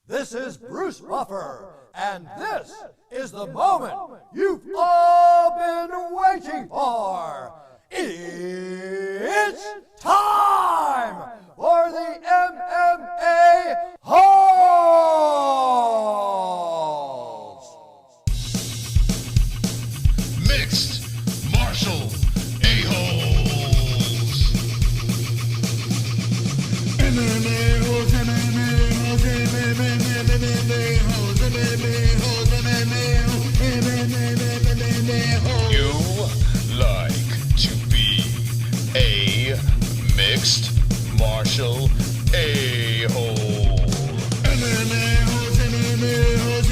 This is Bruce Buffer, and this is the moment you've all been waiting for. It's time for the MMA-Holes! Mixed martial a-holes. MMA-Holes, MMA-Holes, MMA-Holes, MMA-Holes, MMA-Holes. You like to be a mixed martial a-hole. MMA-Holes, MMA-Holes,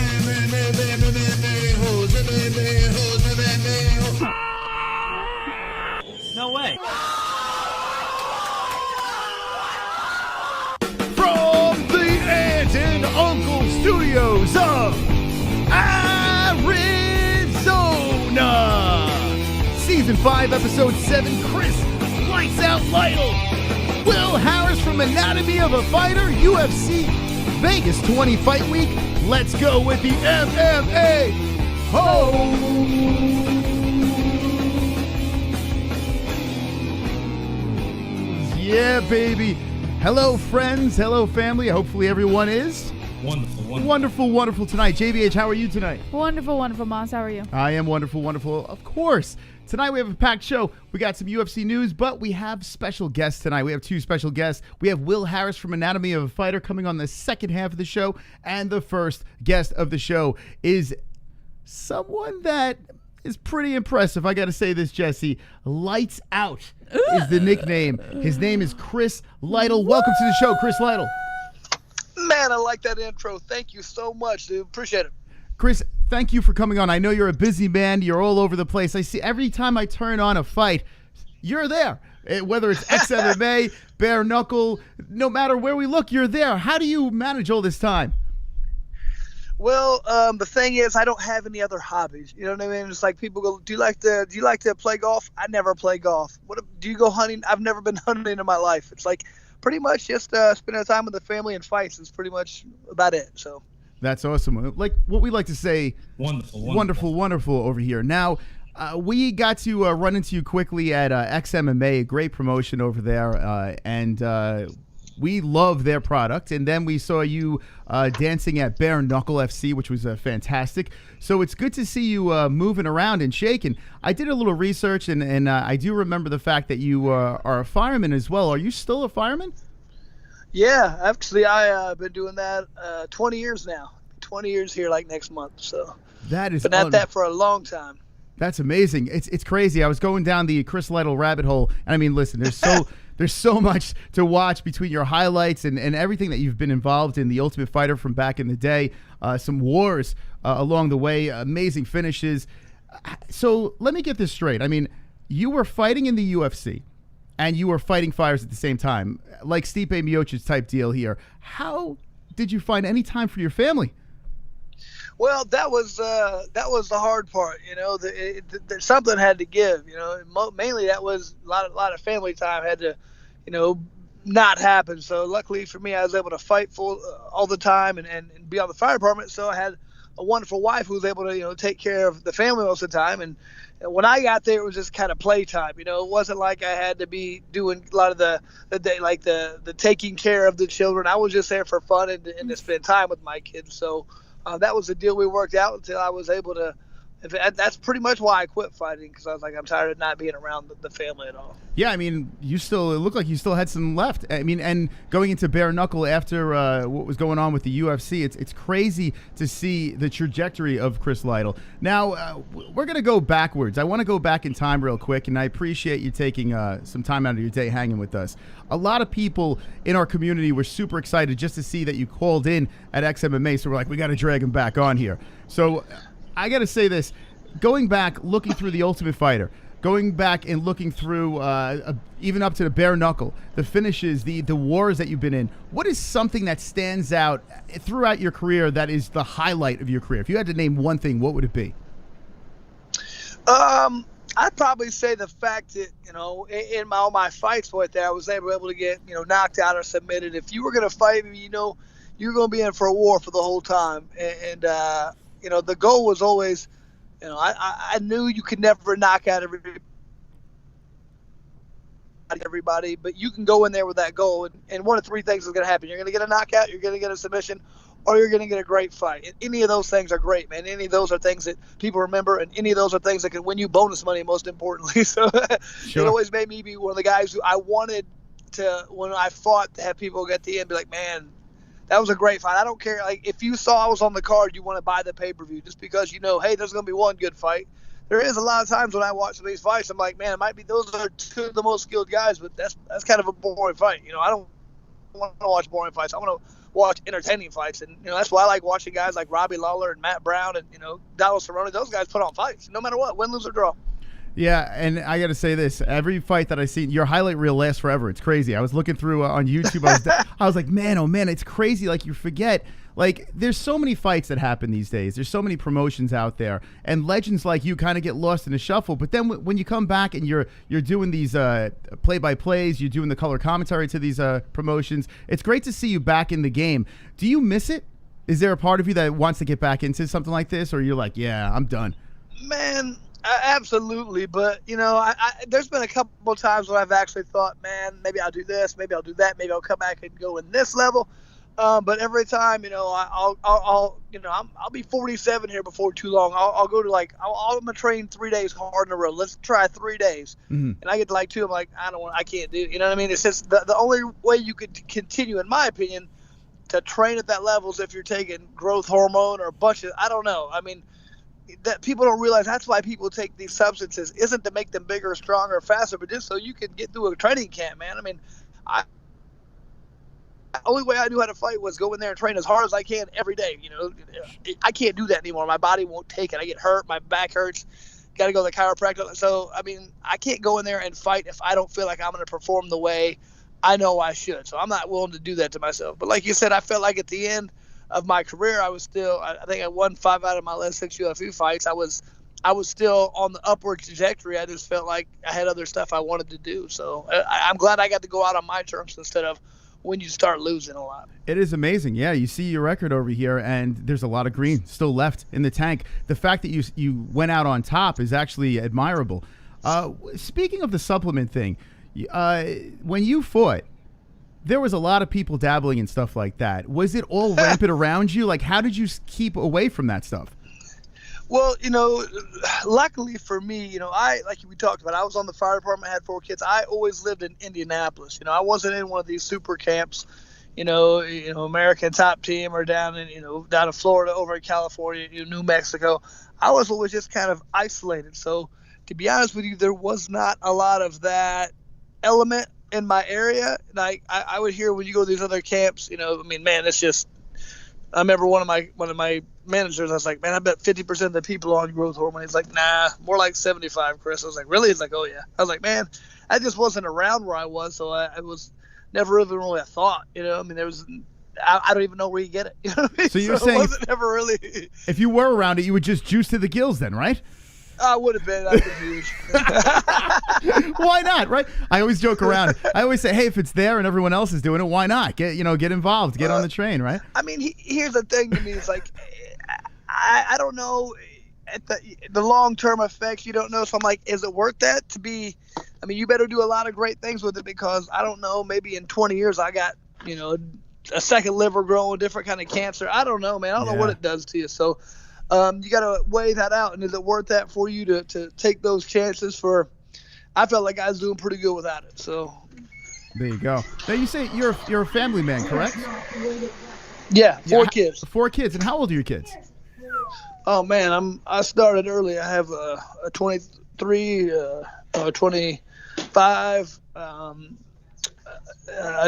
MMA-Holes, MMA-Holes, MMA-Holes. No way. From the Aunt and Uncle Studios of Arizona, Season 5, Episode 7, Chris, Lights Out Lytle, Will Harris from Anatomy of a Fighter, UFC, Vegas 20 Fight Week. Let's go with the MMA-Holes. Yeah, baby. Hello, friends. Hello, family. Hopefully everyone is wonderful tonight. JVH, how are you tonight? Wonderful, Moss. How are you? I am wonderful. Of course. Tonight we have a packed show. We got some UFC news, but we have special guests tonight. We have two special guests. We have Will Harris from Anatomy of a Fighter coming on the second half of the show, and the first guest of the show is someone that is pretty impressive. I got to say this, Jessie. Lights Out is the nickname. His name is Chris Lytle. Welcome to the show, Chris Lytle. Man, I like that intro. Thank you so much, dude. Appreciate it. Chris, thank you for coming on. I know you're a busy man. You're all over the place. I see every time I turn on a fight, you're there. Whether it's XMMA, bare knuckle, no matter where we look, you're there. How do you manage all this time? Well, the thing is, I don't have any other hobbies. You know what I mean? It's like people go, do you like to play golf? I never play golf. Do you go hunting? I've never been hunting in my life. It's like pretty much just spending time with the family and fights is pretty much about it. So that's awesome. Like what we like to say, wonderful over here. Now, we got to run into you quickly at XMMA, a great promotion over there, and we love their product. And then we saw you dancing at Bare Knuckle FC, which was fantastic. So it's good to see you moving around and shaking. I did a little research, and I do remember the fact that you are a fireman as well. Are you still a fireman? Yeah, actually, I've been doing that 20 years now. 20 years here, like next month. So that is been at that for a long time. That's amazing. It's crazy. I was going down the Chris Lytle rabbit hole, and I mean, listen, there's so much to watch between your highlights and everything that you've been involved in. The Ultimate Fighter from back in the day, some wars along the way, amazing finishes. So let me get this straight. I mean, you were fighting in the UFC, and you were fighting fires at the same time, like Stipe Miocic type deal here. How did you find any time for your family? Well, that was the hard part, you know. Something had to give, you know. Mainly that was a lot of family time had to, you know, not happen. So luckily for me, I was able to fight all the time and be on the fire department. So I had a wonderful wife who was able to, you know, take care of the family most of the time. And when I got there, it was just kind of playtime. You know, it wasn't like I had to be doing a lot of the day, like the taking care of the children. I was just there for fun and to spend time with my kids. So that was the deal we worked out until I was able to. That's pretty much why I quit fighting, because I was like, I'm tired of not being around the family at all. Yeah, I mean, it looked like you still had some left. I mean, and going into bare knuckle after what was going on with the UFC, it's crazy to see the trajectory of Chris Lytle. Now, we're going to go backwards. I want to go back in time real quick, and I appreciate you taking some time out of your day hanging with us. A lot of people in our community were super excited just to see that you called in at XMMA, so we're like, we got to drag him back on here. So I got to say this, going back, looking through the Ultimate Fighter, going back and looking through even up to the bare knuckle, the finishes, the wars that you've been in, what is something that stands out throughout your career that is the highlight of your career? If you had to name one thing, what would it be? I'd probably say the fact that, you know, in all my fights right there, I was able to get, you know, knocked out or submitted. If you were going to fight me, you know, you're going to be in for a war for the whole time. And you know, the goal was always, you know, I knew you could never knock out everybody, but you can go in there with that goal, and one of three things is going to happen. You're going to get a knockout, you're going to get a submission, or you're going to get a great fight. And any of those things are great, man. Any of those are things that people remember, and any of those are things that can win you bonus money, most importantly. So Sure. It always made me be one of the guys who I wanted to, when I fought, to have people get to the end be like, man, that was a great fight. I don't care. Like, if you saw I was on the card, you want to buy the pay-per-view just because you know, hey, there's going to be one good fight. There is a lot of times when I watch some of these fights, I'm like, man, it might be those are two of the most skilled guys, but that's kind of a boring fight. You know, I don't want to watch boring fights. I want to watch entertaining fights, and you know that's why I like watching guys like Robbie Lawler and Matt Brown and you know Donald Cerrone. Those guys put on fights, no matter what, win, lose, or draw. Yeah, and I got to say this. Every fight that I see, your highlight reel lasts forever. It's crazy. I was looking through on YouTube. I was like, man, oh, man, it's crazy. Like, you forget. Like, there's so many fights that happen these days. There's so many promotions out there. And legends like you kind of get lost in the shuffle. But then when you come back and you're doing these play-by-plays, you're doing the color commentary to these promotions, it's great to see you back in the game. Do you miss it? Is there a part of you that wants to get back into something like this? Or you're like, yeah, I'm done? Man, absolutely. But, you know, I there's been a couple of times when I've actually thought, man, maybe I'll do this, maybe I'll do that, maybe I'll come back and go in this level. But every time, you know, I'll you know, I'll be 47 here before too long. I'll go to like, I'm gonna train 3 days hard in a row. Let's try 3 days. Mm-hmm. And I get to like 2. I'm like, I can't do it. You know what I mean? It's just the only way you could continue, in my opinion, to train at that level is if you're taking growth hormone or a bunch of, I don't know. I mean, that people don't realize that's why people take these substances isn't to make them bigger, stronger, faster, but just so you can get through a training camp, man. I mean, the only way I knew how to fight was go in there and train as hard as I can every day. You know, I can't do that anymore. My body won't take it. I get hurt. My back hurts. Got to go to the chiropractor. So, I mean, I can't go in there and fight if I don't feel like I'm going to perform the way I know I should. So I'm not willing to do that to myself. But like you said, I felt like at the end of my career, I was still, I think I won 5 out of my last 6 UFC fights. I was still on the upward trajectory. I just felt like I had other stuff I wanted to do. So I'm glad I got to go out on my terms instead of when you start losing a lot. It is amazing. Yeah, you see your record over here, and there's a lot of green still left in the tank. The fact that you went out on top is actually admirable. Speaking of the supplement thing, when you fought, there was a lot of people dabbling in stuff like that. Was it all rampant around you? Like, how did you keep away from that stuff? Well, you know, luckily for me, you know, like we talked about, I was on the fire department, I had 4 kids. I always lived in Indianapolis. You know, I wasn't in one of these super camps, you know, American Top Team or down in Florida, over in California, New Mexico. I was always just kind of isolated. So to be honest with you, there was not a lot of that element in my area. Like I would hear when you go to these other camps, you know, I mean, man, it's just, I remember one of my managers, I was like, man, I bet 50% of the people on growth hormone. He's like, nah, more like 75, Chris. I was like, really? He's like, oh yeah. I was like, man, I just wasn't around where I was, so I was never even really a thought, you know. I mean, there was, I don't even know where you get it. You know what I mean? So you're saying, it wasn't ever really. If you were around it, you would just juice to the gills, then, right? I would have been. I've been huge. Why not, right? I always joke around. I always say, hey, if it's there and everyone else is doing it, why not? Get involved, get on the train, right? I mean, here's the thing to me. It's like, I don't know, at the long-term effects, you don't know. So I'm like, is it worth that to be, I mean, you better do a lot of great things with it, because I don't know, maybe in 20 years I got, you know, a second liver growing, different kind of cancer. I don't know, man. I don't know what it does to you. So you got to weigh that out. And is it worth that for you to take those chances for, I felt like I was doing pretty good without it. So there you go. Now you say you're a family man, correct? Yeah, 4 kids. 4 kids. And how old are your kids? Oh man, I started early. I have a 23, 25,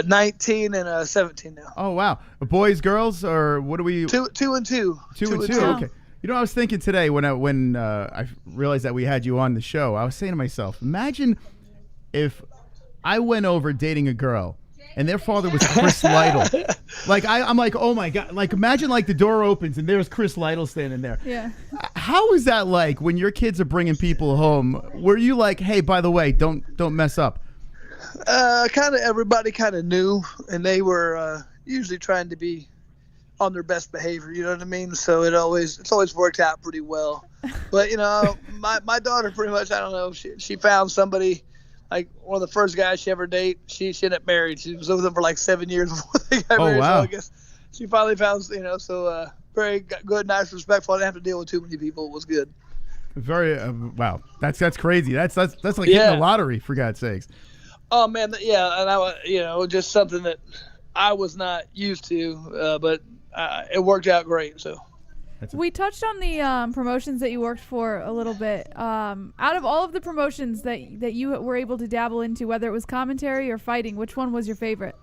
19, and 17 now. Oh wow, boys, girls, or what do we? 2 and 2. 2 and 2. Okay. You know, I was thinking today when I realized that we had you on the show, I was saying to myself, imagine if I went over dating a girl and their father was Chris Lytle. Like, I'm like, oh my God. Like, imagine like the door opens and there's Chris Lytle standing there. Yeah. How is that like when your kids are bringing people home? Were you like, hey, by the way, don't mess up? Kind of everybody kind of knew, and they were usually trying to be, on their best behavior. You know what I mean? So it's always worked out pretty well. But my daughter pretty much, I don't know, she found somebody, like one of the first guys she ever dated. She ended up married. She was with him for like 7 years before they got married. Wow. So I guess she finally found, very good, nice, respectful. I didn't have to deal with too many people. It was good. Very wow. That's crazy. That's like hitting the lottery, for God's sakes. Oh man, yeah, and I just something that I was not used to, but it worked out great. So we touched on the promotions that you worked for a little bit. Out of all of the promotions that you were able to dabble into, whether it was commentary or fighting, which one was your favorite?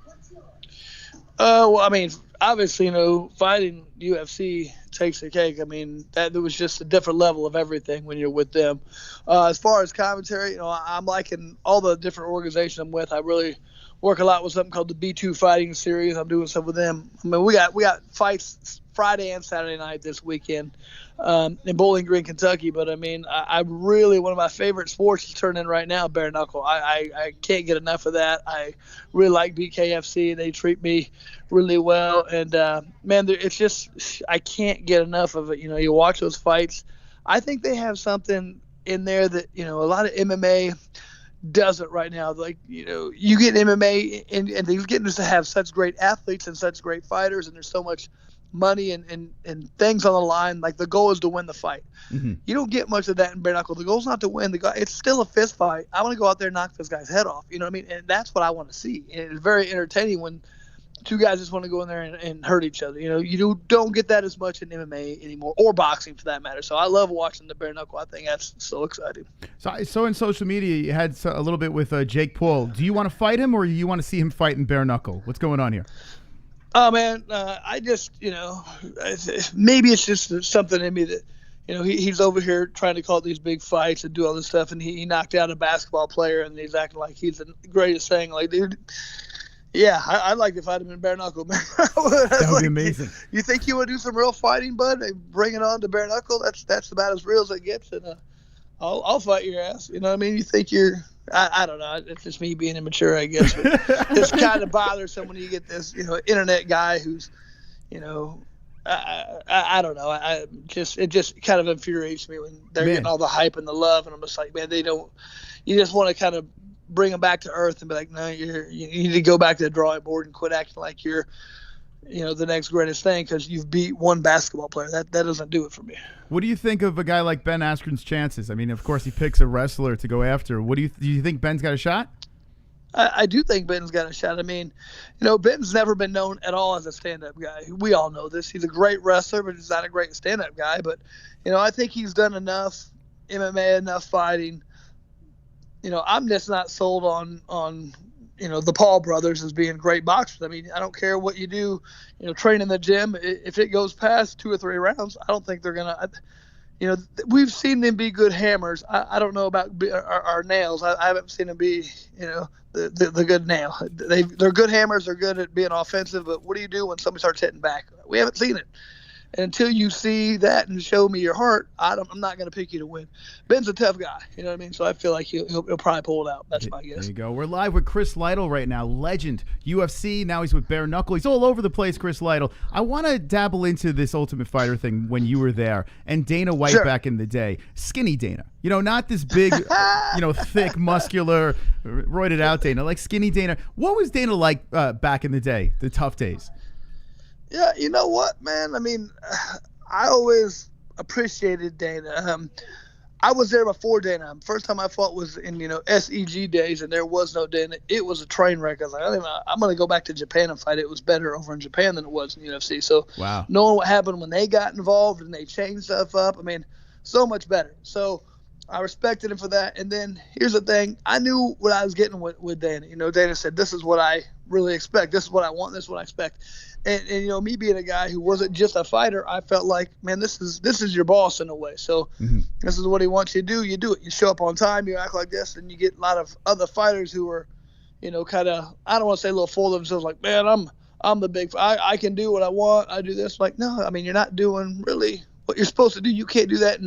Well, I mean, obviously, fighting UFC takes the cake. I mean, that there was just a different level of everything when you're with them. As far as commentary, I'm liking all the different organizations I'm with. I really work a lot with something called the B2 Fighting Series. I'm doing stuff with them. I mean, we got fights Friday and Saturday night this weekend in Bowling Green, Kentucky. But I mean, I really, one of my favorite sports is turning right now, bare knuckle. I can't get enough of that. I really like BKFC. They treat me really well. And man, it's just, I can't get enough of it. You watch those fights. I think they have something in there that, a lot of MMA doesn't right now. Like, you get MMA and they're getting us to have such great athletes and such great fighters, and there's so much money and things on the line. Like, the goal is to win the fight. Mm-hmm. You don't get much of that in bare knuckle. The goal's not to win. It's still a fist fight. I want to go out there and knock this guy's head off. You know what I mean? And that's what I want to see. And it's very entertaining when two guys just want to go in there and hurt each other. You don't get that as much in MMA anymore, or boxing for that matter. So I love watching the bare knuckle. I think that's so exciting. So in social media, you had a little bit with Jake Paul. Do you want to fight him, or do you want to see him fight in bare knuckle? What's going on here? Oh man, I just maybe it's just something in me that he's over here trying to call these big fights and do all this stuff, and he knocked out a basketball player, and he's acting like he's the greatest thing. Like, dude. Yeah, I'd like to fight him in bare knuckle, man. That would be amazing. You think you would do some real fighting, bud? Bring it on to bare knuckle. That's about as real as it gets, and I'll fight your ass. You know what I mean? You think you're? I don't know. It's just me being immature, I guess. But it's kind of bothersome when you get this, internet guy who's, I don't know. It just kind of infuriates me when they're getting all the hype and the love, and I'm just like, man, they don't. You just want to kind of bring them back to earth and be like, no, you need to go back to the drawing board and quit acting like you're, the next greatest thing because you've beat one basketball player. That doesn't do it for me. What do you think of a guy like Ben Askren's chances? I mean, of course, he picks a wrestler to go after. Do you think Ben's got a shot? I do think Ben's got a shot. I mean, Ben's never been known at all as a stand-up guy. We all know this. He's a great wrestler, but he's not a great stand-up guy. But, I think he's done enough MMA, enough fighting. I'm just not sold on the Paul brothers as being great boxers. I mean, I don't care what you do, train in the gym. If it goes past 2 or 3 rounds, I don't think they're going to, we've seen them be good hammers. I don't know about our nails. I haven't seen them be, the good nail. They're good hammers. They're good at being offensive. But what do you do when somebody starts hitting back? We haven't seen it. And until you see that and show me your heart, I'm not going to pick you to win. Ben's a tough guy, you know what I mean? So I feel like he'll probably pull it out. That's my guess. There you go. We're live with Chris Lytle right now, legend, UFC. Now he's with bare knuckle. He's all over the place, Chris Lytle. I want to dabble into this Ultimate Fighter thing when you were there, and Dana White back in the day. Skinny Dana. Not this big, thick, muscular, roided out Dana, like skinny Dana. What was Dana like back in the day, the tough days? Yeah, you know what, man? I mean, I always appreciated Dana. I was there before Dana. First time I fought was in, SEG days, and there was no Dana. It was a train wreck. I was like, I'm going to go back to Japan and fight. It was better over in Japan than it was in UFC. So knowing what happened when they got involved and they changed stuff up, I mean, so much better. So I respected him for that. And then here's the thing. I knew what I was getting with Dana. Dana said, this is what I really expect. This is what I want. This is what I expect. And me being a guy who wasn't just a fighter, I felt like, man, this is your boss in a way. So this is what he wants you to do. You do it. You show up on time. You act like this, and you get a lot of other fighters who are, kind of, I don't want to say a little full of themselves, like, man, I'm the big. I can do what I want. I do this. Like, no, I mean, you're not doing really what you're supposed to do. You can't do that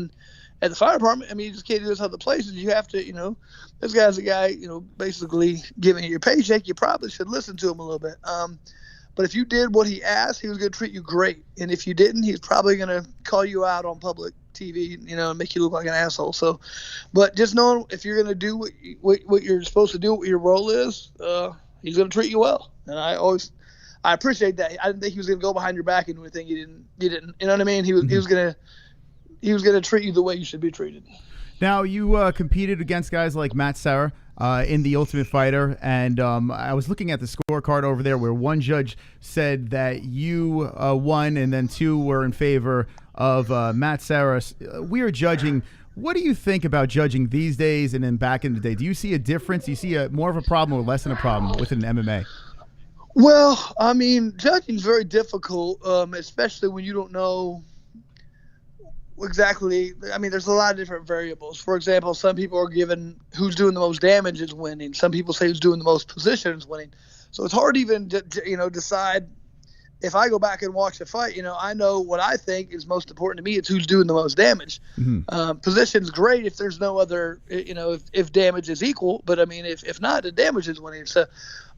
at the fire department. I mean, you just can't do this other places. You have to, this guy's a guy, basically giving you your paycheck. You probably should listen to him a little bit. But if you did what he asked, he was going to treat you great. And if you didn't, he's probably going to call you out on public TV, and make you look like an asshole. So, but just knowing if you're going to do what you're supposed to do, what your role is, he's going to treat you well. And I appreciate that. I didn't think he was going to go behind your back and do anything. You didn't. You know what I mean? He was going to treat you the way you should be treated. Now, you competed against guys like Matt Serra in the Ultimate Fighter, and I was looking at the scorecard over there where one judge said that you won and then 2 were in favor of Matt Serra. We are judging. What do you think about judging these days and then back in the day? Do you see a difference? Do you see more of a problem or less than a problem within MMA? Well, I mean, judging is very difficult, especially when you don't know exactly. I mean, there's a lot of different variables. For example, some people are given who's doing the most damage is winning. Some people say who's doing the most position is winning. So it's hard to even decide. If I go back and watch a fight, I know what I think is most important to me. It's who's doing the most damage. Position's great if there's no other, if damage is equal. But I mean, if not, the damage is winning. So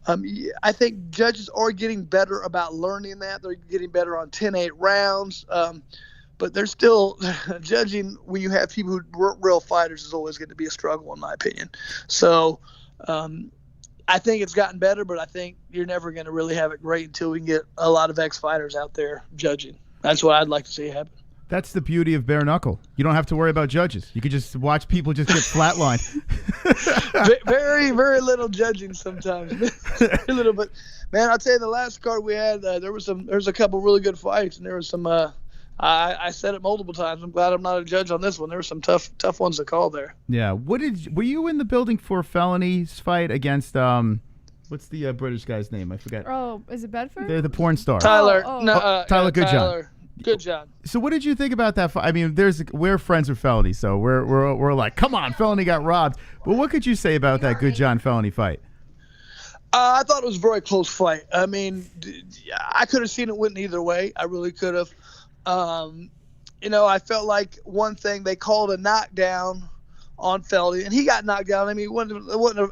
I think judges are getting better about learning that. They're getting better on 10-8 rounds. But they're still judging when you have people who weren't real fighters is always going to be a struggle, in my opinion. So I think it's gotten better, but I think you're never going to really have it great until we can get a lot of ex-fighters out there judging. That's what I'd like to see happen. That's the beauty of bare knuckle. You don't have to worry about judges. You could just watch people just get flatlined. Very, very little judging sometimes. A little bit. Man, I'll tell you, the last card we had, there was a couple really good fights, and there was some I said it multiple times. I'm glad I'm not a judge on this one. There were some tough ones to call there. Yeah. Were you in the building for Felony's fight against what's the British guy's name? I forget. Oh, is it Bedford? They're the porn star. Tyler. Tyler Goodjohn. Tyler Goodjohn. So what did you think about that fight? I mean, we're friends with Felony, so we're like, come on, Felony got robbed. But what could you say about that Goodjohn Felony fight? I thought it was a very close fight. I mean, I could have seen it win either way. I really could have. I felt like one thing they called a knockdown on Feldy, and he got knocked down. I mean, it wasn't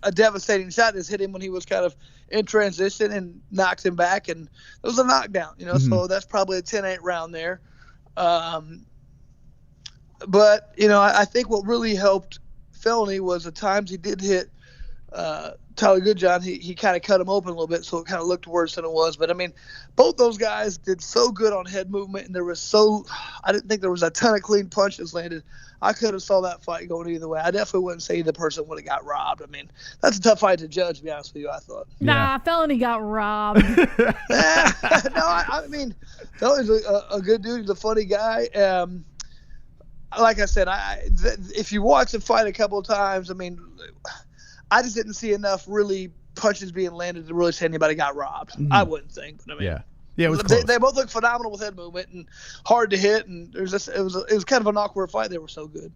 a devastating shot. It just hit him when he was kind of in transition and knocked him back, and it was a knockdown. So that's probably a 10-8 round there. But I think what really helped Felony was the times he did hit Tyler Goodjohn, he kind of cut him open a little bit, so it kind of looked worse than it was. But I mean, both those guys did so good on head movement, and I didn't think there was a ton of clean punches landed. I could have saw that fight going either way. I definitely wouldn't say the person would have got robbed. I mean, that's a tough fight to judge, to be honest with you, I thought. Nah, Felony got robbed. No, I mean, Felony's a good dude. He's a funny guy. Like I said, if you watch the fight a couple of times, I mean, I just didn't see enough really punches being landed to really say anybody got robbed. I wouldn't think, but I mean, yeah, it was close. They both look phenomenal with head movement and hard to hit, and it was kind of an awkward fight. They were so good.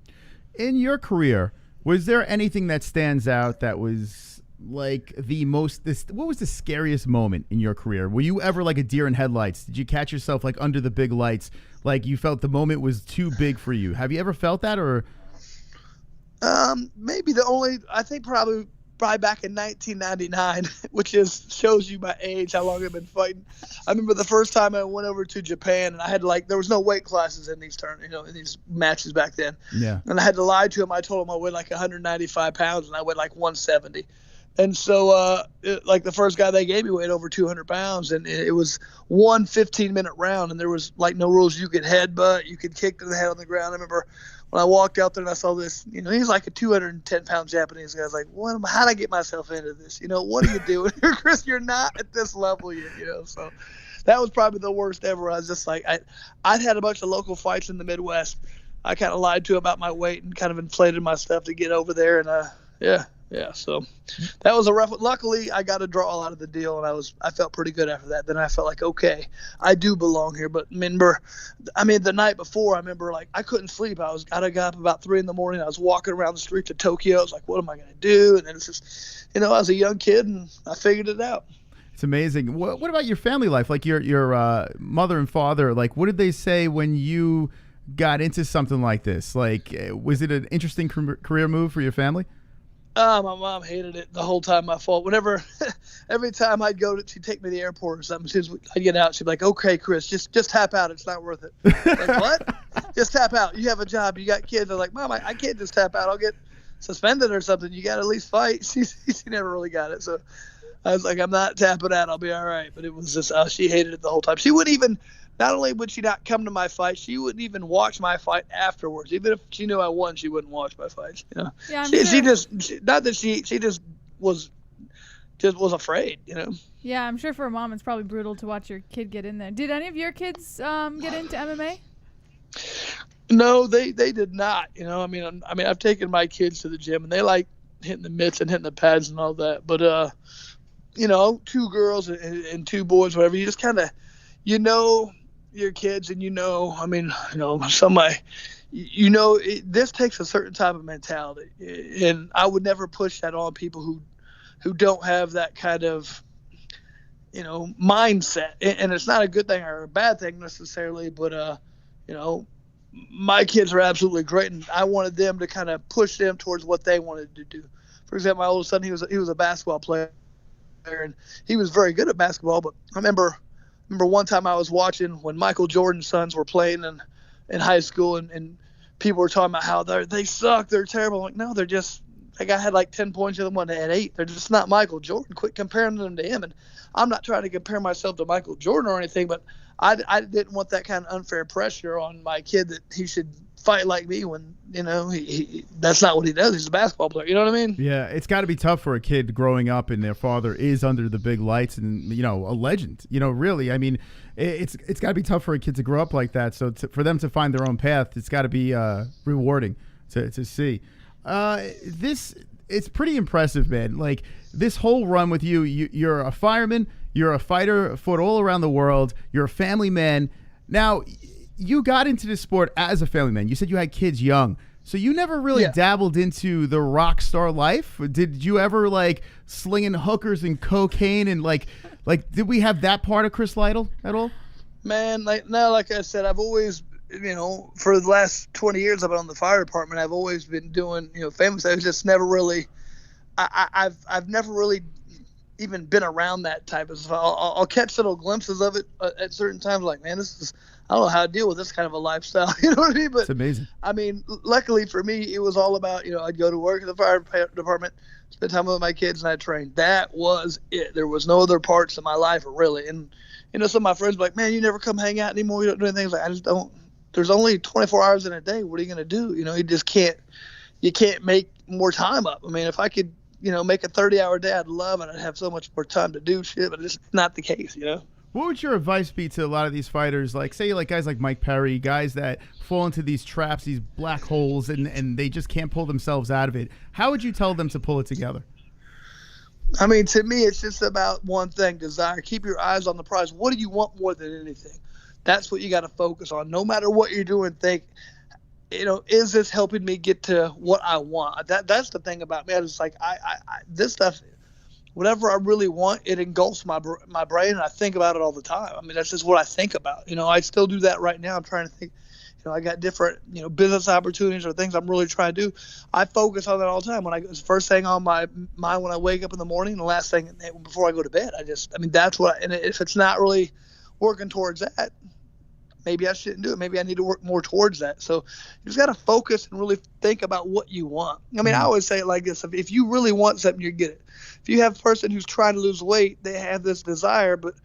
In your career, was there anything that stands out that was like what was the scariest moment in your career? Were you ever like a deer in headlights? Did you catch yourself like under the big lights, like you felt the moment was too big for you? Have you ever felt that, or? Maybe I think probably back in 1999, which shows you my age, how long I've been fighting. I remember the first time I went over to Japan, and I had there was no weight classes in these in these matches back then. Yeah. And I had to lie to him. I told him I weighed like 195 pounds, and I weighed like 170. And so, the first guy they gave me weighed over 200 pounds, and it was one 15-minute round, and there was like no rules. You could headbutt, you could kick to the head on the ground. I remember when I walked out there and I saw this, he's like a 210-pound Japanese guy. I was like, how'd I get myself into this? What are you doing here, Chris? You're not at this level yet, So that was probably the worst ever. I was just like, I'd had a bunch of local fights in the Midwest. I kind of lied to him about my weight and kind of inflated my stuff to get over there, and yeah, so that was a rough. Luckily, I got a draw out of the deal, and I felt pretty good after that. Then I felt like, okay, I do belong here. But the night before, I remember I couldn't sleep. I got up about 3 a.m. I was walking around the streets of Tokyo. I was like, what am I going to do? And then it's just, I was a young kid, and I figured it out. It's amazing. What about your family life? Like your mother and father? Like, what did they say when you got into something like this? Like, was it an interesting career move for your family? My mom hated it the whole time. My fault. Whenever, every time she'd take me to the airport or something. I'd get out. She'd be like, "Okay, Chris, just tap out. It's not worth it." Like, what? Just tap out. You have a job. You got kids. I'm like, Mom, I can't just tap out. I'll get suspended or something. You got to at least fight. She never really got it. So I was like, I'm not tapping out. I'll be all right. But it was just, she hated it the whole time. She wouldn't even. Not only would she not come to my fight, she wouldn't even watch my fight afterwards. Even if she knew I won, she wouldn't watch my fights. You know, Yeah, she just was afraid. You know. Yeah, I'm sure for a mom it's probably brutal to watch your kid get in there. Did any of your kids get into MMA? No, they did not. You know, I mean, I've taken my kids to the gym and they like hitting the mitts and hitting the pads and all that. But you know, 2 girls and 2 boys, whatever. You just kind of, you know, your kids, and I mean, this takes a certain type of mentality, and I would never push that on people who don't have that kind of, mindset. And it's not a good thing or a bad thing necessarily, but my kids are absolutely great, and I wanted them to kind of push them towards what they wanted to do. For example, my oldest son, he was a basketball player, and he was very good at basketball. But I remember one time I was watching when Michael Jordan's sons were playing in high school, and people were talking about how they suck, they're terrible. I'm like, no, they're just, that guy had like 10 points, the other one had 8. They're just not Michael Jordan. Quit comparing them to him. And I'm not trying to compare myself to Michael Jordan or anything, but I didn't want that kind of unfair pressure on my kid that he should fight like me when, he that's not what he does. He's a basketball player. You know what I mean? Yeah, it's got to be tough for a kid growing up and their father is under the big lights and, a legend. Really, I mean, it's got to be tough for a kid to grow up like that. So for them to find their own path, it's got to be rewarding to see. It's pretty impressive, man. Like this whole run with you're a fireman, you're a fighter, fought all around the world, you're a family man. Now, you got into this sport as a family man. You said you had kids young. So you never really dabbled into the rock star life? Did you ever like slinging hookers and cocaine and like did we have that part of Chris Lytle at all? Man, like I said, I've always, for the last 20 years I've been on the fire department. I've always been doing, family stuff. It's just never really, I've never really even been around that type of stuff. I'll catch little glimpses of it at certain times. Like, man, I don't know how to deal with this kind of a lifestyle. You know what I mean? But it's amazing. I mean, luckily for me, it was all about, I'd go to work at the fire department, spend time with my kids, and I'd train. That was it. There was no other parts of my life really. And, some of my friends were like, man, you never come hang out anymore. You don't do anything. Like, I just don't. There's only 24 hours in a day. What are you going to do? You just can't. You can't make more time up. I mean, if I could, make a 30-hour day, I'd love it. I'd have so much more time to do shit, but it's not the case, What would your advice be to a lot of these fighters, like say like guys like Mike Perry, guys that fall into these traps, these black holes, and they just can't pull themselves out of it? How would you tell them to pull it together? I mean, to me, it's just about one thing: desire. Keep your eyes on the prize. What do you want more than anything? That's what you got to focus on. No matter what you're doing, think, is this helping me get to what I want? That's the thing about me. It's like I this stuff. Whatever I really want, it engulfs my brain, and I think about it all the time. I mean, that's just what I think about. I still do that right now. I'm trying to think. I got different, business opportunities or things I'm really trying to do. I focus on that all the time. It's the first thing on my mind when I wake up in the morning, and the last thing before I go to bed. That's what. And if it's not really working towards that, maybe I shouldn't do it. Maybe I need to work more towards that. So you just got to focus and really think about what you want. I mean, I always say it like this: if you really want something, you get it. If you have a person who's trying to lose weight, they have this desire, but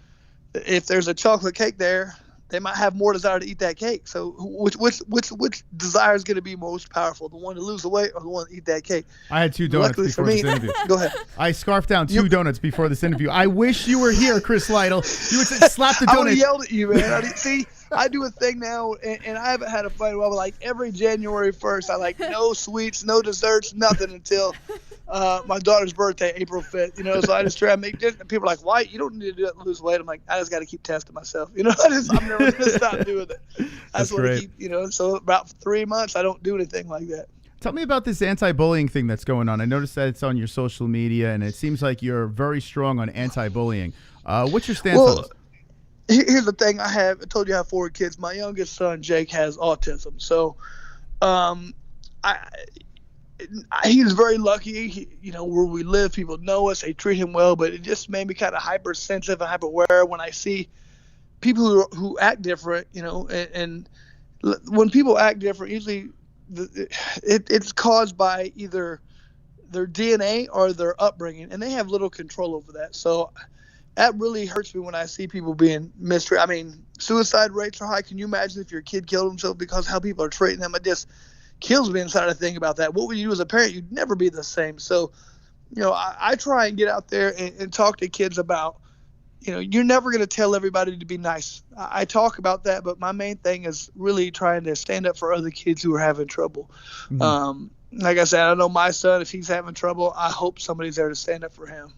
if there's a chocolate cake there, they might have more desire to eat that cake. So which desire is going to be most powerful, the one to lose the weight or the one to eat that cake? I had 2 donuts Luckily before for me, this interview. Go ahead. I scarfed down 2 donuts before this interview. I wish you were here, Chris Lytle. You would slap the donut. I would have yelled at you, man. See, I do a thing now, and I haven't had a fight in a while, but like every January 1st, I like no sweets, no desserts, nothing until my daughter's birthday, April 5th. So I just try to make it. People are like, why? You don't need to do that to lose weight. I'm like, I just got to keep testing myself. I'm never going to stop doing it. That's what I keep, so about 3 months, I don't do anything like that. Tell me about this anti-bullying thing that's going on. I noticed that it's on your social media, and it seems like you're very strong on anti-bullying. What's your stance on this? Here's the thing. I told you I have 4 kids. My youngest son, Jake, has autism. So he's very lucky. Where we live, people know us. They treat him well, but it just made me kind of hypersensitive and hyper-aware when I see people who act different, and when people act different, usually it's caused by either their DNA or their upbringing, and they have little control over that. So that really hurts me when I see people being mistreated. I mean, suicide rates are high. Can you imagine if your kid killed himself because how people are treating them? It just kills me inside to think about that. What would you do as a parent? You'd never be the same. So, I try and get out there and talk to kids about, you're never going to tell everybody to be nice. I talk about that, but my main thing is really trying to stand up for other kids who are having trouble. Mm-hmm. Like I said, I know my son, if he's having trouble, I hope somebody's there to stand up for him.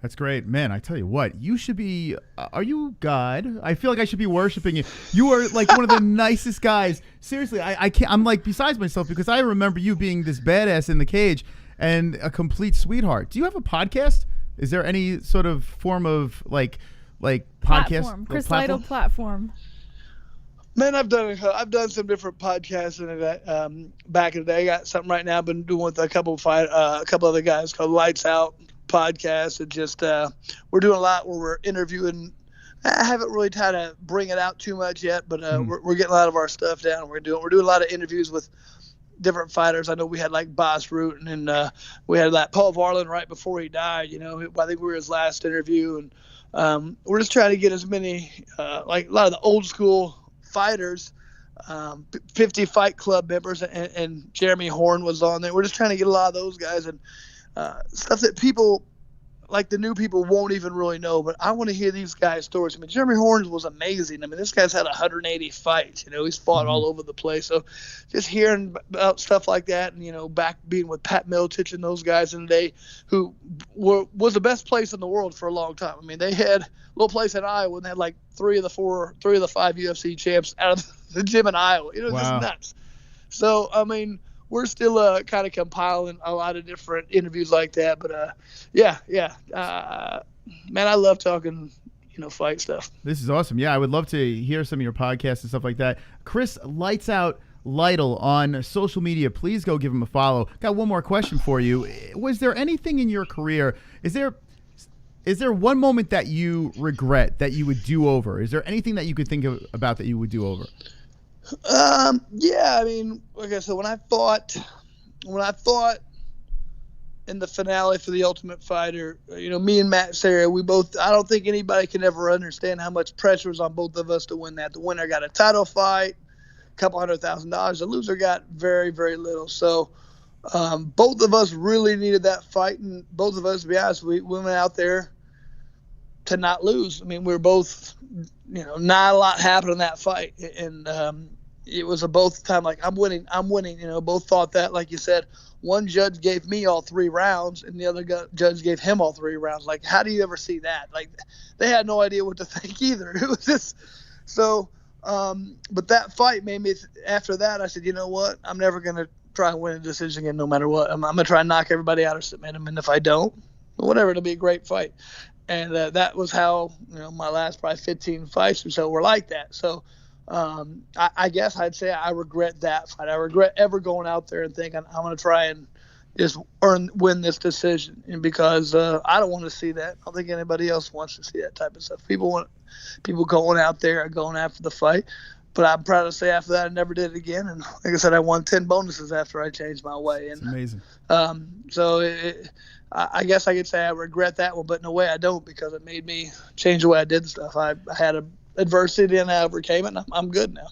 That's great. Man, I tell you what, you should be, are you God? I feel like I should be worshiping you. You are like one of the nicest guys. Seriously, I can't, I'm like besides myself because I remember you being this badass in the cage and a complete sweetheart. Do you have a podcast? Is there any sort of form of like podcast? Chris Lytle platform. Man, I've done some different podcasts back in the day. I got something right now I've been doing with a couple other guys called Lights Out podcast. And just we're doing a lot where we're interviewing. I haven't really tried to bring it out too much yet, but we're getting a lot of our stuff down. We're doing a lot of interviews with different fighters. I know we had like Boss Root, and we had like Paul Varlin right before he died. I think we were his last interview, and we're just trying to get as many like a lot of the old school fighters, 50 Fight Club members, and Jeremy Horn was on there. We're just trying to get a lot of those guys and stuff that people like the new people won't even really know, but I want to hear these guys' stories. I mean, Jeremy Horns was amazing. I mean, this guy's had 180 fights. He's fought all over the place. So just hearing about stuff like that, and back being with Pat Miletich and those guys in the day, who was the best place in the world for a long time. I mean, they had a little place in Iowa, and they had like three of the 5 UFC champs out of the gym in Iowa. Wow. Just nuts. So I mean, we're still kind of compiling a lot of different interviews like that. But, man, I love talking, fight stuff. This is awesome. Yeah, I would love to hear some of your podcasts and stuff like that. Chris Lights Out Lytle on social media. Please go give him a follow. Got one more question for you. Was there anything in your career, is there one moment that you regret that you would do over? Is there anything that you could think about that you would do over? Yeah, I mean, like I said, when I fought in the finale for the Ultimate Fighter, me and Matt Ciryl, I don't think anybody can ever understand how much pressure was on both of us to win that. The winner got a title fight, a couple $100,000. The loser got very, very little. So, both of us really needed that fight, and both of us, to be honest, we went out there to not lose. I mean, we were both, not a lot happened in that fight, and it was a both time like I'm winning. Both thought that, like you said. One judge gave me all 3 rounds, and the other judge gave him all 3 rounds. Like, how do you ever see that? Like, they had no idea what to think either. It was just so. But that fight made me. After that, I said, you know what? I'm never gonna try and win a decision again, no matter what. I'm gonna try and knock everybody out or submit them, and if I don't, whatever, it'll be a great fight. And that was how, my last probably 15 fights or so were like that. So I guess I'd say I regret that fight. I regret ever going out there and thinking I'm going to try and just win this decision. And because I don't want to see that. I don't think anybody else wants to see that type of stuff. People going out there and going after the fight. But I'm proud to say after that I never did it again. And like I said, I won 10 bonuses after I changed my way. And, it's amazing. So I guess I could say I regret that one, but in a way I don't, because it made me change the way I did stuff. I had adversity and I overcame it, and I'm good now.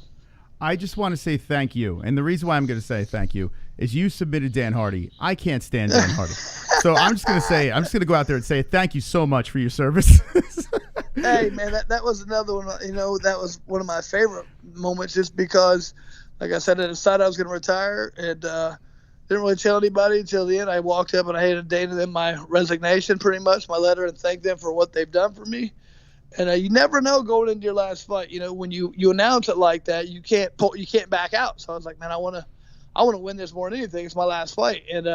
I just want to say thank you. And the reason why I'm going to say thank you is you submitted Dan Hardy. I can't stand Dan Hardy. So I'm just going to go out there and say thank you so much for your service. Hey, man, that was another one. That was one of my favorite moments, just because, like I said, I decided I was going to retire, and didn't really tell anybody until the end. I walked up and I handed Dana them my resignation, pretty much, my letter, and thanked them for what they've done for me. And you never know going into your last fight. When you announce it like that, you can't back out. So I was like, man, I want to win this more than anything. It's my last fight. And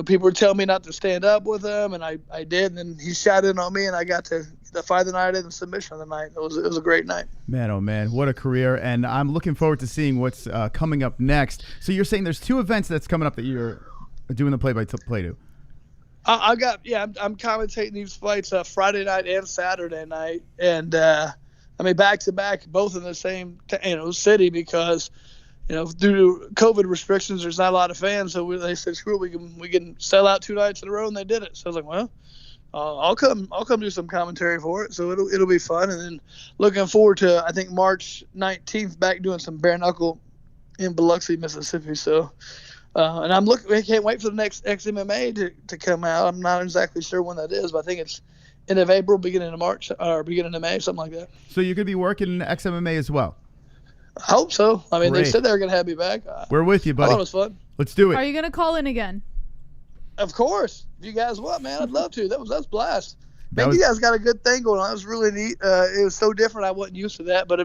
people were telling me not to stand up with him, and I did, and then he shot in on me, and I got to the fight of the night and the submission of the night. It was a great night. Man, oh man, what a career! And I'm looking forward to seeing what's coming up next. So you're saying there's 2 events that's coming up that you're doing the play-by-play to? I'm commentating these fights Friday night and Saturday night, and back to back, both in the same city, because due to COVID restrictions, there's not a lot of fans. So they said, screw it, we can sell out 2 nights in a row, and they did it. So I was like, well, I'll come do some commentary for it. So it'll be fun. And then looking forward to, I think, March 19th, back doing some bare knuckle in Biloxi, Mississippi. So, and I can't wait for the next XMMA to come out. I'm not exactly sure when that is, but I think it's end of April, beginning of March, or beginning of May, something like that. So you're going to be working XMMA as well? I hope so. Great. They said they were going to have me back. We're with you, buddy. I thought it was fun. Let's do it. Are you going to call in again? Of course. If you guys want, man, I'd love to. That was blast. You guys got a good thing going on. It was really neat. It was so different. I wasn't used to that. But,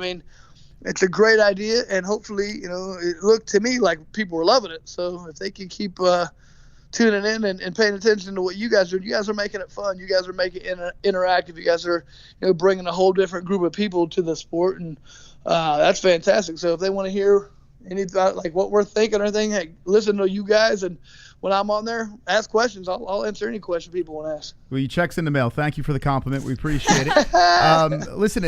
it's a great idea. And hopefully, it looked to me like people were loving it. So if they can keep tuning in and paying attention to what you guys are doing, you guys are making it fun. You guys are making it interactive. You guys are, bringing a whole different group of people to the sport. And that's fantastic. So if they want to hear anything like what we're thinking or anything, hey, listen to you guys, and when I'm on there, ask questions. I'll answer any question people want to ask. Well, your check's in the mail. Thank you for the compliment. We appreciate it. Listen,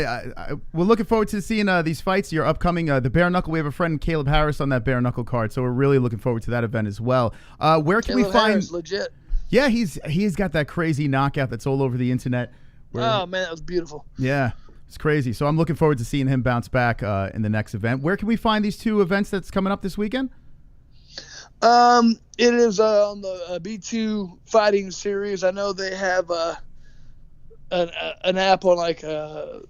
we're looking forward to seeing these fights. Your upcoming, the bare knuckle. We have a friend, Caleb Harris, on that bare knuckle card, so we're really looking forward to that event as well. Where can we find? Harris, legit. Yeah, he's got that crazy knockout that's all over the internet. Oh man, that was beautiful. Yeah. It's crazy. So I'm looking forward to seeing him bounce back in the next event. Where can we find these 2 events that's coming up this weekend? It is on the B2 Fighting Series. I know they have an app on the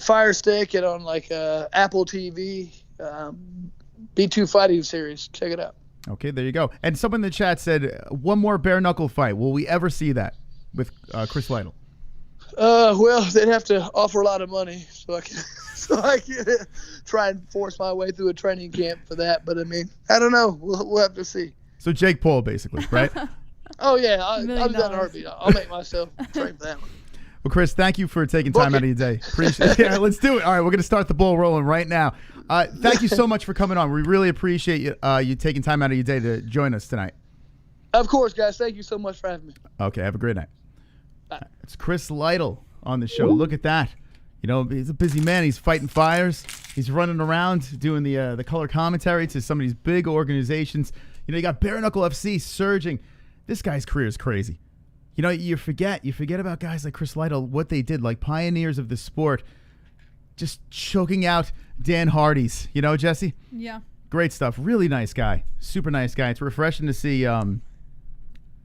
Fire Stick, and on Apple TV. B2 Fighting Series. Check it out. Okay, there you go. And someone in the chat said, 1 more bare knuckle fight. Will we ever see that with Chris Lytle? Well, they'd have to offer a lot of money so I can try and force my way through a training camp for that. But I don't know. We'll have to see. So Jake Paul, basically, right? Oh yeah, I'll do that in a heartbeat. I'll make myself train for that one. Well, Chris, thank you for taking time out of your day. Appreciate it. Yeah, let's do it. All right, we're going to start the ball rolling right now. Thank you so much for coming on. We really appreciate you taking time out of your day to join us tonight. Of course, guys. Thank you so much for having me. Okay, have a great night. It's Chris Lytle on the show. Look at that. He's a busy man. He's fighting fires. He's running around doing the color commentary to some of these big organizations. You got Bare Knuckle FC surging. This guy's career is crazy. You forget about guys like Chris Lytle, what they did, like pioneers of the sport, just choking out Dan Hardy's. Jessie? Yeah. Great stuff. Really nice guy. Super nice guy. It's refreshing to see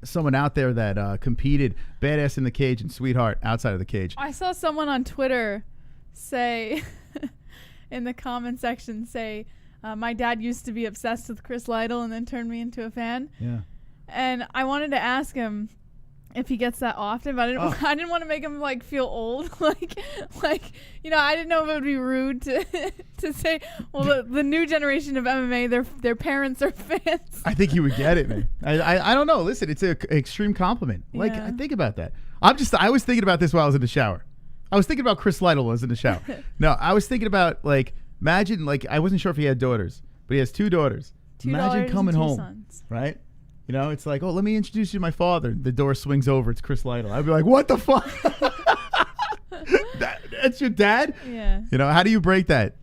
someone out there that competed, badass in the cage and sweetheart outside of the cage. I saw someone on Twitter say in the comment section my dad used to be obsessed with Chris Lytle and then turned me into a fan. Yeah. And I wanted to ask him if he gets that often, but I didn't want to make him feel old. I didn't know if it would be rude to say, well, the new generation of MMA, their parents are fans. I think he would get it, man. I don't know. Listen, it's an extreme compliment. Yeah. Think about that. I was thinking about this while I was in the shower. I was thinking about Chris Lytle while I was in the shower. No, I was thinking about imagine I wasn't sure if he had daughters, but he has 2 daughters. Imagine coming home, sons. right? It's like, oh, let me introduce you to my father. The door swings over. It's Chris Lytle. I'd be like, what the fuck? That's your dad? Yeah. How do you break that?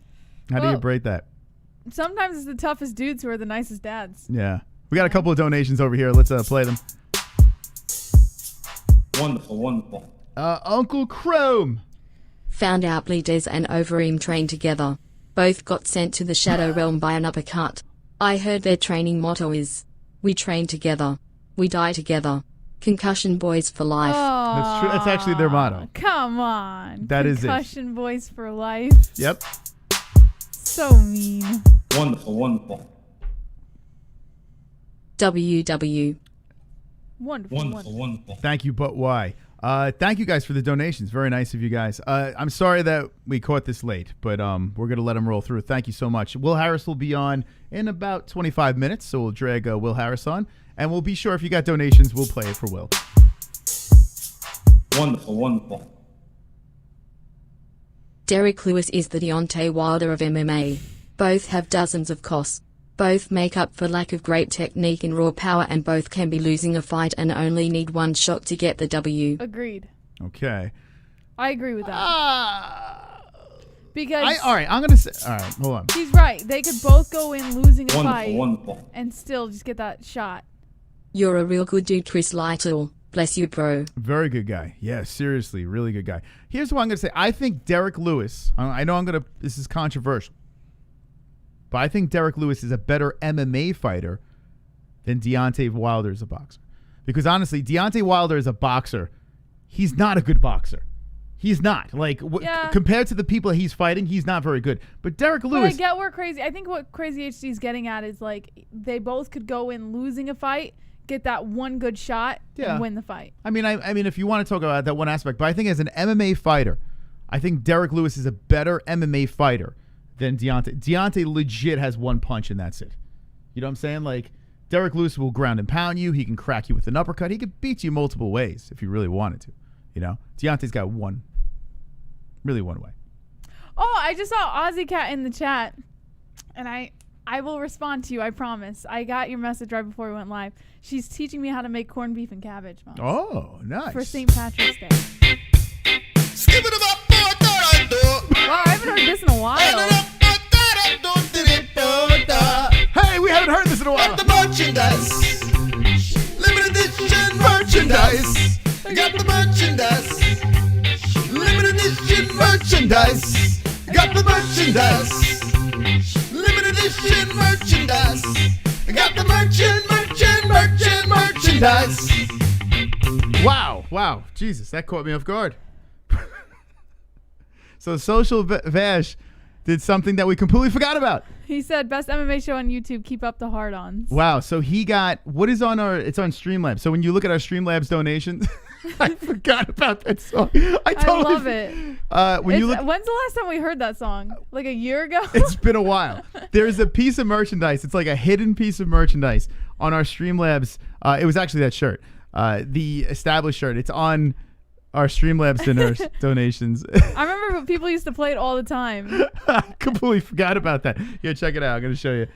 How do you break that? Sometimes it's the toughest dudes who are the nicest dads. Yeah. We got a couple of donations over here. Let's play them. Wonderful. Uncle Chrome. Found out Blides and Overeem train together. Both got sent to the Shadow Realm by an uppercut. I heard their training motto is, we train together, we die together. Concussion boys for life. Oh, that's true. That's actually their motto. Come on. That is it. Concussion boys for life. Yep. So mean. Wonderful. WW. Wonderful. Wonderful. Thank you, but why? Thank you guys for the donations. Very nice of you guys. I'm sorry that we caught this late, but we're going to let them roll through. Thank you so much. Will Harris will be on in about 25 minutes, so we'll drag Will Harris on, and we'll be sure if you got donations, we'll play it for Will. Wonderful, wonderful. Derek Lewis is the Deontay Wilder of MMA. Both have dozens of costs. Both make up for lack of great technique and raw power, and both can be losing a fight and only need one shot to get the W. Agreed. Okay. I agree with that. Because all right, I'm going to say, all right, hold on. he's right. They could both go in losing a Wonderful, fight wonderful. and still just get that shot. You're a real good dude, Chris Lytle. Bless you, bro. Very good guy. Yeah, seriously, really good guy. Here's what I'm going to say. I think Derek Lewis, I know this is controversial, but I think Derek Lewis is a better MMA fighter than Deontay Wilder is a boxer. Because honestly, Deontay Wilder is a boxer. He's not a good boxer. He's not. Like, compared to the people he's fighting, he's not very good. But Derek Lewis... But I get where I think what Crazy HD is getting at is, like, they both could go in losing a fight, get that one good shot, and win the fight. I mean, if you want to talk about that one aspect, but I think as an MMA fighter, I think Derek Lewis is a better MMA fighter than Deontay. Deontay legit has one punch and that's it. You know what I'm saying? Like, Derek Lewis will ground and pound you. He can crack you with an uppercut. He could beat you multiple ways if he really wanted to. You know? Deontay's got one way. Oh, I just saw Aussie Cat in the chat, and I will respond to you, I promise. I got your message right before we went live. She's teaching me how to make corned beef and cabbage, Mom. Oh, nice. For St. Patrick's Day. Wow, I haven't heard this in a while. Hey, we haven't heard this in a while. The merchandise. Limited edition merchandise. I got the merchandise. Limited edition merchandise. I got the merchandise. Limited edition merchandise. I got the merchandise. Wow. Jesus, that caught me off guard. So Social Vash did something that we completely forgot about. He said, best MMA show on YouTube, keep up the hard-ons. Wow, so he got, what is on it's on Streamlabs. So when you look at our Streamlabs donations, I forgot about that song. I love it. When's the last time we heard that song? Like a year ago? It's been a while. There's a piece of merchandise. It's like a hidden piece of merchandise on our Streamlabs. It was actually that shirt, the established shirt. It's on our Streamlabs donations. I remember people used to play it all the time. I completely forgot about that. Yeah, check it out. I'm going to show you.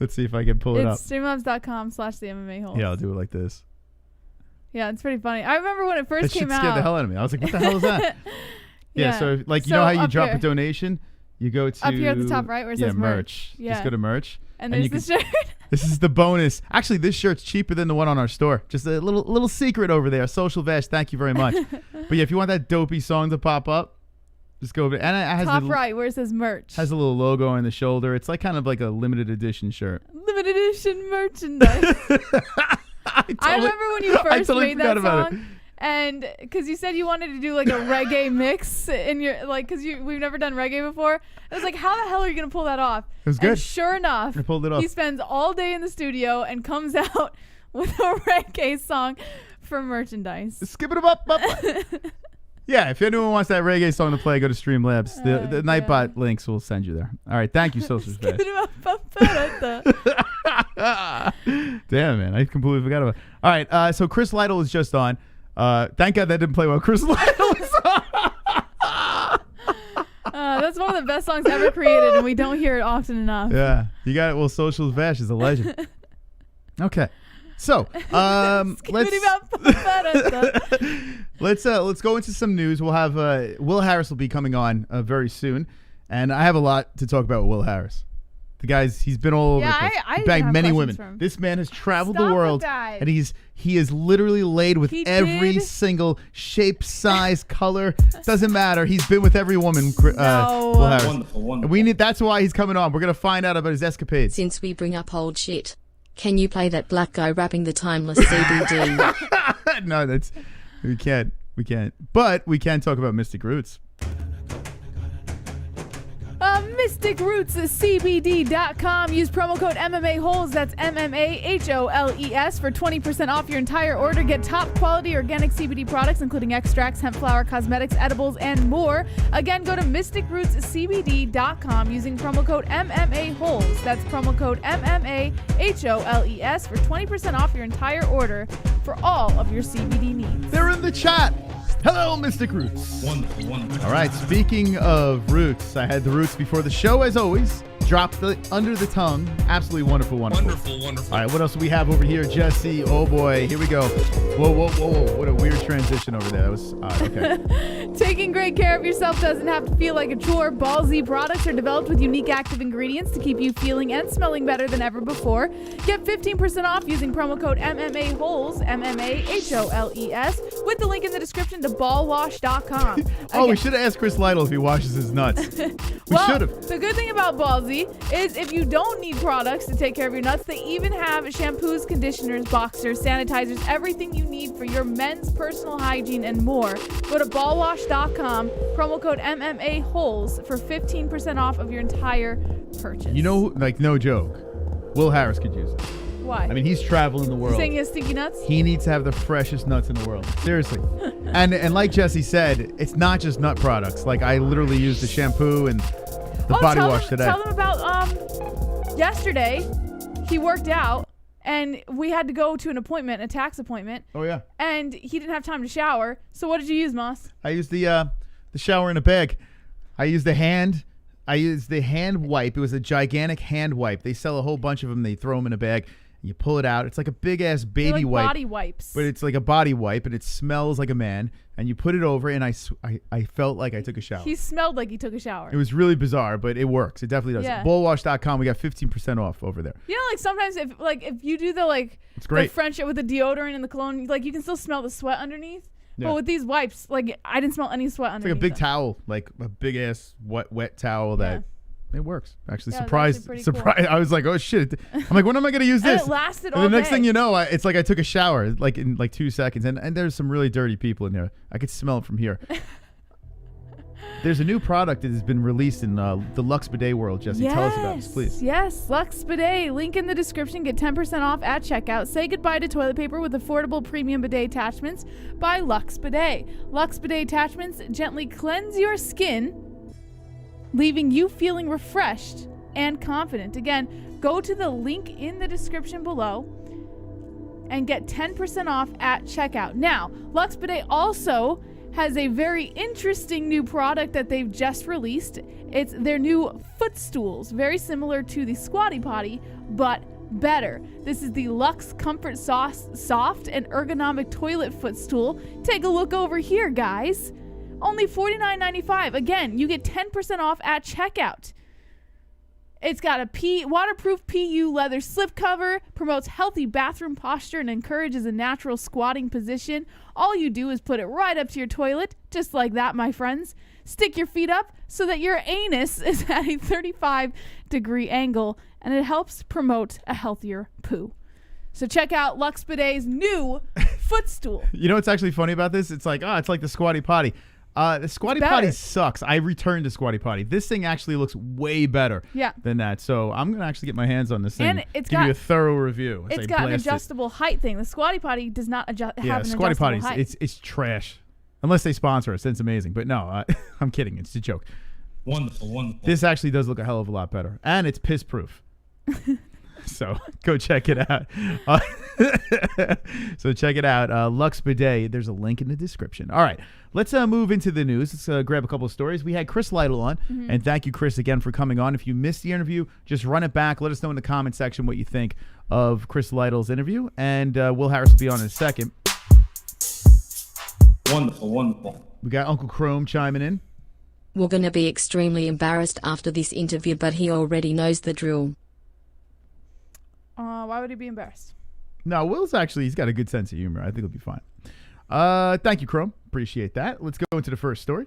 Let's see if I can pull it up. It's streamlabs.com/the MMA-Holes. Yeah, I'll do it like this. Yeah, it's pretty funny. I remember when it first came out. That scared the hell out of me. I was like, what the hell is that? Yeah, so you know how you drop a donation? You go to... Up here at the top right where it says merch. Yeah. Just go to merch. And there's the shirt. This is the bonus. Actually, this shirt's cheaper than the one on our store. Just a little secret over there. Social Vash, thank you very much. But yeah, if you want that dopey song to pop up, just go over there. And it has top right where it says merch. Has a little logo on the shoulder. It's like kind of like a limited edition shirt. Limited edition merchandise. I remember when you first made that song. And because you said you wanted to do like a reggae mix in your, like, because we've never done reggae before. I was like, how the hell are you going to pull that off? It was good. And sure enough, I pulled it off. He spends all day in the studio and comes out with a reggae song for merchandise. Skip it up. Yeah, if anyone wants that reggae song to play, go to Streamlabs. The Nightbot links will send you there. All right, thank you, Social Space. Damn, man, I completely forgot about it. All right, so Chris Lytle is just on. Thank God that didn't play while Chris Lytle was on. That's one of the best songs ever created, and we don't hear it often enough. Yeah, you got it. Well, Social Vash is a legend. Okay, so let's go into some news. We'll have Will Harris will be coming on very soon, and I have a lot to talk about with Will Harris. The guy's, he's been all over the place. He banged many women. This man has traveled the world, and he is literally laid with every single shape, size, color. Doesn't matter. He's been with every woman. Will Harris. Wonderful. And that's why he's coming on. We're gonna find out about his escapades. Since we bring up old shit, can you play that black guy rapping the timeless CBD? No, we can't. But we can talk about Mystic Roots. MysticRootsCBD.com. Use promo code MMA-Holes. That's MMAHOLES for 20% off your entire order. Get top quality organic CBD products, including extracts, hemp flower, cosmetics, edibles, and more. Again, go to MysticRootsCBD.com using promo code MMA-Holes. That's promo code MMAHOLES for 20% off your entire order for all of your CBD needs. They're in the chat. Hello, Mystic Roots. Wonderful, wonderful. All right, speaking of roots, I had the roots before the show, as always. Dropped the under the tongue. Absolutely wonderful, wonderful. Wonderful, wonderful. All right, what else do we have over here, Jessie? Oh, boy. Here we go. Whoa, whoa, whoa, whoa. What a weird transition over there. That was odd. Okay. Taking great care of yourself doesn't have to feel like a chore. Ballsy products are developed with unique active ingredients to keep you feeling and smelling better than ever before. Get 15% off using promo code MMA-Holes, MMAHOLES, with the link in the description to ballwash.com. Oh, we should have asked Chris Lytle if he washes his nuts. We should have. The good thing about Ballsy is if you don't need products to take care of your nuts, they even have shampoos, conditioners, boxers, sanitizers, everything you need for your men's personal hygiene and more. Go to ballwash.com, promo code MMA-Holes for 15% off of your entire purchase. You know, like, no joke. Will Harris could use it. Why? I mean, he's traveling the world. Saying he has stinky nuts? He needs to have the freshest nuts in the world. Seriously. and like Jessie said, it's not just nut products. Like, I literally used the shampoo and the body wash today. Tell them about yesterday. He worked out, and we had to go to an appointment, a tax appointment. Oh, yeah. And he didn't have time to shower. So what did you use, Moss? I used the shower in a bag. I used the hand wipe. It was a gigantic hand wipe. They sell a whole bunch of them. They throw them in a bag. You pull it out. It's like a big ass baby They're like wipe. body wipes. But it's like a body wipe, and it smells like a man. And you put it over, and I felt like I took a shower. He smelled like he took a shower. It was really bizarre, but it works. It definitely does. Yeah. Bullwash.com. We got 15% off over there. You know, like sometimes if you do It's great. the French with the deodorant and the cologne, like you can still smell the sweat underneath. Yeah. But with these wipes, like I didn't smell any sweat It's underneath. like a big them. towel, like a big ass wet towel that it works. Actually, Yeah, it was surprised. actually pretty Surprised. I was like, oh shit. I'm like, when am I gonna use And this? it lasted and all the next day. thing you know, it's like I took a shower like in like 2 seconds, and there's some really dirty people in there. I could smell it from here. There's a new product that has been released in the Lux Bidet world. Jessie, tell us about this, please. Yes, Lux Bidet. Link in the description. Get 10% off at checkout. Say goodbye to toilet paper with affordable premium bidet attachments by Lux Bidet. Lux Bidet attachments gently cleanse your skin, leaving you feeling refreshed and confident. Again, go to the link in the description below and get 10% off at checkout. Now, Lux Bidet also has a very interesting new product that they've just released. It's their new footstools, very similar to the Squatty Potty, but better. This is the Lux Comfort Soft and Ergonomic Toilet Footstool. Take a look over here, guys. Only $49.95. Again, you get 10% off at checkout. It's got a waterproof PU leather slip cover, promotes healthy bathroom posture, and encourages a natural squatting position. All you do is put it right up to your toilet, just like that, my friends. Stick your feet up so that your anus is at a 35-degree angle, and it helps promote a healthier poo. So check out Lux Bidet's new footstool. You know what's actually funny about this? It's like, it's like the Squatty Potty. The Squatty Potty sucks. I returned to Squatty Potty. This thing actually looks way better than that. So I'm going to actually get my hands on this thing and give you a thorough review. It's got an adjustable height thing. The Squatty Potty does not have an Squatty adjustable Potties, height. it's trash. Unless they sponsor us, then it's amazing. But no, I'm kidding. It's a joke. Wonderful, wonderful. This actually does look a hell of a lot better. And it's piss proof. So go check it out. So check it out. Lux Bidet. There's a link in the description. All right. Let's move into the news. Let's grab a couple of stories. We had Chris Lytle on. And thank you, Chris, again for coming on. If you missed the interview, just run it back. Let us know in the comment section what you think of Chris Lytle's interview. And Will Harris will be on in a second. Wonderful, wonderful. We got Uncle Chrome chiming in. We're gonna be extremely embarrassed after this interview, but he already knows the drill. Why would he be embarrassed? No, Will's he's got a good sense of humor. I think he'll be fine. Thank you, Chrome. Appreciate that. Let's go into the first story.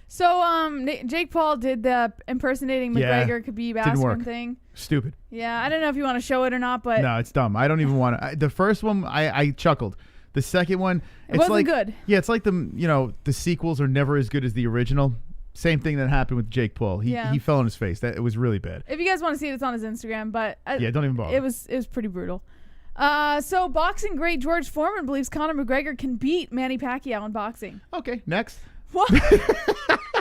So, Jake Paul did the impersonating McGregor Khabib Askren thing. Stupid. Yeah, I don't know if you want to show it or not, but no, it's dumb. I don't even want to. The first one, I chuckled. The second one, it wasn't good. Yeah, it's like the sequels are never as good as the original. Same thing that happened with Jake Paul. He Yeah. he fell on his face. It was really bad. If you guys want to see it, it's on his Instagram. But Yeah, don't even bother. It was pretty brutal. So boxing great George Foreman believes Conor McGregor can beat Manny Pacquiao in boxing. Okay, next. What?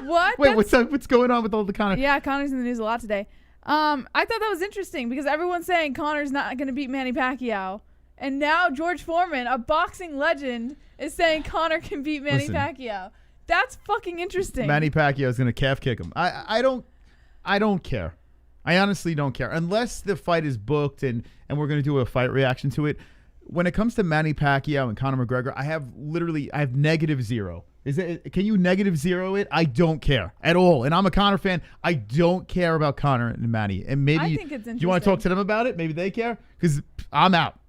What? Wait, what's up? What's going on with all the Conor? Yeah, Conor's in the news a lot today. I thought that was interesting because everyone's saying Conor's not going to beat Manny Pacquiao. And now George Foreman, a boxing legend, is saying Conor can beat Manny Pacquiao. That's fucking interesting. Manny Pacquiao is going to calf kick him. I don't care. I honestly don't care. Unless the fight is booked and we're going to do a fight reaction to it. When it comes to Manny Pacquiao and Conor McGregor, I have -0. Can you -0 it? I don't care at all. And I'm a Conor fan. I don't care about Conor and Manny. And maybe I think it's interesting. Do you want to talk to them about it? Maybe they care? Because I'm out.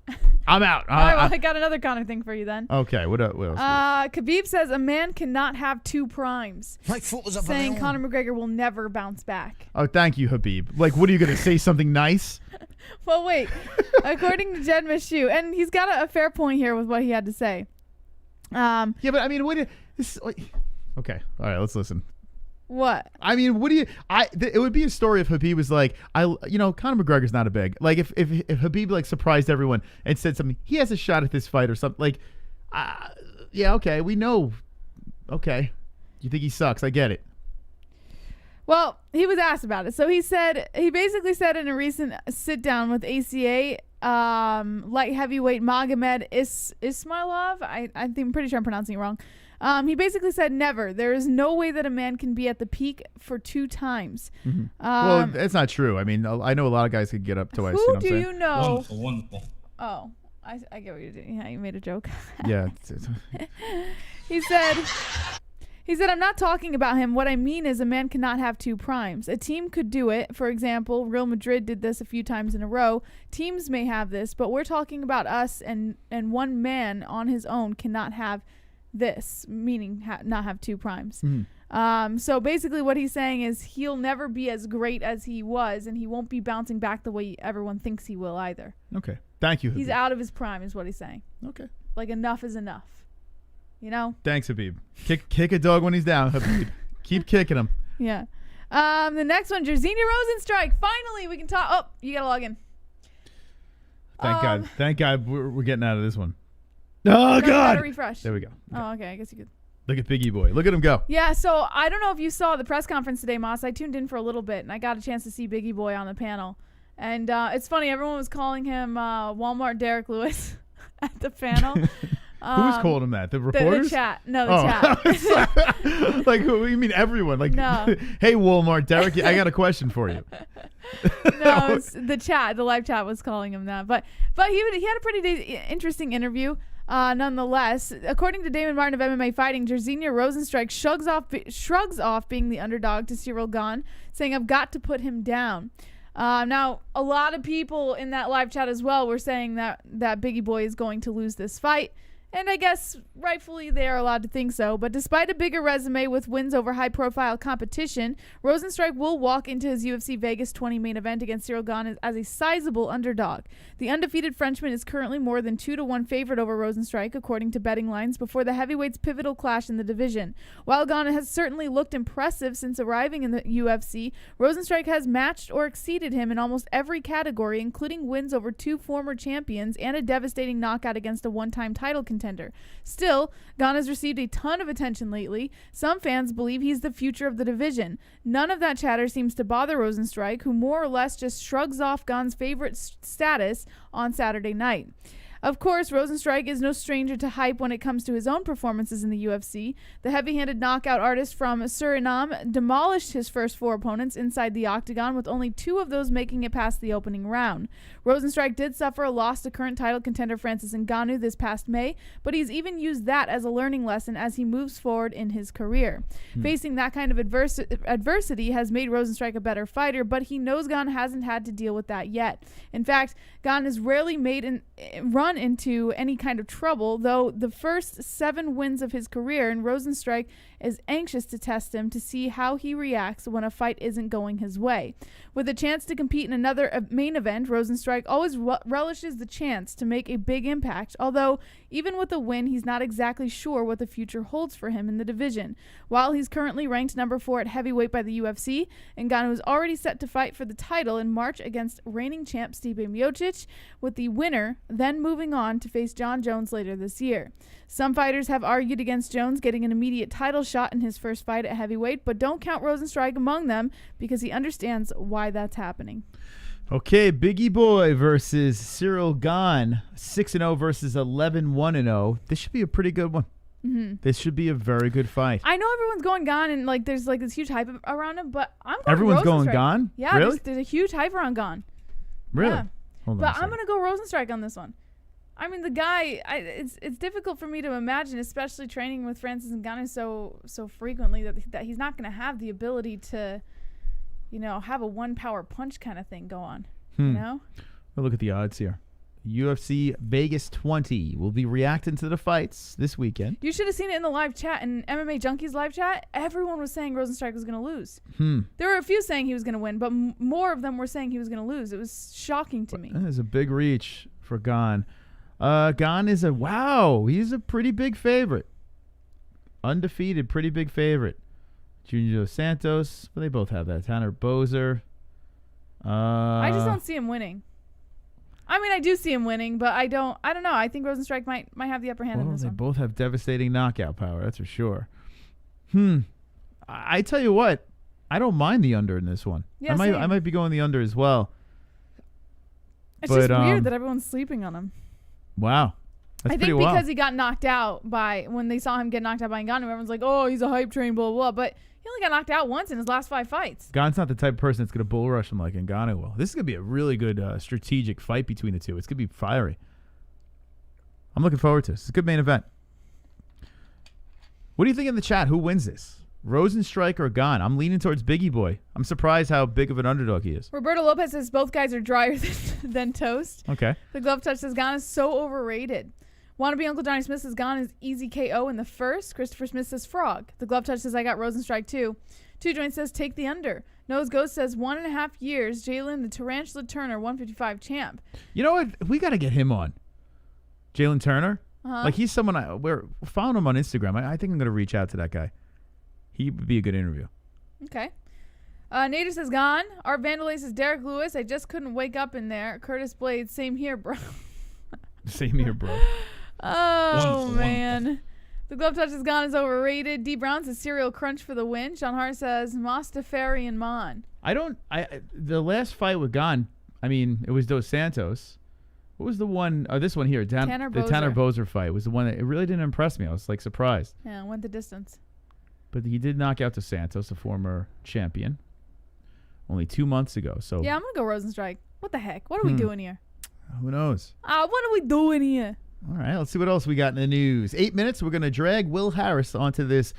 I'm out. All right, well, I got another Conor thing for you then. Okay, what else? Khabib says a man cannot have 2 primes. My foot was up saying on Conor McGregor will never bounce back. Oh, thank you, Khabib. Like, what are you going to say? Something nice? Well, wait. According to Jed Meshew, and he's got a fair point here with what he had to say. Yeah, but I mean, okay, all right, let's listen. What? I mean, it would be a story if Khabib was like, Conor McGregor's not a big. Like, if Khabib, like, surprised everyone and said something, he has a shot at this fight or something. Like, yeah, okay, we know. Okay. You think he sucks. I get it. Well, he was asked about it. So he basically said in a recent sit-down with ACA, light heavyweight Magomed Ismailov, I'm pretty sure I'm pronouncing it wrong. He basically said never. There is no way that a man can be at the peak for 2 times. Mm-hmm. Well, that's not true. I mean, I know a lot of guys could get up twice. Who do you know? Wonderful. Oh, I get what you're doing. Yeah, you made a joke. Yeah. He said, I'm not talking about him. What I mean is a man cannot have 2 primes. A team could do it. For example, Real Madrid did this a few times in a row. Teams may have this, but we're talking about us, and one man on his own cannot have this, meaning not have 2 primes. Mm-hmm. So basically what he's saying is he'll never be as great as he was, and he won't be bouncing back the way everyone thinks he will either. Okay. Thank you, Khabib. He's out of his prime is what he's saying. Okay. Like, enough is enough. You know? Thanks, Khabib. Kick a dog when he's down, Khabib. Keep kicking him. Yeah. The next one, Jairzinho Rozenstruik. Finally, we can talk. Oh, you got to log in. Thank God. Thank God we're getting out of this one. Oh, God. Refresh. There we go. Okay. Oh, okay. I guess you could. Look at Biggie Boy. Look at him go. Yeah, so I don't know if you saw the press conference today, Moss. I tuned in for a little bit, and I got a chance to see Biggie Boy on the panel. And it's funny. Everyone was calling him Walmart Derek Lewis at the panel. Who was calling him that? The reporters? The chat. No, the chat. Like, who? You mean everyone? Like, no. Hey, Walmart, Derek, I got a question for you. No, it's the chat. The live chat was calling him that. But he had a pretty interesting interview. Nonetheless, according to Damon Martin of MMA Fighting, Jairzinho Rozenstruik shrugs off being the underdog to Ciryl Gane, saying, I've got to put him down. Now, a lot of people in that live chat as well were saying that Biggie Boy is going to lose this fight. And I guess rightfully they are allowed to think so. But despite a bigger resume with wins over high-profile competition, Rozenstruik will walk into his UFC Vegas 20 main event against Ciryl Gane as a sizable underdog. The undefeated Frenchman is currently more than 2-1 favorite over Rozenstruik, according to betting lines, before the heavyweights' pivotal clash in the division. While Gane has certainly looked impressive since arriving in the UFC, Rozenstruik has matched or exceeded him in almost every category, including wins over 2 former champions and a devastating knockout against a one-time title contender. Still, Gane has received a ton of attention lately. Some fans believe he's the future of the division. None of that chatter seems to bother Rozenstruik, who more or less just shrugs off Gane's favorite status on Saturday night. Of course, Rozenstruik is no stranger to hype when it comes to his own performances in the UFC. The heavy-handed knockout artist from Suriname demolished his first 4 opponents inside the octagon, with only 2 of those making it past the opening round. Rozenstruik did suffer a loss to current title contender Francis Ngannou this past May, but he's even used that as a learning lesson as he moves forward in his career. Facing that kind of adversity has made Rozenstruik a better fighter, but he knows Gane hasn't had to deal with that yet. In fact, Gane has rarely run run into any kind of trouble, though the first 7 wins of his career, and Rozenstruik is anxious to test him to see how he reacts when a fight isn't going his way. With a chance to compete in another main event, Rozenstruik always relishes the chance to make a big impact, although even with a win, he's not exactly sure what the future holds for him in the division. While he's currently ranked number 4 at heavyweight by the UFC, Ngannou is already set to fight for the title in March against reigning champ Stipe Miocic, with the winner then moving on to face John Jones later this year. Some fighters have argued against Jones getting an immediate title shot in his first fight at heavyweight, but don't count Rozenstruik among them because he understands why that's happening. Okay, Biggie Boy versus Ciryl Gane, 6-0 versus 11-1-0. This should be a pretty good one. Mm-hmm. This should be a very good fight. I know everyone's going Gane and like there's like this huge hype around him, but I'm going Everyone's going Rozenstruik. Gane? Yeah, Really? there's a huge hype around Gane. Really? Yeah. Hold on a But I'm second. going to go Rozenstruik on this one. I mean, the guy, it's difficult for me to imagine, especially training with Francis Ngannou so frequently, that he's not going to have the ability to, have a one-power punch kind of thing go on, you know? We'll look at the odds here. UFC Vegas 20 will be reacting to the fights this weekend. You should have seen it in the live chat, in MMA Junkies live chat. Everyone was saying Rozenstruik was going to lose. There were a few saying he was going to win, but more of them were saying he was going to lose. It was shocking to me. That is a big reach for Gane. Gane is he's a pretty big favorite. Undefeated, pretty big favorite. Junior Dos Santos, but they both have that. Tanner Boser. I just don't see him winning. I mean, I do see him winning, but I don't know. I think Rozenstruik might have the upper hand in this They one. both have devastating knockout power, that's for sure. I tell you what, I don't mind the under in this one. Yeah, I same. might be going the under as well. It's just weird that everyone's sleeping on him. Wow. That's I pretty think wild. because he got knocked out when they saw him get knocked out by Ngannou, everyone's like, oh, he's a hype train, blah, blah, blah. But he only got knocked out once in his last 5 fights. Gane's not the type of person that's going to bull rush him like Ngannou will. This is going to be a really good strategic fight between the two. It's going to be fiery. I'm looking forward to this. It's a good main event. What do you think in the chat? Who wins this? Rozenstruik or Gane? I'm leaning towards Biggie Boy. I'm surprised how big of an underdog he is. Roberto Lopez says both guys are drier than toast. Okay. The Glove Touch says Gane is so overrated. Wannabe Uncle Johnny Smith says Gane is easy KO in the first. Christopher Smith says Frog. The Glove Touch says I got Rozenstruik too. Two Joint says take the under. Nose Ghost says 1.5 years. Jalen the Tarantula Turner 155 champ. You know what? We got to get him on. Jalen Turner. Uh-huh. Like he's someone we're following him on Instagram. I think I'm going to reach out to that guy. He would be a good interview. Okay. Nader says Gane. Art Vandalay says Derek Lewis. I just couldn't wake up in there. Curtis Blades. Same here, bro. Same here, bro. Oh, Wonderful, man. The Glove Touch says Gane is overrated. D. Brown says Ciryl Crunch for the win. Sean Hart says Mostafari and Mon. The last fight with Gane, I mean, it was Dos Santos. What was the one? Oh, this one here. Tanner the Tanner Boser. Boser fight was the one that it really didn't impress me. I was like surprised. Yeah, went the distance. But he did knock out Dos Santos, a former champion, only 2 months ago. So Yeah, I'm going to go Rozenstruik. What the heck? What are we doing here? who knows? What are we doing here? All right, let's see what else we got in the news. 8 minutes. We're going to drag Will Harris onto this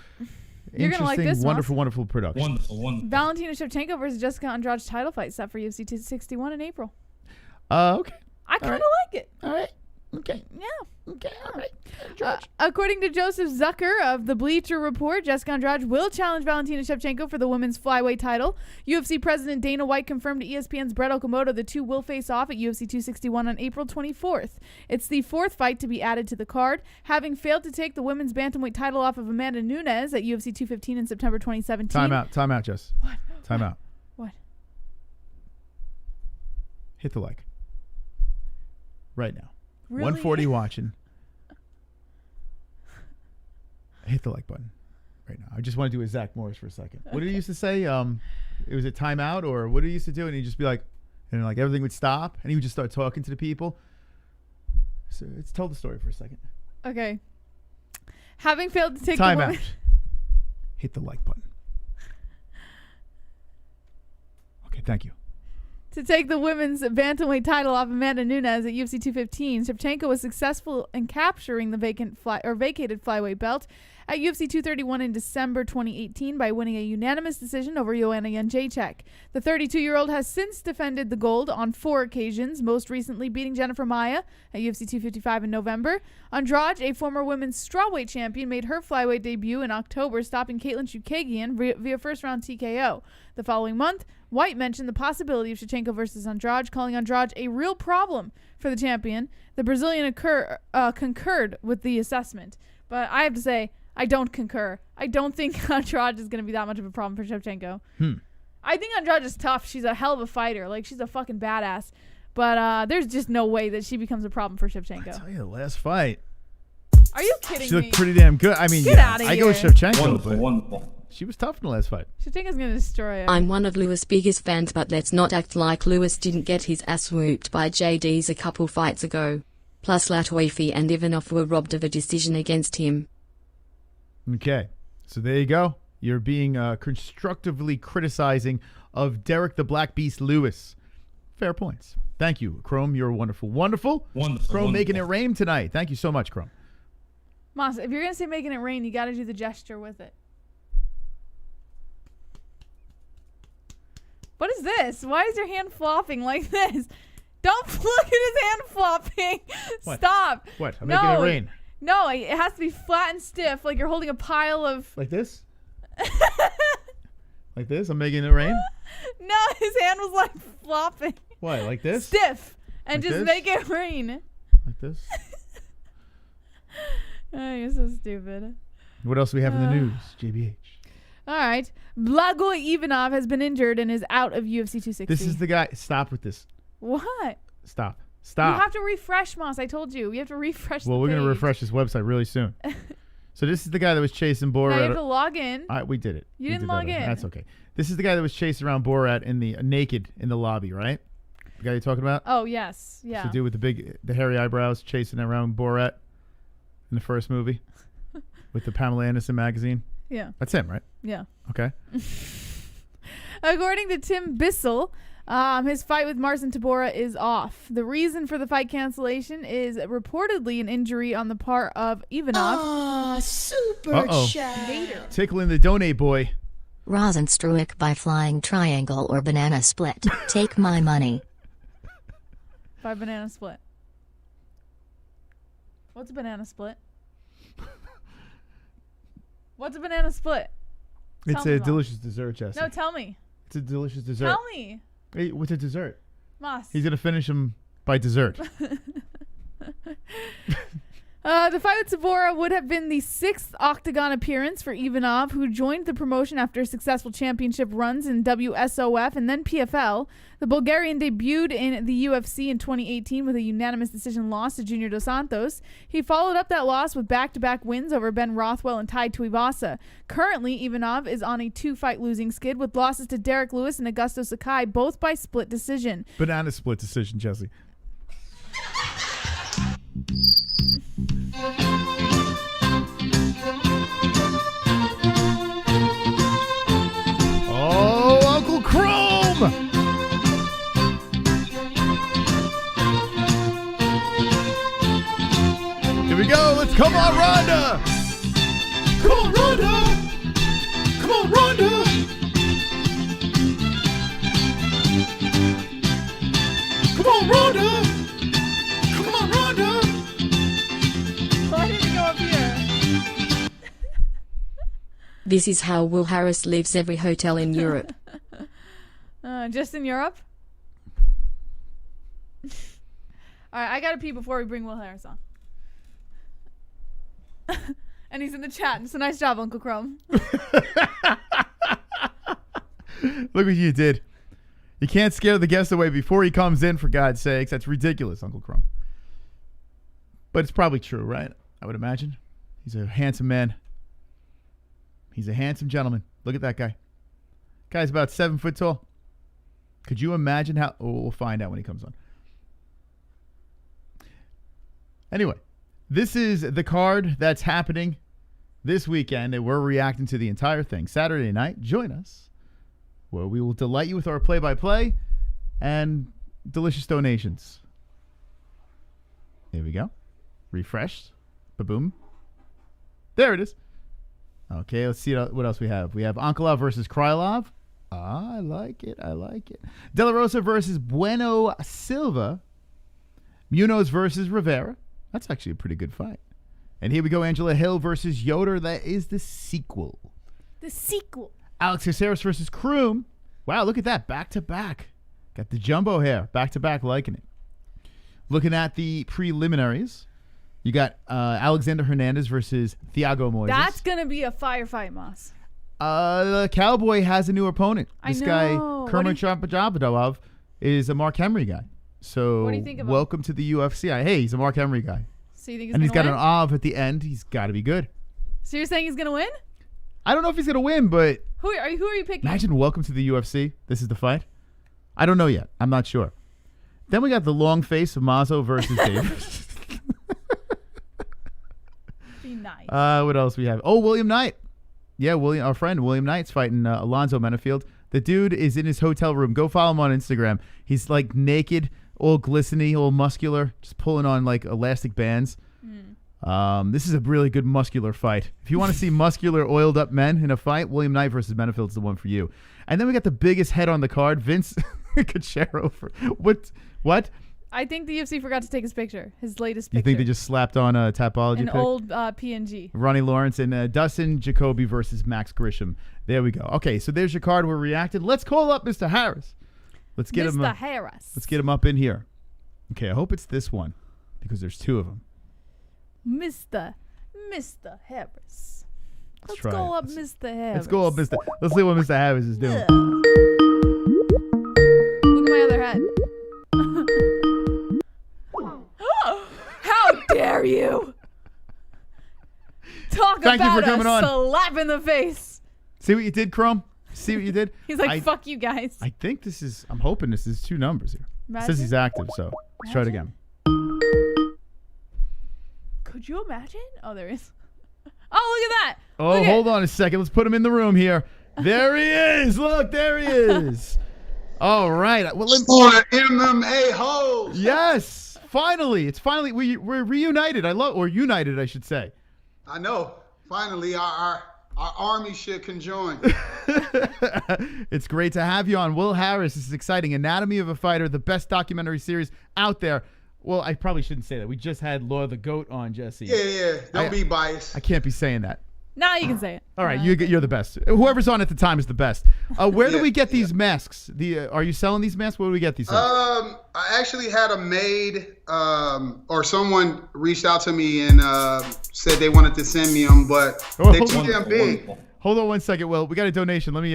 You're gonna like interesting, this, wonderful, Moss. wonderful production. Wonderful. Valentina Shevchenko versus Jessica Andrade's title fight set for UFC 261 in April. Okay. I kind of like it. All right. Okay. Yeah. Okay. All right. According to Joseph Zucker of the Bleacher Report, Jessica Andrade will challenge Valentina Shevchenko for the women's flyweight title. UFC President Dana White confirmed to ESPN's Brett Okamoto the two will face off at UFC 261 on April 24th. It's the 4th fight to be added to the card, having failed to take the women's bantamweight title off of Amanda Nunes at UFC 215 in September 2017. Time out, Jess. What? Time out. What? Hit the like. Right now. Really? 140 watching. Hit the like button right now. I just want to do a Zach Morris for a second. What did he used to say? It was a timeout, or what did he used to do? And he'd just be like, and like everything would stop, and he would just start talking to the people. So let's tell the story for a second. Okay. Having failed to take Time the out. women... Hit the like button. Okay, thank you. To take the women's bantamweight title off Amanda Nunes at UFC 215, Shevchenko was successful in capturing the vacated flyweight belt at UFC 231 in December 2018 by winning a unanimous decision over Joanna Jędrzejczyk. The 32-year-old has since defended the gold on 4 occasions, most recently beating Jennifer Maia at UFC 255 in November. Andrade, a former women's strawweight champion, made her flyweight debut in October, stopping Caitlin Chookagian via first-round TKO. The following month, White mentioned the possibility of Shevchenko versus Andrade, calling Andrade a real problem for the champion. The Brazilian concurred with the assessment. But I have to say, I don't concur. I don't think Andrade is going to be that much of a problem for Shevchenko. I think Andrade is tough. She's a hell of a fighter. Like, she's a fucking badass. But there's just no way that she becomes a problem for Shevchenko. I tell you, the last fight. Are you kidding me? She looked pretty damn good. I mean, Get outta I go with here. Shevchenko, Wonderful, but wonderful. she was tough in the last fight. Shevchenko's going to destroy her. I'm one of Lewis' biggest fans, but let's not act like Lewis didn't get his ass whooped by JD's a couple fights ago. Plus Lytle Ufc and Ivanov were robbed of a decision against him. Okay, so there you go. You're being constructively criticizing of Derek the Black Beast Lewis. Fair points. Thank you, Chrome. You're wonderful. Wonderful. Wonderful. Chrome making it wonderful. rain tonight. Thank you so much, Chrome. Moss, if you're going to say making it rain, you got to do the gesture with it. What is this? Why is your hand flopping like this? Don't look at his hand flopping. What? Stop. What? I'm making it rain. No, it has to be flat and stiff, like you're holding a pile of... Like this? Like this? I'm making it rain? No, his hand was like flopping. What? Like this? Stiff. And Like just this? make it rain. Like this? Oh, you're so stupid. What else do we have in the news, JBH? All right. Blagoy Ivanov has been injured and is out of UFC 260. This is the guy. Stop with this. What? Stop. Stop. You have to refresh, Moss. I told you. You have to refresh Well, the we're going to page. refresh this website really soon. So this is the guy that was chasing Now you have Borat. to log in. All right, we did it. You We didn't did that log already. in. That's okay. This is the guy that was chasing around Borat in the naked in the lobby, right? The guy you're talking about? Oh, yes. The Yeah. dude with the hairy eyebrows chasing around Borat in the first movie with the Pamela Anderson magazine. Yeah. That's him, right? Yeah. Okay. According to Tim Bissell, his fight with Marcin Tybura is off. The reason for the fight cancellation is reportedly an injury on the part of Ivanov. Tickling the donate boy. Rozenstruik by flying triangle or banana split. Take my money. By banana split. What's a banana split? What's a banana split? It's Tell me, a Mom. delicious dessert, Jessie. No, tell me. It's a delicious dessert. Tell me. Hey, what's a dessert? Moss. He's going to finish him by dessert. The fight with Tybura would have been the 6th octagon appearance for Ivanov, who joined the promotion after successful championship runs in WSOF and then PFL. The Bulgarian debuted in the UFC in 2018 with a unanimous decision loss to Junior Dos Santos. He followed up that loss with back-to-back wins over Ben Rothwell and Tai Tuivasa. Currently, Ivanov is on a 2-fight losing skid with losses to Derek Lewis and Augusto Sakai, both by split decision. Banana split decision, Jessie. Oh, Uncle Chrome! Here we go. Let's come on, Ronda! Come on, Ronda! Come on, Ronda! Come on, Ronda! Come on, Ronda! Why did he go up here? This is how Will Harris leaves every hotel in Europe. Just in Europe? All right, I gotta pee before we bring Will Harris on. And he's in the chat. It's a nice job, Uncle Chrome. Look what you did. You can't scare the guest away before he comes in, for God's sakes. That's ridiculous, Uncle Chrome. But it's probably true, right? I would imagine. He's a handsome man. He's a handsome gentleman. Look at that guy. Guy's about 7 foot tall. Could you imagine how... Oh, we'll find out when he comes on. Anyway, this is the card that's happening this weekend, and we're reacting to the entire thing. Saturday night, join us, where we will delight you with our play-by-play and delicious donations. Here we go. Refreshed. Ba-boom. There it is. Okay, let's see what else we have. We have Ankalov versus Krylov. I like it. De La Rosa versus Bueno Silva. Munoz versus Rivera. That's actually a pretty good fight. And here we go, Angela Hill versus Yoder. That is the sequel. Alex Caceres versus Kroom. Wow, look at that. Back to back. Got the jumbo hair. Back to back, liking it. Looking at the preliminaries, you got Alexander Hernandez versus Thiago Moises. That's going to be a firefight, Moss. The Cowboy has a new opponent. This guy, What Kermit Chapadov, is a Mark Henry guy. So What do you think of him? welcome to the UFC. Hey, he's a Mark Henry guy. So you think And he's got win? an Av at the end. He's got to be good. So you're saying he's going to win? I don't know if he's going to win, but Who are you picking? imagine welcome to the UFC. This is the fight. I don't know yet. I'm not sure. Then we got the long face of Mazo versus Davis. Be nice. What else we have? Oh, William Knight. Yeah, our friend William Knight's fighting Alonzo Menafield. The dude is in his hotel room. Go follow him on Instagram. He's like naked, all glistening, all muscular, just pulling on like elastic bands. This is a really good muscular fight. If you want to see muscular, oiled up men in a fight, William Knight versus Menafield is the one for you. And then we got the biggest head on the card, Vince Cachero. What? I think the UFC forgot to take his picture. His latest You picture. think they just slapped on a Tapology An pic? old PNG. Ronnie Lawrence and Dustin Jacoby versus Max Grisham. There we go. Okay, so there's your card. We're reacted. Let's call up Mr. Harris. Let's get him. Mr. Harris. Let's get him up in here. Okay, I hope it's this one because there's two of them. Mr. Harris. Let's try go it. up Mr. Harris. Let's go up, Mr. Let's see what Mr. Harris is doing. Look at my other head. How dare you? Talk Thank you about for coming a on. slap in the face. See what you did, Chrome? See what you did? He's like, fuck you guys. I think this is, I'm hoping this is two numbers here. It says Imagine. he's active, so let's try it again. Could you imagine? Oh, there is. Oh, look at that. Oh, Look at- hold on a second. Let's put him in the room here. There he is. Look, there he is. All right. Well, For MMA-Holes. yes. Finally. It's finally, we're reunited. United, I should say. I know. Finally, our army should conjoin. It's great to have you on. Will Harris. This is exciting. Anatomy of a Fighter, the best documentary series out there. Well, I probably shouldn't say that. We just had Law the Goat on, Jesse. Yeah. Don't be biased. I can't be saying that. Now you can say it. All right, you're the best. Whoever's on at the time is the best. Where do we get these masks? Are you selling these masks? Where do we get these? I actually had a maid, or someone reached out to me and said they wanted to send me them, but they're too damn big. Hold on 1 second, Will. We got a donation. Let me.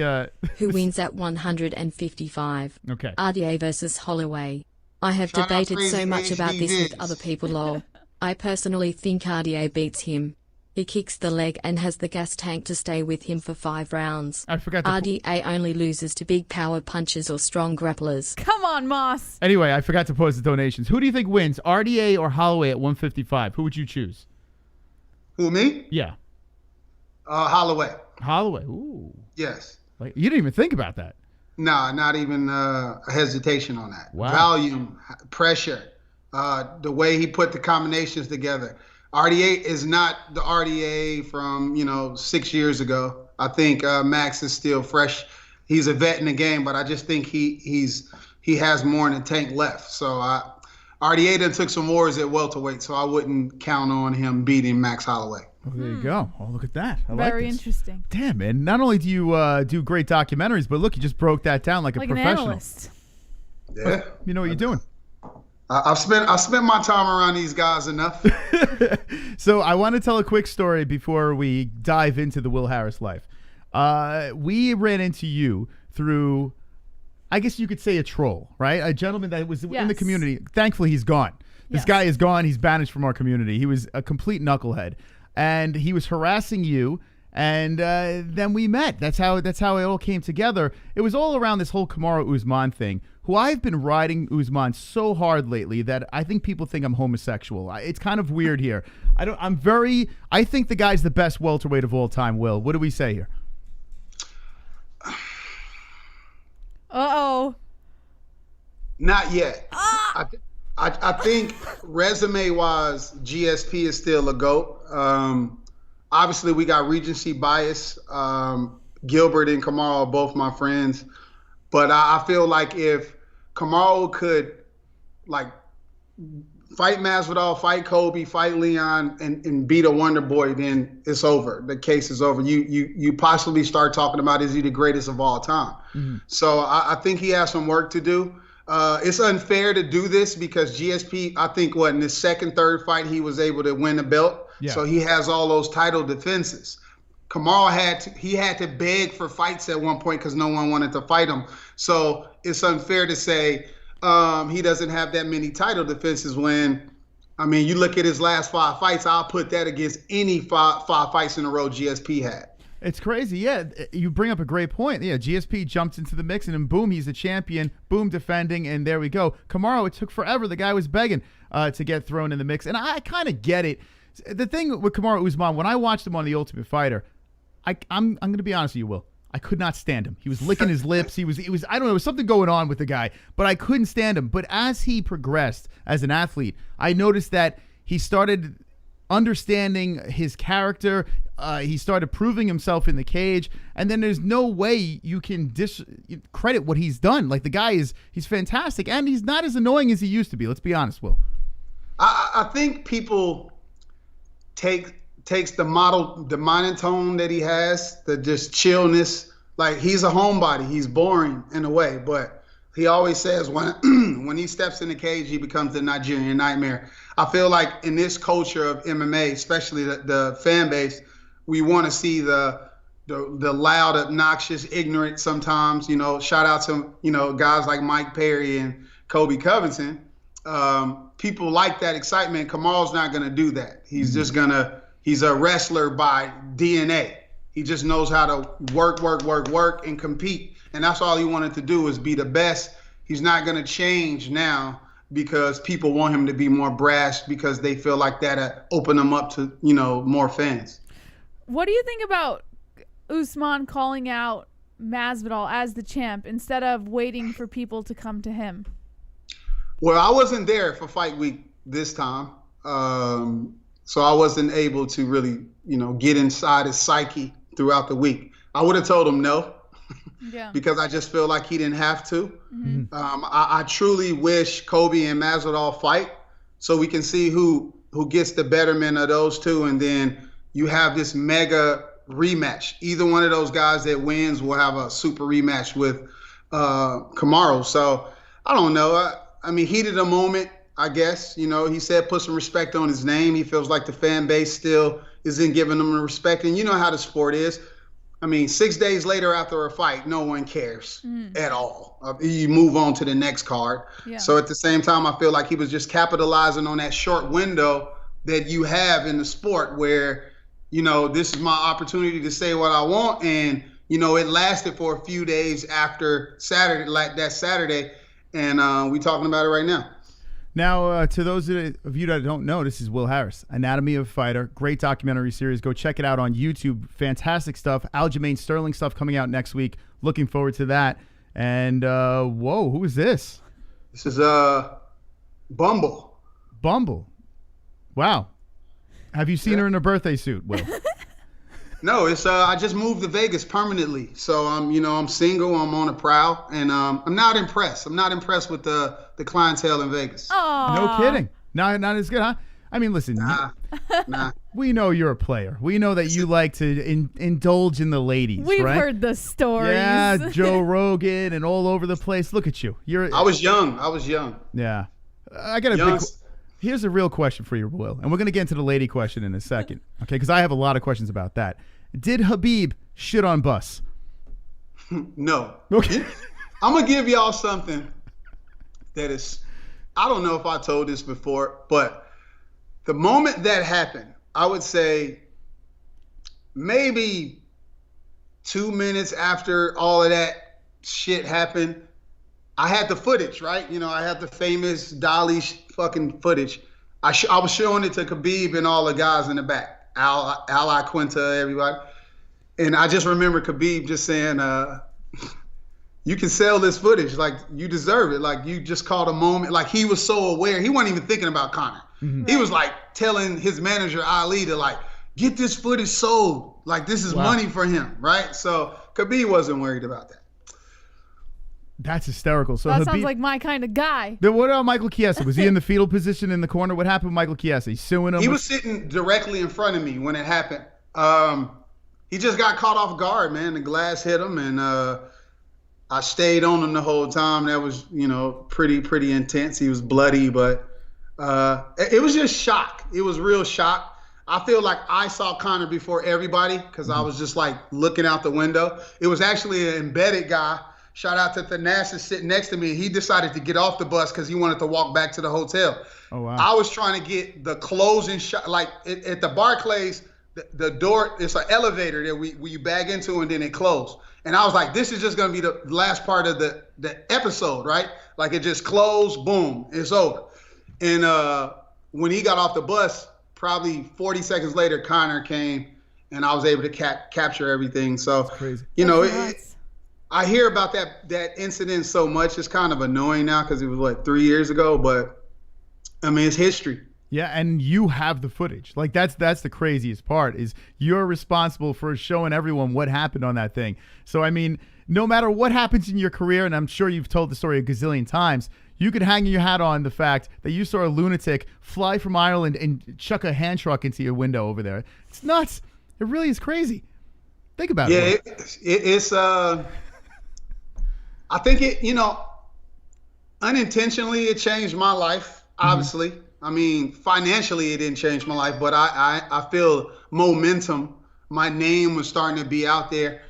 Who wins at 155? Okay. RDA versus Holloway. I have Shout out debated so Crazy much about this with HDVs. other people lol. I personally think RDA beats him. He kicks the leg and has the gas tank to stay with him for 5 rounds. I forgot to. RDA only loses to big power punchers or strong grapplers. Come on, Moss. Anyway, I forgot to post the donations. Who do you think wins, RDA or Holloway at 155? Who would you choose? Who, me? Yeah, Holloway. Holloway. Ooh, Yes. like you didn't even think about that. Nah, not even a hesitation on that. Wow. Volume, pressure, the way he put the combinations together. RDA is not the RDA from 6 years ago. I think Max is still fresh. He's a vet in the game, but I just think he has more in the tank left. So RDA done took some wars at welterweight, so I wouldn't count on him beating Max Holloway. Oh, there you go. Oh, look at that. I Very like this. interesting. Damn, man. Not only do you do great documentaries, but look, you just broke that down like a Like an professional. analyst. Yeah. You know what you're doing. I spent my time around these guys enough. So I want to tell a quick story before we dive into the Will Harris life. We ran into you through, I guess you could say, a troll, right? A gentleman that was in the Yes. community. Thankfully, he's gone. This Yes. guy is gone. He's banished from our community. He was a complete knucklehead, and he was harassing you. And then we met. That's how it all came together. It was all around this whole Kamaru Usman thing, who I've been riding Usman so hard lately that I think people think I'm homosexual. It's kind of weird here. I think the guy's the best welterweight of all time, Will. What do we say here? Uh-oh. Not yet. I think resume-wise, GSP is still a GOAT. obviously we got recency bias. Gilbert and Kamaru are both my friends, but I feel like if Kamaru could like fight Masvidal, fight Colby, fight Leon, and beat a Wonder Boy, then it's over. The case is over. You possibly start talking about, is he the greatest of all time? Mm-hmm. So I think he has some work to do. It's unfair to do this because GSP, I think, in his second, third fight, he was able to win the belt. Yeah. So he has all those title defenses. Kamaru had to beg for fights at one point because no one wanted to fight him. So it's unfair to say he doesn't have that many title defenses when, I mean, you look at his last 5 fights, I'll put that against any five fights in a row GSP had. It's crazy. Yeah, you bring up a great point. Yeah, GSP jumped into the mix, and then boom, he's the champion. Boom, defending, and there we go. Kamaru, it took forever. The guy was begging to get thrown in the mix, and I kind of get it. The thing with Kamaru Usman, when I watched him on The Ultimate Fighter, I'm going to be honest with you, Will. I could not stand him. He was licking his lips. He was I don't know, there was something going on with the guy, but I couldn't stand him. But as he progressed as an athlete, I noticed that he started understanding his character. He started proving himself in the cage, and then there's no way you can discredit what he's done. Like, the guy he's fantastic, and he's not as annoying as he used to be. Let's be honest, Will. I think people takes the monotone that he has, the just chillness. Like, he's a homebody. He's boring in a way, but he always says when he steps in the cage, he becomes the Nigerian Nightmare. I feel like in this culture of MMA, especially the fan base, we want to see the loud, obnoxious, ignorant sometimes, shout out to, guys like Mike Perry and Colby Covington. People like that excitement. Kamal's not going to do that. He's just he's a wrestler by DNA. He just knows how to work, and compete. And that's all he wanted to do, is be the best. He's not going to change now because people want him to be more brash because they feel like that open him up to, more fans. What do you think about Usman calling out Masvidal as the champ instead of waiting for people to come to him? Well, I wasn't there for fight week this time. So I wasn't able to really, get inside his psyche throughout the week. I would have told him no, because I just feel like he didn't have to. Mm-hmm. I truly wish Colby and Masvidal fight so we can see who gets the betterment of those two, and then you have this mega rematch. Either one of those guys that wins will have a super rematch with Kamaru. So I don't know. I mean, heat of the moment, I guess. He said put some respect on his name. He feels like the fan base still isn't giving him the respect. And you know how the sport is. I mean, 6 days later after a fight, no one cares at all. You move on to the next card. Yeah. So at the same time, I feel like he was just capitalizing on that short window that you have in the sport where, this is my opportunity to say what I want. And, it lasted for a few days after Saturday, like that Saturday. And we talking about it right now. Now, to those of you that don't know, this is Will Harris, Anatomy of a Fighter. Great documentary series. Go check it out on YouTube. Fantastic stuff. Aljamain Sterling stuff coming out next week. Looking forward to that. And, whoa, who is this? This is Bumble. Bumble. Wow. Have you seen her in a birthday suit, Will? No, it's I just moved to Vegas permanently. So I'm single, I'm on a prowl, and I'm not impressed. I'm not impressed with the clientele in Vegas. Aww. No kidding. Not as good, huh? I mean, listen. Nah. We know you're a player. We know that you like to indulge in the ladies. We've right? heard the stories. Yeah, Joe Rogan and all over the place. Look at you. I was young. Yeah. I got a Here's a real question for you, Will. And we're going to get into the lady question in a second. Okay, because I have a lot of questions about that. Did Khabib shit on Bus? No. Okay. I'm going to give y'all something that is, I don't know if I told this before, but the moment that happened, I would say maybe 2 minutes after all of that shit happened, I had the footage, right? I had the famous Dolly fucking footage. I was showing it to Khabib and all the guys in the back, Ally Quinta, everybody. And I just remember Khabib just saying, you can sell this footage. Like, you deserve it. Like, you just caught a moment. Like, he was so aware. He wasn't even thinking about Conor. Mm-hmm. He was, like, telling his manager, Ali, to, like, get this footage sold. Like, this is money for him, right? So Khabib wasn't worried about that. That's hysterical. So that sounds like my kind of guy. Then what about Michael Chiesa? Was he in the fetal position in the corner? What happened with Michael Chiesa? He's suing him? He was sitting directly in front of me when it happened. He just got caught off guard, man. The glass hit him, and I stayed on him the whole time. That was, you know, pretty intense. He was bloody, but it was just shock. It was real shock. I feel like I saw Conor before everybody because I was just like looking out the window. It was actually an embedded guy. Shout out to Thanasis sitting next to me. He decided to get off the bus because he wanted to walk back to the hotel. Oh, wow. I was trying to get the closing shot. Like at the Barclays, the door, it's an elevator that we bag into and then it closed. And I was like, this is just going to be the last part of the episode, right? Like it just closed, boom, it's over. And when he got off the bus, probably 40 seconds later, Conor came and I was able to capture everything. So, that's crazy. You know, I hear about that incident so much. It's kind of annoying now because it was 3 years ago, but I mean, it's history. Yeah, and you have the footage. Like that's the craziest part is you're responsible for showing everyone what happened on that thing. So I mean, no matter what happens in your career, and I'm sure you've told the story a gazillion times, you could hang your hat on the fact that you saw a lunatic fly from Ireland and chuck a hand truck into your window over there. It's nuts. It really is crazy. Think about it. Yeah, it's I think it, you know, unintentionally it changed my life, obviously. I mean, financially it didn't change my life, but I feel momentum. My name was starting to be out there,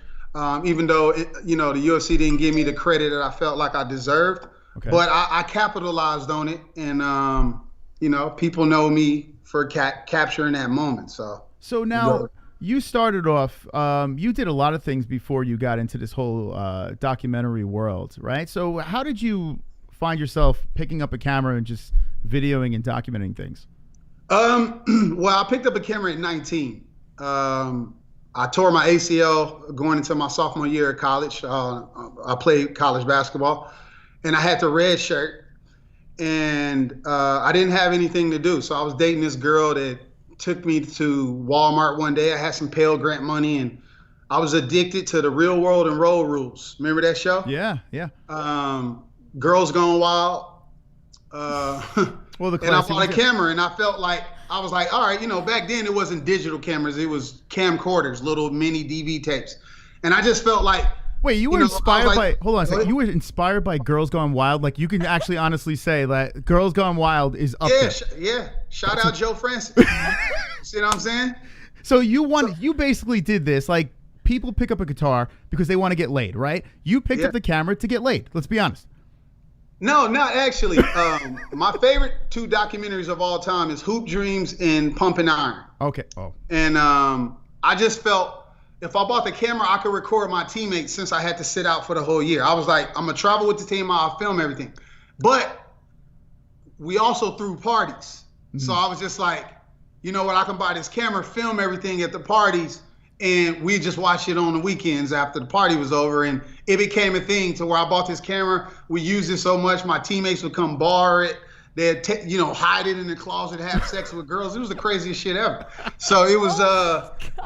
even though, you know, the UFC didn't give me the credit that I felt like I deserved. Okay. But I capitalized on it, and, you know, people know me for capturing that moment. So now... You started off, you did a lot of things before you got into this whole documentary world, right? So how did you find yourself picking up a camera and just videoing and documenting things? Well, I picked up a camera at 19. I tore my ACL going into my sophomore year at college. I played college basketball, and I had the red shirt, and I didn't have anything to do. So I was dating this girl that took me to Walmart one day. I had some Pell Grant money, and I was addicted to the Real World and Road Rules. Remember that show? Yeah. Girls Gone Wild. Well, the and I bought a camera, and I felt like, I was like, all right, you know, back then it wasn't digital cameras. It was camcorders, little mini DV tapes. And I just felt like, wait, you were inspired by, hold on a second. You were inspired by Girls Gone Wild? Like, you can actually honestly say that Girls Gone Wild is up there. Yeah. Shout out Joe Francis. See what I'm saying? So you basically did this. Like, people pick up a guitar because they want to get laid, right? You picked up the camera to get laid. Let's be honest. No, not actually. My favorite two documentaries of all time is Hoop Dreams and Pumping Iron. Okay. Oh. And I just felt, if I bought the camera, I could record my teammates since I had to sit out for the whole year. I was like, I'm going to travel with the team. I'll film everything. But we also threw parties. So I was just like, you know what? I can buy this camera, film everything at the parties, and we just watch it on the weekends after the party was over. And it became a thing to where I bought this camera. We used it so much, my teammates would come borrow it. They'd hide it in the closet, have sex with girls. It was the craziest shit ever. So it was,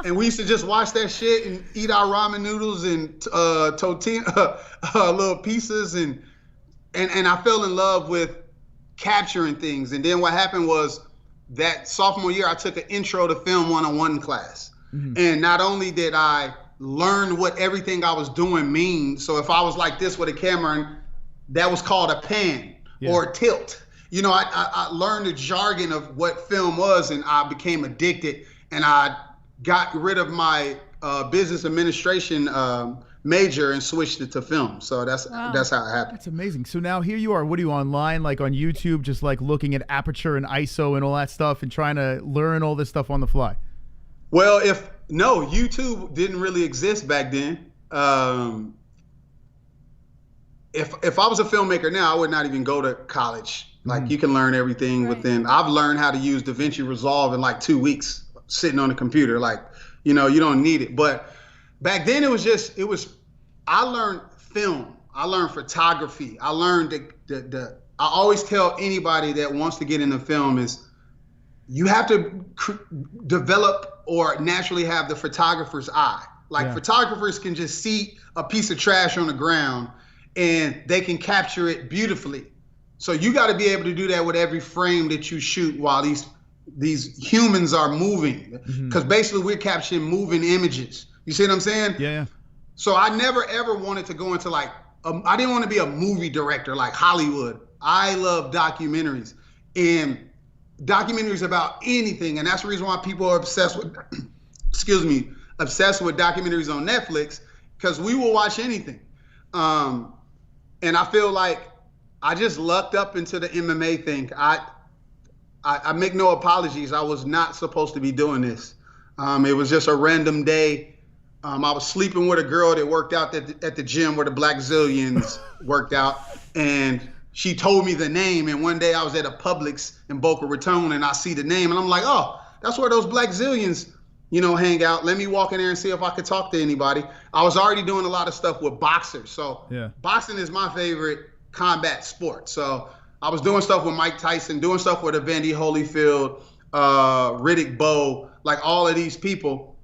and we used to just watch that shit and eat our ramen noodles and tortilla, little pieces, and I fell in love with capturing things. And then what happened was that sophomore year, I took an intro to film 101 class. And not only did I learn what everything I was doing means, so if I was like this with a camera, that was called a pan or a tilt. You know, I learned the jargon of what film was, and I became addicted, and I got rid of my business administration major and switched it to film. So that's how it happened. That's amazing. So now here you are. What are you online, like on YouTube, just like looking at aperture and ISO and all that stuff and trying to learn all this stuff on the fly? Well, YouTube didn't really exist back then. If I was a filmmaker now, I would not even go to college. Like, you can learn everything within. I've learned how to use DaVinci Resolve in like 2 weeks sitting on the computer. Like, you know, you don't need it. But back then I learned film. I learned photography. I learned I always tell anybody that wants to get into film is you have to develop or naturally have the photographer's eye. Like photographers can just see a piece of trash on the ground and they can capture it beautifully. So you got to be able to do that with every frame that you shoot while these humans are moving. Because basically we're capturing moving images. You see what I'm saying? Yeah. So I never ever wanted to go into like, I didn't want to be a movie director like Hollywood. I love documentaries and documentaries about anything. And that's the reason why people are obsessed with, obsessed with documentaries on Netflix, because we will watch anything. And I feel like I just lucked up into the MMA thing. I make no apologies. I was not supposed to be doing this. It was just a random day. I was sleeping with a girl that worked out at the gym where the Black Zillions worked out, and she told me the name. And one day I was at a Publix in Boca Raton, and I see the name, and I'm like, oh, that's where those Black Zillions, hang out. Let me walk in there and see if I could talk to anybody. I was already doing a lot of stuff with boxers, so boxing is my favorite combat sport. So I was doing stuff with Mike Tyson, doing stuff with Evander Holyfield, Riddick Bowe, like all of these people.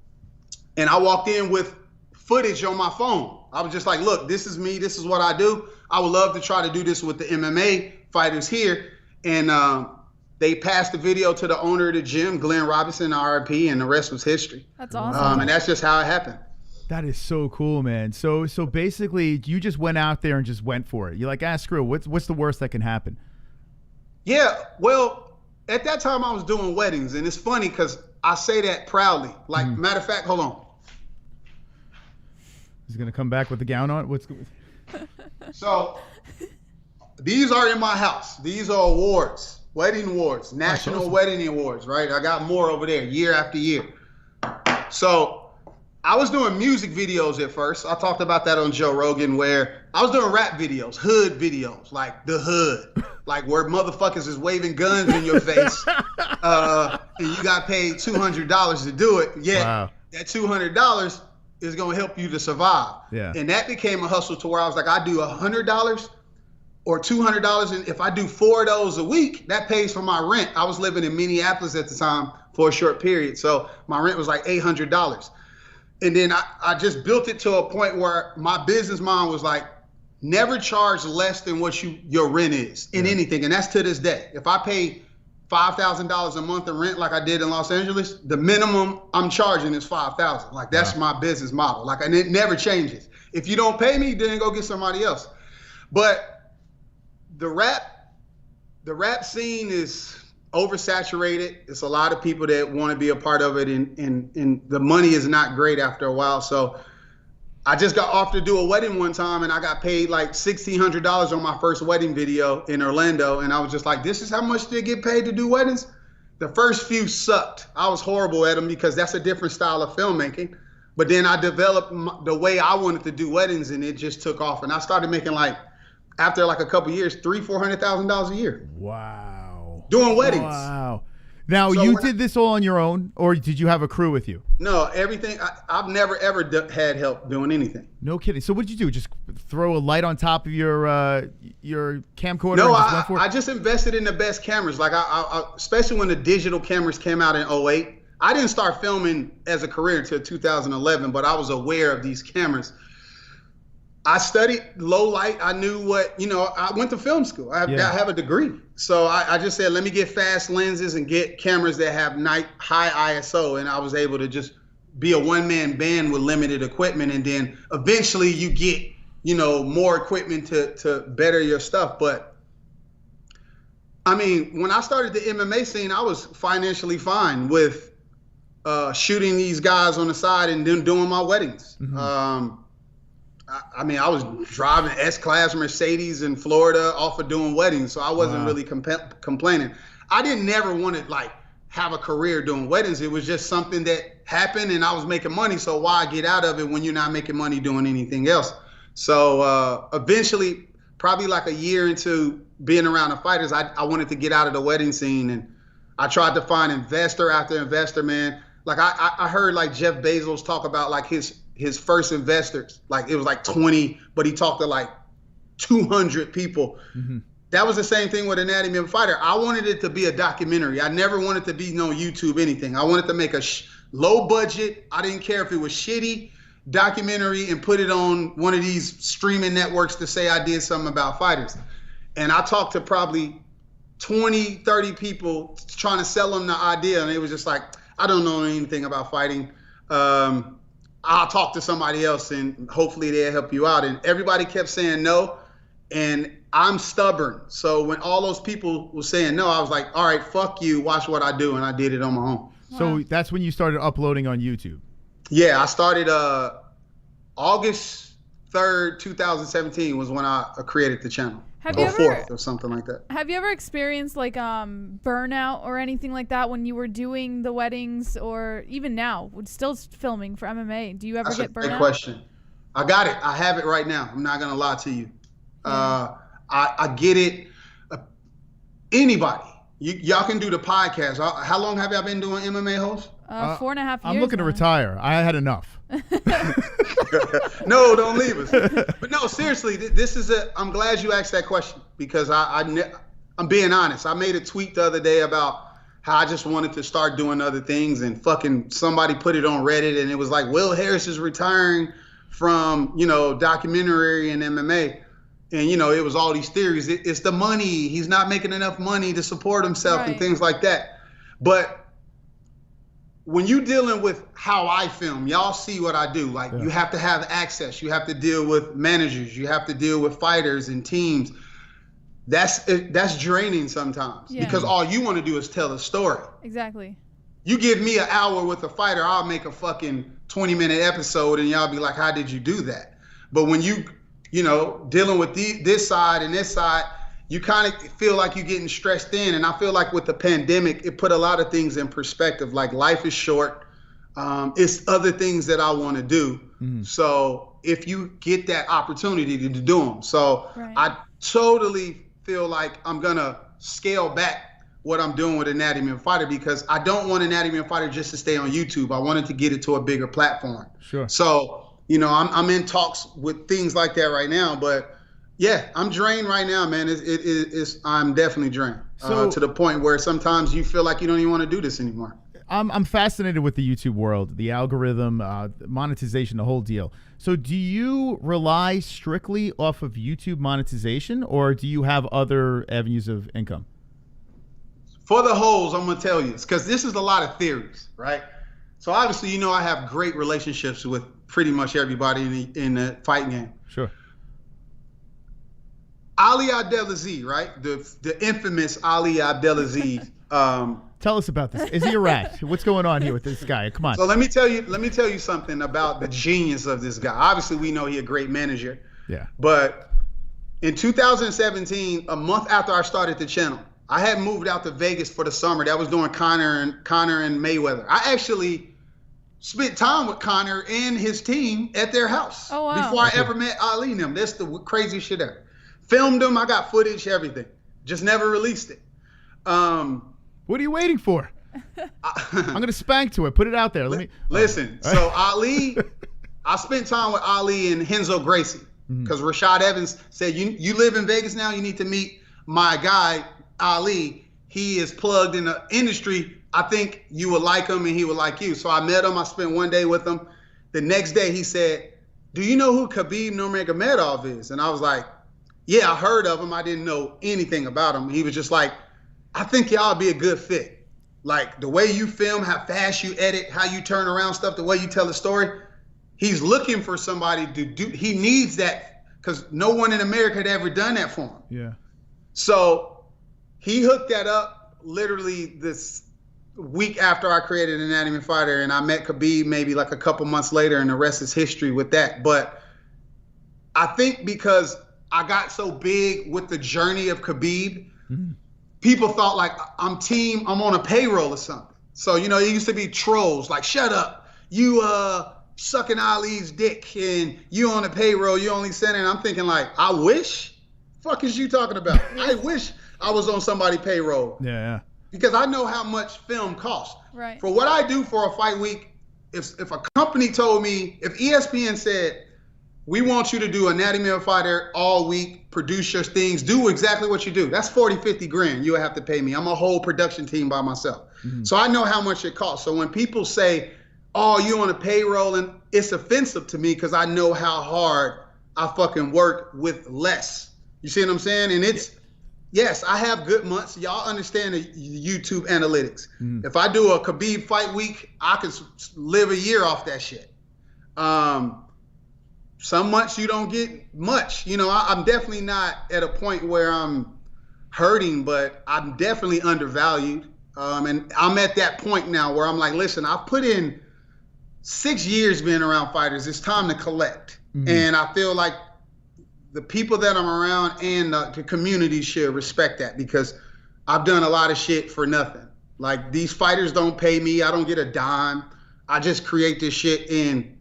And I walked in with footage on my phone. I was just like, look, this is me. This is what I do. I would love to try to do this with the MMA fighters here. And they passed the video to the owner of the gym, Glenn Robinson, RIP, and the rest was history. That's awesome. And that's just how it happened. That is so cool, man. So basically, you just went out there and just went for it. You're like, screw it. What's the worst that can happen? Yeah, well, at that time I was doing weddings, and it's funny because I say that proudly. Like, matter of fact, hold on. He's gonna come back with the gown on. What's good? So these are in my house. These are awards, wedding awards, national wedding awards, right? I got more over there year after year. So I was doing music videos at first. I talked about that on Joe Rogan, where I was doing rap videos, hood videos, like the hood, like where motherfuckers is waving guns in your face, and you got paid $200 to do it. Yeah, that $200 is gonna help you to survive. Yeah. And that became a hustle to where I was like, I do $100 or $200, and if I do 4 of those a week, that pays for my rent. I was living in Minneapolis at the time for a short period, so my rent was like $800. And then I just built it to a point where my business mind was like, never charge less than what your rent is in anything. And that's to this day. If I pay $5,000 a month in rent like I did in Los Angeles, the minimum I'm charging is $5,000. Like, that's my business model. Like, and it never changes. If you don't pay me, then go get somebody else. But the rap scene is oversaturated. It's a lot of people that want to be a part of it, and the money is not great after a while. So I just got offered to do a wedding one time, and I got paid like $1,600 on my first wedding video in Orlando. And I was just like, this is how much they get paid to do weddings? The first few sucked. I was horrible at them because that's a different style of filmmaking. But then I developed the way I wanted to do weddings, and it just took off. And I started making, like, after like a couple years, $300,000-$400,000 a year. Wow. Doing weddings. Wow. Now, So you did this all on your own, or did you have a crew with you? No, everything. I've never ever had help doing anything. No kidding. So what did you do? Just throw a light on top of your camcorder? No, and just went for it? I just invested in the best cameras. Like I especially when the digital cameras came out in 2008. I didn't start filming as a career until 2011, but I was aware of these cameras. I studied low light. I knew what, I went to film school. I have a degree. So I just said, let me get fast lenses and get cameras that have high ISO. And I was able to just be a one-man band with limited equipment. And then eventually you get, more equipment to better your stuff. But I mean, when I started the MMA scene, I was financially fine with shooting these guys on the side and then doing my weddings. Mm-hmm. I mean, I was driving S-Class Mercedes in Florida off of doing weddings, so I wasn't really complaining. I didn't never want to, like, have a career doing weddings. It was just something that happened, and I was making money, so why get out of it when you're not making money doing anything else? So eventually, probably like a year into being around the fighters, I wanted to get out of the wedding scene, and I tried to find investor after investor, man. Like, I heard, like, Jeff Bezos talk about, like, his first investors, like it was like 20, but he talked to like 200 people. Mm-hmm. that was the same thing with Anatomy of a Fighter. I wanted it to be a documentary. I never wanted to be no YouTube anything. I wanted to make a low budget. I didn't care if it was shitty documentary and put it on one of these streaming networks to say I did something about fighters. And I talked to probably 20, 30 people trying to sell them the idea. And they was just like, I don't know anything about fighting. I'll talk to somebody else and hopefully they'll help you out. And everybody kept saying no. And I'm stubborn. So when all those people were saying no, I was like, all right, fuck you, watch what I do. And I did it on my own. So that's when you started uploading on YouTube? Yeah, I started August 3rd, 2017 was when I created the channel. Have you 4th or something like that. Have you ever experienced like burnout or anything like that when you were doing the weddings or even now, still filming for MMA? Do you ever get burnout? That's a great question. I got it. I have it right now. I'm not going to lie to you. I get it. Anybody. Y'all can do the podcast. How long have y'all been doing MMA-Holes? 4.5 years. I'm looking to retire. I had enough. No, don't leave us. But no, seriously, this is I'm glad you asked that question because I'm being honest. I made a tweet the other day about how I just wanted to start doing other things and fucking somebody put it on Reddit and it was like, Will Harris is retiring from, documentary and MMA. And, it was all these theories. It's the money. He's not making enough money to support himself and things like that. But when you're dealing with how I film, y'all see what I do. Like, you have to have access. You have to deal with managers. You have to deal with fighters and teams. That's draining sometimes because all you want to do is tell a story. Exactly. You give me an hour with a fighter, I'll make a fucking 20-minute episode and y'all be like, how did you do that? But when dealing with this side and this side, you kind of feel like you're getting stressed in. And I feel like with the pandemic, it put a lot of things in perspective. Like life is short. It's other things that I want to do. Mm-hmm. So if you get that opportunity to do them. So I totally feel like I'm going to scale back what I'm doing with Anatomy of a Fighter because I don't want Anatomy of a Fighter just to stay on YouTube. I wanted to get it to a bigger platform. Sure. So, I'm in talks with things like that right now, but yeah, I'm drained right now, man. I'm definitely drained to the point where sometimes you feel like you don't even want to do this anymore. I'm fascinated with the YouTube world, the algorithm, monetization, the whole deal. So do you rely strictly off of YouTube monetization or do you have other avenues of income? For the holes, I'm going to tell you, because this is a lot of theories, right? So obviously, I have great relationships with pretty much everybody in the fighting game. Sure. Ali Abdelaziz, right? The infamous Ali Abdelaziz. Tell us about this. Is he a rat? What's going on here with this guy? Come on. So let me tell you something about the genius of this guy. Obviously, we know he's a great manager. Yeah. But in 2017, a month after I started the channel, I had moved out to Vegas for the summer. That was during Conor and Mayweather. I actually spent time with Conor and his team at their house before I ever met Ali and them. That's the craziest shit ever. Filmed them. I got footage, everything. Just never released it. What are you waiting for? I'm going to spank to it. Put it out there. Listen. So Ali, I spent time with Ali and Renzo Gracie because Rashad Evans said, you live in Vegas now. You need to meet my guy, Ali. He is plugged in the industry. I think you would like him and he would like you. So I met him. I spent one day with him. The next day he said, do you know who Khabib Nurmagomedov is? And I was like, yeah, I heard of him. I didn't know anything about him. He was just like, I think y'all be a good fit. Like the way you film, how fast you edit, how you turn around stuff, the way you tell the story. He's looking for somebody to do. He needs that because no one in America had ever done that for him. Yeah. So he hooked that up literally this week after I created Anatomy of a Fighter, and I met Khabib maybe like a couple months later, and the rest is history with that. But I think because I got so big with the journey of Khabib, people thought like I'm on a payroll or something. So, it used to be trolls like, shut up, you sucking Ali's dick and you on a payroll, you only sending. I'm thinking like, I wish, fuck is you talking about? I wish I was on somebody's payroll. Yeah. Because I know how much film costs. Right. For what I do for a fight week, if a company told me, if ESPN said, we want you to do Anatomy of a Fighter all week, produce your things, do exactly what you do. That's 40, 50 grand you'll have to pay me. I'm a whole production team by myself. So I know how much it costs. So when people say, oh, you on a payroll, and it's offensive to me because I know how hard I fucking work with less. You see what I'm saying? And it's, yes, I have good months. Y'all understand the YouTube analytics. If I do a Khabib fight week, I can live a year off that shit. Some months you don't get much. You know, I'm definitely not at a point where I'm hurting, but I'm definitely undervalued. And I'm at that point now where I'm like, listen, I've put in 6 years being around fighters. It's time to collect. And I feel like the people that I'm around and the community should respect that, because I've done a lot of shit for nothing. Like, these fighters don't pay me. I don't get a dime. I just create this shit and,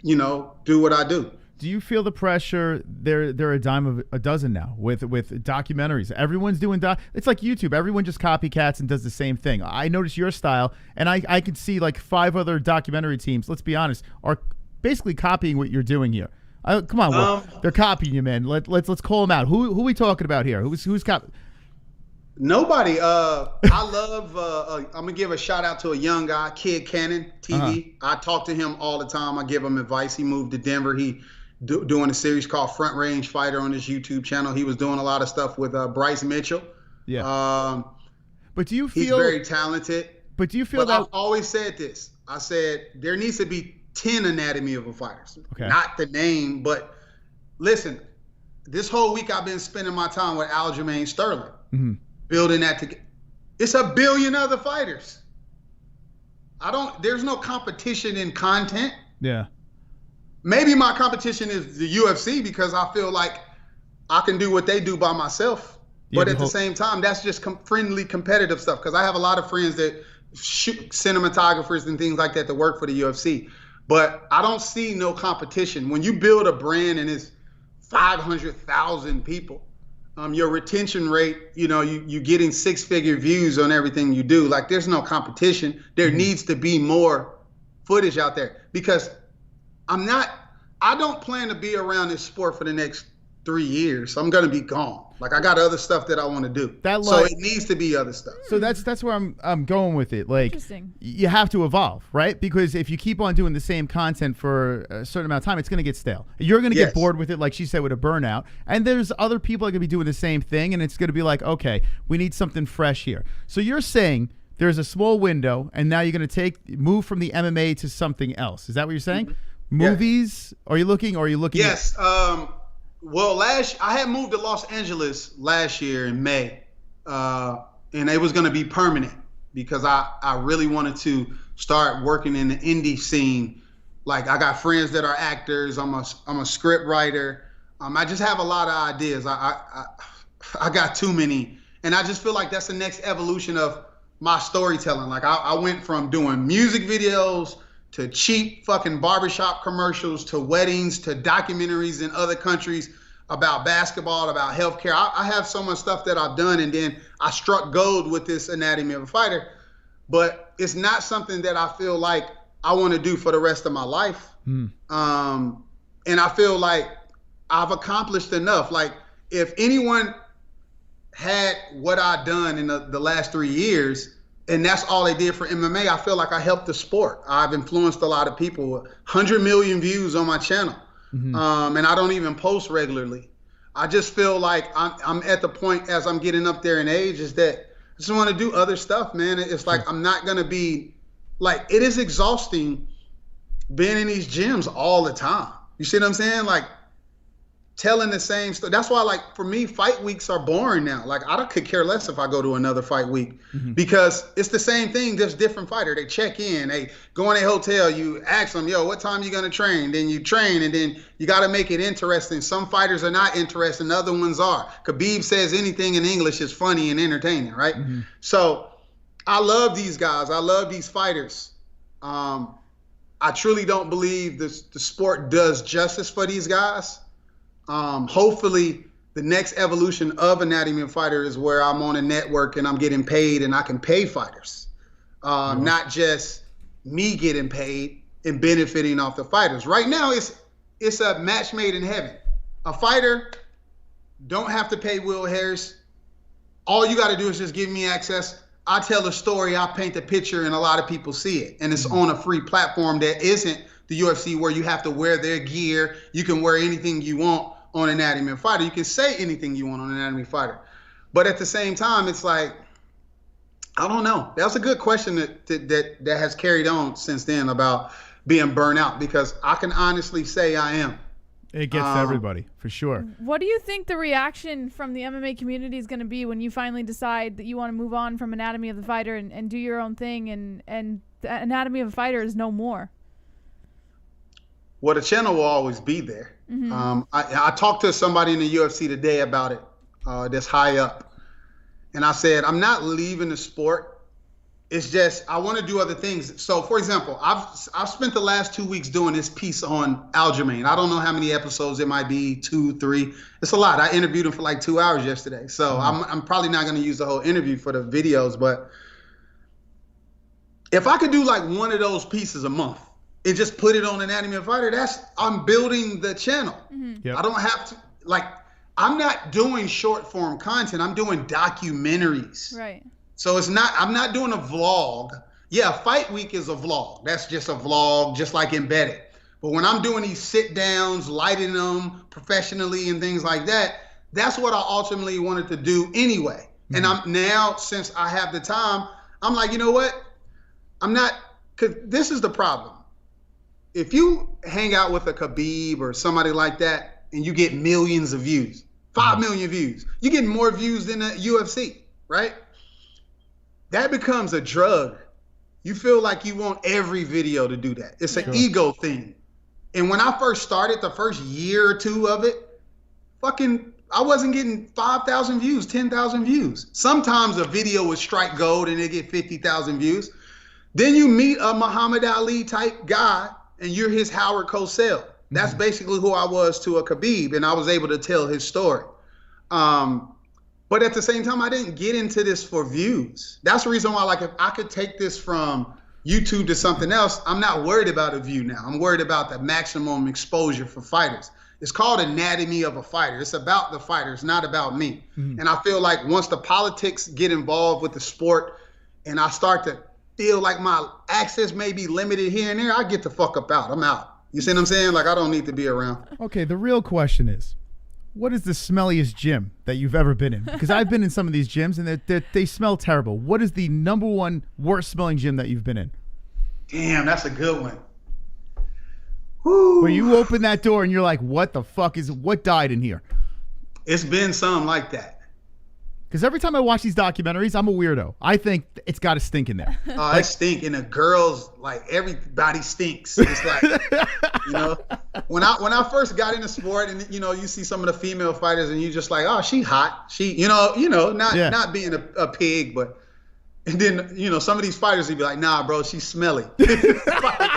you know, do what I do. Do you feel the pressure? They're a dime of a dozen now with documentaries. Everyone's doing it's like YouTube. Everyone just copycats and does the same thing. I notice your style, and I could see like 5 other documentary teams, let's be honest, are basically copying what you're doing here. Come on, they're copying you, man. Let's call them out. Who are we talking about here? Who's copying? Nobody. I love. I'm gonna give a shout out to a young guy, Kid Cannon TV. I talk to him all the time. I give him advice. He moved to Denver. He doing a series called Front Range Fighter on his YouTube channel. He was doing a lot of stuff with Bryce Mitchell. Yeah. But do you feel he's very talented? But do you feel that? I've always said this. I said there needs to be 10 Anatomy of a Fighters. Okay. Not the name, but listen. This whole week I've been spending my time with Aljamain Sterling. Building that together. It's a billion other fighters. There's no competition in content. Yeah. Maybe my competition is the UFC because I feel like I can do what they do by myself. Yeah, but at the same time, that's just friendly competitive stuff, because I have a lot of friends that shoot cinematographers and things like that that work for the UFC. But I don't see no competition. When you build a brand and it's 500,000 people, your retention rate, you know, you getting 6-figure views on everything you do. Like, there's no competition. There needs to be more footage out there, because I don't plan to be around this sport for the next 3 years. I'm going to be gone. Like, I got other stuff that I want to do. So it needs to be other stuff. So that's where I'm going with it. Like, you have to evolve, right? Because if you keep on doing the same content for a certain amount of time, it's going to get stale. You're going to get bored with it, like she said, with a burnout. And there's other people that are going to be doing the same thing, and it's going to be like, okay, we need something fresh here. So you're saying there's a small window, and now you're going to move from the MMA to something else. Is that what you're saying? Movies? Are you looking? Yes. Well, I had moved to Los Angeles last year in May, and it was going to be permanent because I really wanted to start working in the indie scene. Like, I got friends that are actors. I'm a script writer. I just have a lot of ideas. I got too many, and I just feel like that's the next evolution of my storytelling. Like, I went from doing music videos to cheap fucking barbershop commercials, to weddings, to documentaries in other countries about basketball, about healthcare. I have so much stuff that I've done, and then I struck gold with this Anatomy of a Fighter, but it's not something that I feel like I want to do for the rest of my life. And I feel like I've accomplished enough. Like, if anyone had what I've done in the last 3 years, and that's all they did for MMA, I feel like I helped the sport. I've influenced a lot of people. 100 million views on my channel. And I don't even post regularly. I just feel like I'm at the point, as I'm getting up there in age, is that I just want to do other stuff, man. It's like, I'm not going to be, like, it is exhausting being in these gyms all the time. You see what I'm saying? Like, telling the same stuff. That's why, like, for me, fight weeks are boring now. Like, I could care less if I go to another fight week, because it's the same thing, just different fighter. They check in, they go in a hotel, you ask them, yo, what time you gonna train? Then you train, and then you gotta make it interesting. Some fighters are not interesting, other ones are. Khabib says anything in English is funny and entertaining, right? So I love these guys. I love these fighters. I truly don't believe the sport does justice for these guys. Hopefully the next evolution of Anatomy of a Fighter is where I'm on a network and I'm getting paid and I can pay fighters. Not just me getting paid and benefiting off the fighters. Right now, it's a match made in heaven. A fighter don't have to pay Will Harris. All you got to do is just give me access. I tell a story, I paint a picture, and a lot of people see it. And it's on a free platform that isn't the UFC, where you have to wear their gear. You can wear anything you want on Anatomy of a Fighter. You can say anything you want on Anatomy of a Fighter. But at the same time, it's like, I don't know. That's a good question that has carried on since then about being burnt out, because I can honestly say I am. It gets to everybody, for sure. What do you think the reaction from the MMA community is going to be when you finally decide that you want to move on from Anatomy of the Fighter and do your own thing, and the Anatomy of a Fighter is no more? Well, the channel will always be there. I talked to somebody in the UFC today about it, that's high up. And I said, I'm not leaving the sport. It's just, I want to do other things. So, for example, I've spent the last 2 weeks doing this piece on Aljamain. I don't know how many episodes it might be, 2, 3. It's a lot. I interviewed him for like 2 hours yesterday. So I'm probably not going to use the whole interview for the videos. But if I could do like one of those pieces a month and just put it on Anatomy of a Fighter, I'm building the channel. Yep. I don't have to, like, I'm not doing short form content. I'm doing documentaries. Right. So I'm not doing a vlog. Yeah, Fight Week is a vlog. That's just a vlog, just like Embedded. But when I'm doing these sit downs, lighting them professionally and things like that, that's what I ultimately wanted to do anyway. And I'm now, since I have the time, I'm like, you know what? Because this is the problem. If you hang out with a Khabib or somebody like that and you get millions of views, 5 million views, you get more views than the UFC, right? That becomes a drug. You feel like you want every video to do that. It's an ego thing. And when I first started, the first year or two of it, I wasn't getting 5,000 views, 10,000 views. Sometimes a video would strike gold and they get 50,000 views. Then you meet a Muhammad Ali type guy and you're his Howard Cosell. That's basically who I was to a Khabib, and I was able to tell his story. But at the same time, I didn't get into this for views. That's the reason why, like, if I could take this from YouTube to something else, I'm not worried about a view now. I'm worried about the maximum exposure for fighters. It's called Anatomy of a Fighter. It's about the fighter. It's not about me. And I feel like once the politics get involved with the sport and I start to feel like my access may be limited here and there, I get the fuck up out. I'm out. You see what I'm saying? Like, I don't need to be around. Okay, the real question is, what is the smelliest gym that you've ever been in? Because I've been in some of these gyms, and they smell terrible. What is the #1 worst smelling gym that you've been in? Damn, that's a good one. Woo. Where you open that door and you're like, what died in here? It's been something like that. Because every time I watch these documentaries, I'm a weirdo. I think it's got to stink in there. It stink, and the girls, like, everybody stinks. It's like, you know, when I first got into sport, and you know, you see some of the female fighters, and you just like, oh, she hot. She, you know, not being a pig, but. And then, you know, some of these fighters would be like, nah, bro, she's smelly. Like,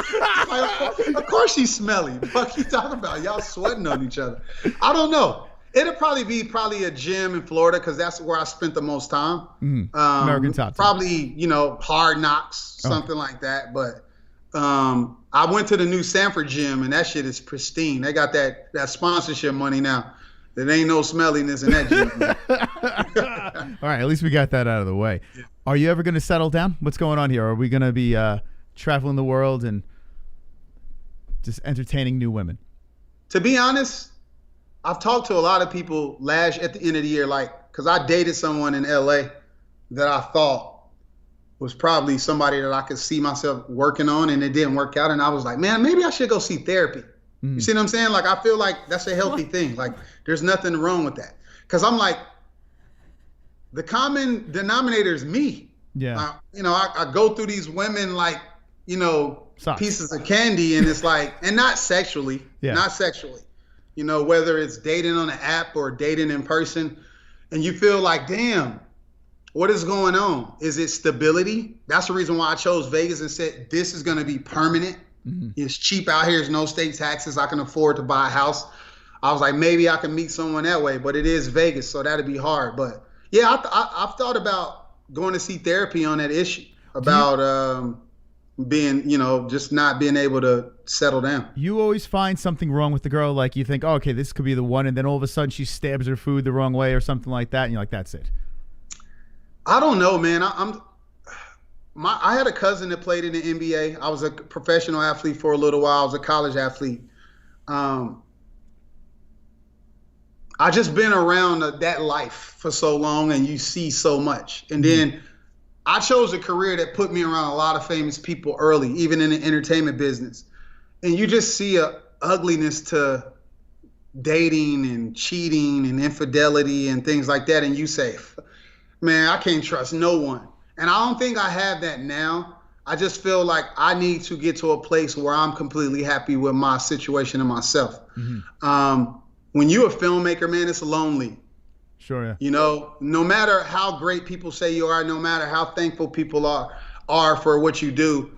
of course she's smelly. What you talking about? Y'all sweating on each other. I don't know. It'll probably be a gym in Florida, because that's where I spent the most time. American Top Team. Probably, you know, Hard Knocks, something like that. But I went to the new Sanford gym, and that shit is pristine. They got that sponsorship money now. There ain't no smelliness in that gym. All right, at least we got that out of the way. Are you ever going to settle down? What's going on here? Are we going to be traveling the world and just entertaining new women? To be honest, I've talked to a lot of people at the end of the year, like, because I dated someone in LA that I thought was probably somebody that I could see myself working on, and it didn't work out. And I was like, man, maybe I should go see therapy. You see what I'm saying? Like, I feel like that's a healthy thing. Like, there's nothing wrong with that. Because I'm like, the common denominator is me. Yeah. You know, I go through these women like, you know, Sucks. Pieces of candy, and it's like, and not sexually. You know, whether it's dating on an app or dating in person, and you feel like, damn, what is going on? Is it stability? That's the reason why I chose Vegas and said, this is going to be permanent. It's cheap out here. There's no state taxes. I can afford to buy a house. I was like, maybe I can meet someone that way, but it is Vegas, so that'd be hard. But yeah, I've thought about going to see therapy on that issue about, being, just not being able to settle down. You always find something wrong with the girl, like you think, oh, okay, this could be the one, and then all of a sudden she stabs her food the wrong way or something like that, and you're like, that's it. I don't know, man. I had a cousin that played in the NBA. I was a professional athlete for a little while. I was a college athlete. I just been around that life for so long, and you see so much. And then I chose a career that put me around a lot of famous people early, even in the entertainment business. And you just see a ugliness to dating and cheating and infidelity and things like that. And you say, man, I can't trust no one. And I don't think I have that now. I just feel like I need to get to a place where I'm completely happy with my situation and myself. When you're a filmmaker, man, it's lonely. Sure, yeah. No matter how great people say you are, no matter how thankful people are for what you do,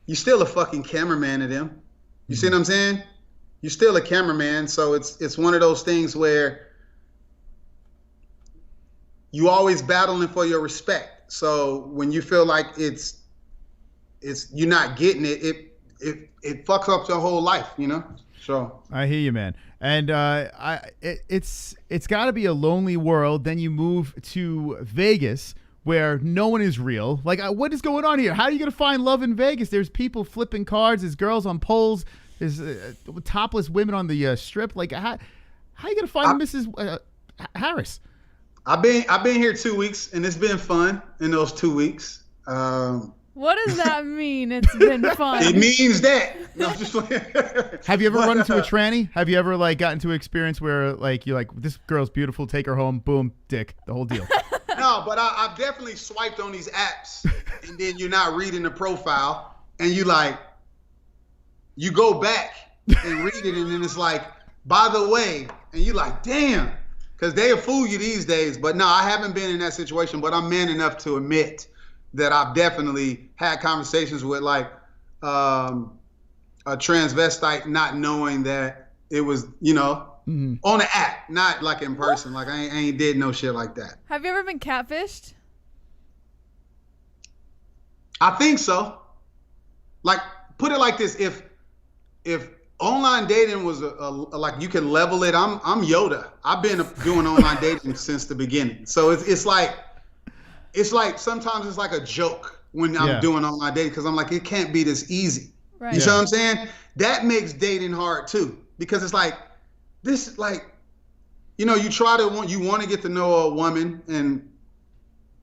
you're still a fucking cameraman to them. You see what I'm saying? You're still a cameraman. So it's one of those things where you always battling for your respect. So when you feel like it's you're not getting it fucks up your whole life, So I hear you, man. And it's got to be a lonely world. Then you move to Vegas, where no one is real. Like, what is going on here? How are you going to find love in Vegas? There's people flipping cards. There's girls on poles. There's topless women on the strip. Like, how are you going to find Mrs. Harris? I've been here 2 weeks, and it's been fun in those 2 weeks. What does that mean? It's been fun. It means that. No, just Have you ever run into a tranny? Have you ever gotten into an experience where you're like, this girl's beautiful, take her home, boom, dick, the whole deal? No, but I've definitely swiped on these apps, and then you're not reading the profile, and you go back and read it, and then it's like, by the way, and you're like, damn, because they'll fool you these days. But no, I haven't been in that situation, but I'm man enough to admit that I've definitely had conversations with a transvestite, not knowing that it was, on the app, not like in person. Like I ain't did no shit like that. Have you ever been catfished? I think so. Like, put it like this: if online dating was like you can level it, I'm Yoda. I've been doing online dating since the beginning. So it's like sometimes it's like a joke when I'm doing online dating, because I'm like, it can't be this easy. Right. You know what I'm saying? That makes dating hard too, because it's like this, you want to get to know a woman, and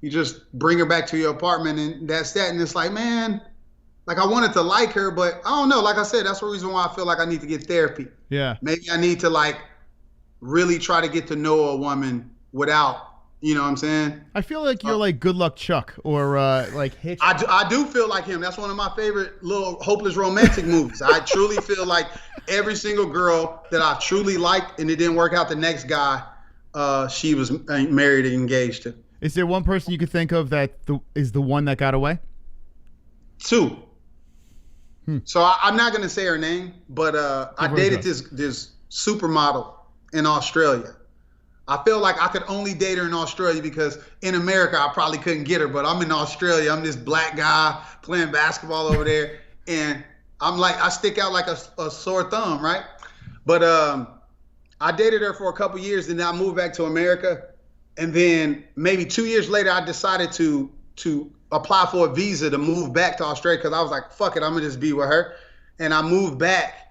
you just bring her back to your apartment, and that's that. And it's like, man, like I wanted to like her, but I don't know. Like I said, that's the reason why I feel like I need to get therapy. Yeah. Maybe I need to really try to get to know a woman without. You know what I'm saying? I feel like you're like Good Luck Chuck or Hitch. I do feel like him. That's one of my favorite little hopeless romantic movies. I truly feel like every single girl that I truly liked and it didn't work out, the next guy she was married and engaged to. Is there one person you could think of that is the one that got away? Two. So I'm not going to say her name, but I dated this supermodel in Australia. I feel like I could only date her in Australia because in America, I probably couldn't get her, but I'm in Australia. I'm this black guy playing basketball over there. And I'm like, I stick out like a sore thumb, right? But I dated her for a couple years, and then I moved back to America. And then maybe 2 years later, I decided to apply for a visa to move back to Australia, because I was like, fuck it, I'm gonna just be with her. And I moved back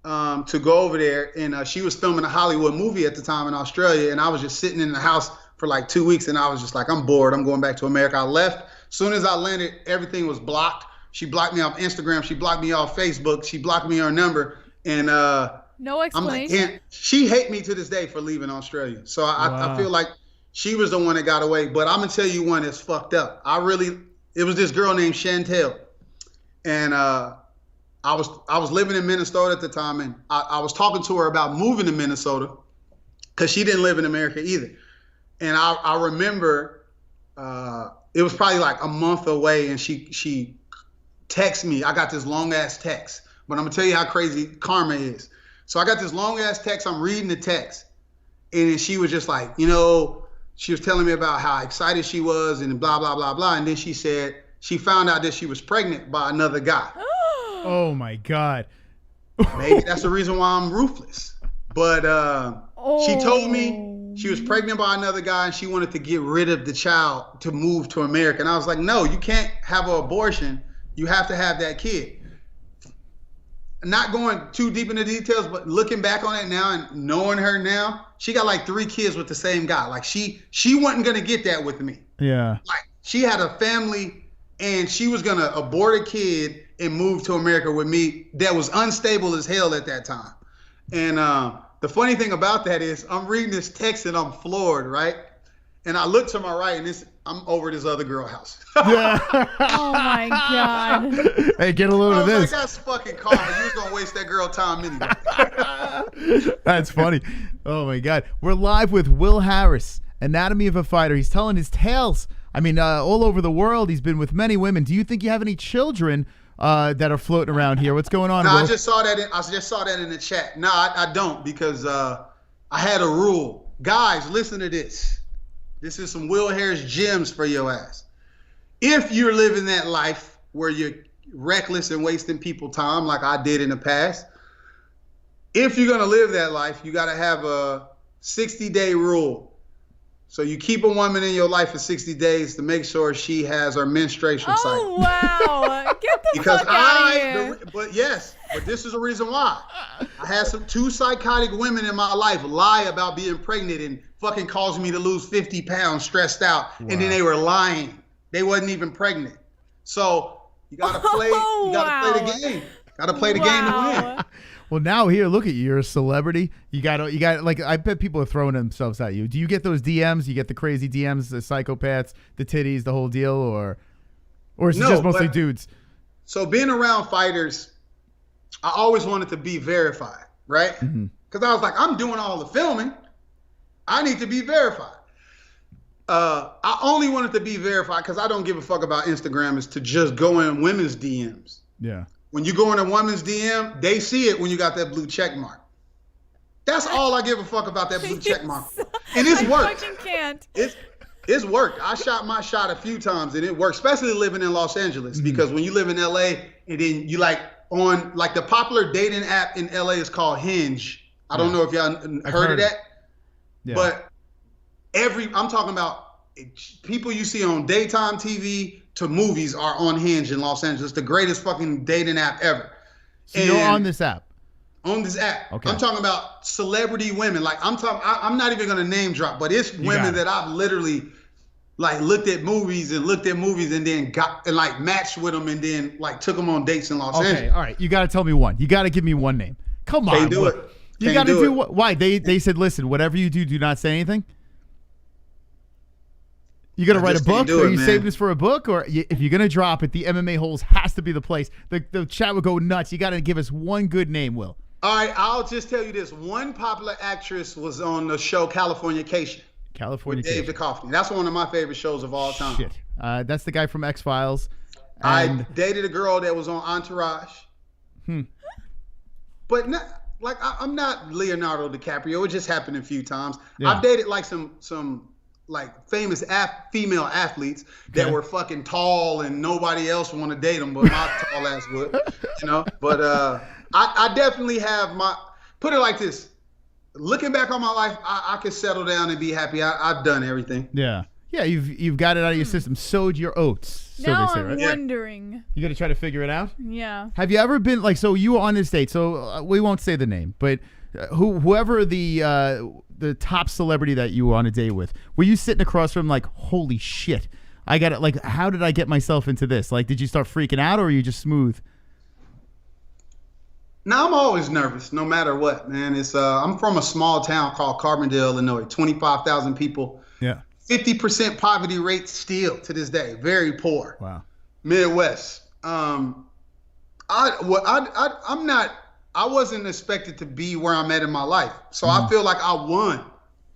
to go over there, and she was filming a Hollywood movie at the time in Australia, and I was just sitting in the house for 2 weeks, and I was just like, I'm bored, I'm going back to America. I left. As soon as I landed, everything was blocked. She blocked me off Instagram, she blocked me off Facebook, she blocked me her number, and no explanation. I'm like, she hate me to this day for leaving Australia. So I feel like she was the one that got away. But I'm gonna tell you one that's fucked up. It was this girl named Chantel, and I was living in Minnesota at the time, and I was talking to her about moving to Minnesota because she didn't live in America either. And I remember it was probably like a month away, and she texted me. I got this long ass text, but I'm gonna tell you how crazy karma is. So I got this long ass text. I'm reading the text, and then she was just like, she was telling me about how excited she was and blah blah blah blah. And then she said, she found out that she was pregnant by another guy. Oh my God. Maybe that's the reason why I'm ruthless. But she told me she was pregnant by another guy and she wanted to get rid of the child to move to America. And I was like, no, you can't have an abortion. You have to have that kid. Not going too deep into details, but looking back on it now and knowing her now, she got like 3 kids with the same guy. Like she wasn't gonna get that with me. Yeah. Like she had a family and she was gonna abort a kid and move to America with me that was unstable as hell at that time. And the funny thing about that is I'm reading this text and I'm floored, right? And I look to my right and I'm over this other girl house. Yeah. Oh my God. Hey, get a load of this. Like, that's fucking karma. You was gonna waste that girl time anyway. That's funny. Oh my God. We're live with Will Harris, Anatomy of a Fighter. He's telling his tales. I mean, all over the world. He's been with many women. Do you think you have any children that are floating around here? What's going on? No, Will? I just saw that in the chat. No, I don't, because I had a rule. Guys, listen to this. This is some Will Harris gems for your ass. If you're living that life where you're reckless and wasting people's time like I did in the past, if you're going to live that life, you got to have a 60-day rule. So you keep a woman in your life for 60 days to make sure she has her menstruation cycle. Oh, wow. Get the fuck out of here. But this is the reason why. I had 2 psychotic women in my life lie about being pregnant and fucking caused me to lose 50 pounds, stressed out. Wow. And then they were lying. They wasn't even pregnant. So you gotta play. You gotta play the game. Gotta play the game to win. Well, now here, look at you. You're a celebrity. You got like, I bet people are throwing themselves at you. Do you get those DMs? You get the crazy DMs, the psychopaths, the titties, the whole deal, or is it just mostly dudes? So being around fighters, I always wanted to be verified, right? Because I was like, I'm doing all the filming. I need to be verified. I only wanted to be verified because I don't give a fuck about Instagram, is to just go in women's DMs. Yeah. When you go in a woman's DM, they see it when you got that blue check mark. That's all I give a fuck about, that blue check mark. And it's worked. I fucking can't. It's worked. I shot my shot a few times and it worked, especially living in Los Angeles, because when you live in LA and then you like on like the popular dating app in LA is called Hinge. I don't know if y'all heard of that. Yeah. But I'm talking about people you see on daytime TV to movies are on Hinge in Los Angeles. The greatest fucking dating app ever. So you're on this app? On this app. Okay. I'm talking about celebrity women. Like I'm not even gonna name drop, but it's women that I've literally like looked at movies and then got and like matched with them and then like took them on dates in Los Angeles. Okay, all right. You gotta tell me one. You gotta give me one name. Come on. Can't do it. You got to do what? Why? They said, listen, whatever you do, do not say anything. You going to write a book? Are you saving this for a book? Or if you're going to drop it, the MMA-Holes has to be the place. The chat would go nuts. You got to give us one good name, Will. All right, I'll just tell you this. One popular actress was on the show Californication. Californication. With Dave Duchovny. That's one of my favorite shows of all time. Shit. That's the guy from X-Files. I dated a girl that was on Entourage. But not... Like I'm not Leonardo DiCaprio. It just happened a few times. Yeah. I've dated like some like famous female athletes that were fucking tall and nobody else want to date them, but my tall ass would, you know. But I definitely have put it like this. Looking back on my life, I could settle down and be happy. I've done everything. Yeah. Yeah, you've got it out of your system. Sowed your oats, so now they say, right? I'm wondering. You got to try to figure it out? Yeah. Have you ever been, like, so you were on this date, so we won't say the name, but whoever the top celebrity that you were on a date with, were you sitting across from like, holy shit, I got it, like, how did I get myself into this? Like, did you start freaking out or are you just smooth? No, I'm always nervous, no matter what, man. It's I'm from a small town called Carbondale, Illinois, 25,000 people. Yeah. 50% poverty rate still to this day. Very poor. Wow. Midwest. I wasn't expected to be where I'm at in my life. So I feel like I won.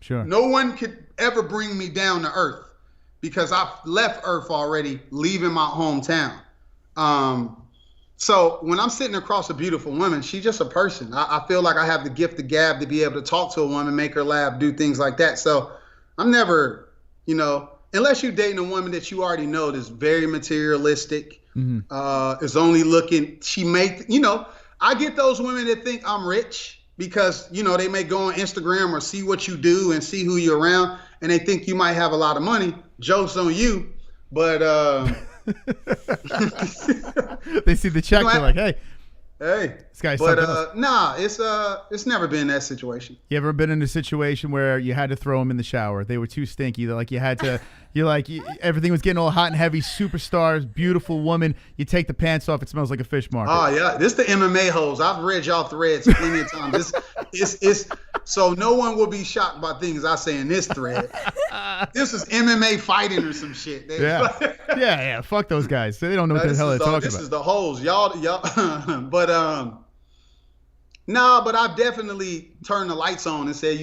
Sure. No one could ever bring me down to earth because I've left earth already, leaving my hometown. So when I'm sitting across a beautiful woman, she's just a person. I feel like I have the gift of gab to be able to talk to a woman, make her laugh, do things like that. So I'm never, unless you're dating a woman that you already know that's very materialistic, is only looking, I get those women that think I'm rich because, they may go on Instagram or see what you do and see who you're around, and they think you might have a lot of money. Joke's on you. But they see the check, they're like, hey, this guy's something else. It's never been that situation. You ever been in a situation where you had to throw them in the shower? They were too stinky. They're like, you had to, everything was getting all hot and heavy. Superstars, beautiful woman. You take the pants off, it smells like a fish market. Oh yeah, this the MMA-Holes. I've read y'all threads plenty of times. It's so no one will be shocked by things I say in this thread. This is MMA fighting or some shit. Yeah. Fuck those guys. They don't know what the hell they're talking about. This is the holes, y'all. But but I've definitely turned the lights on and said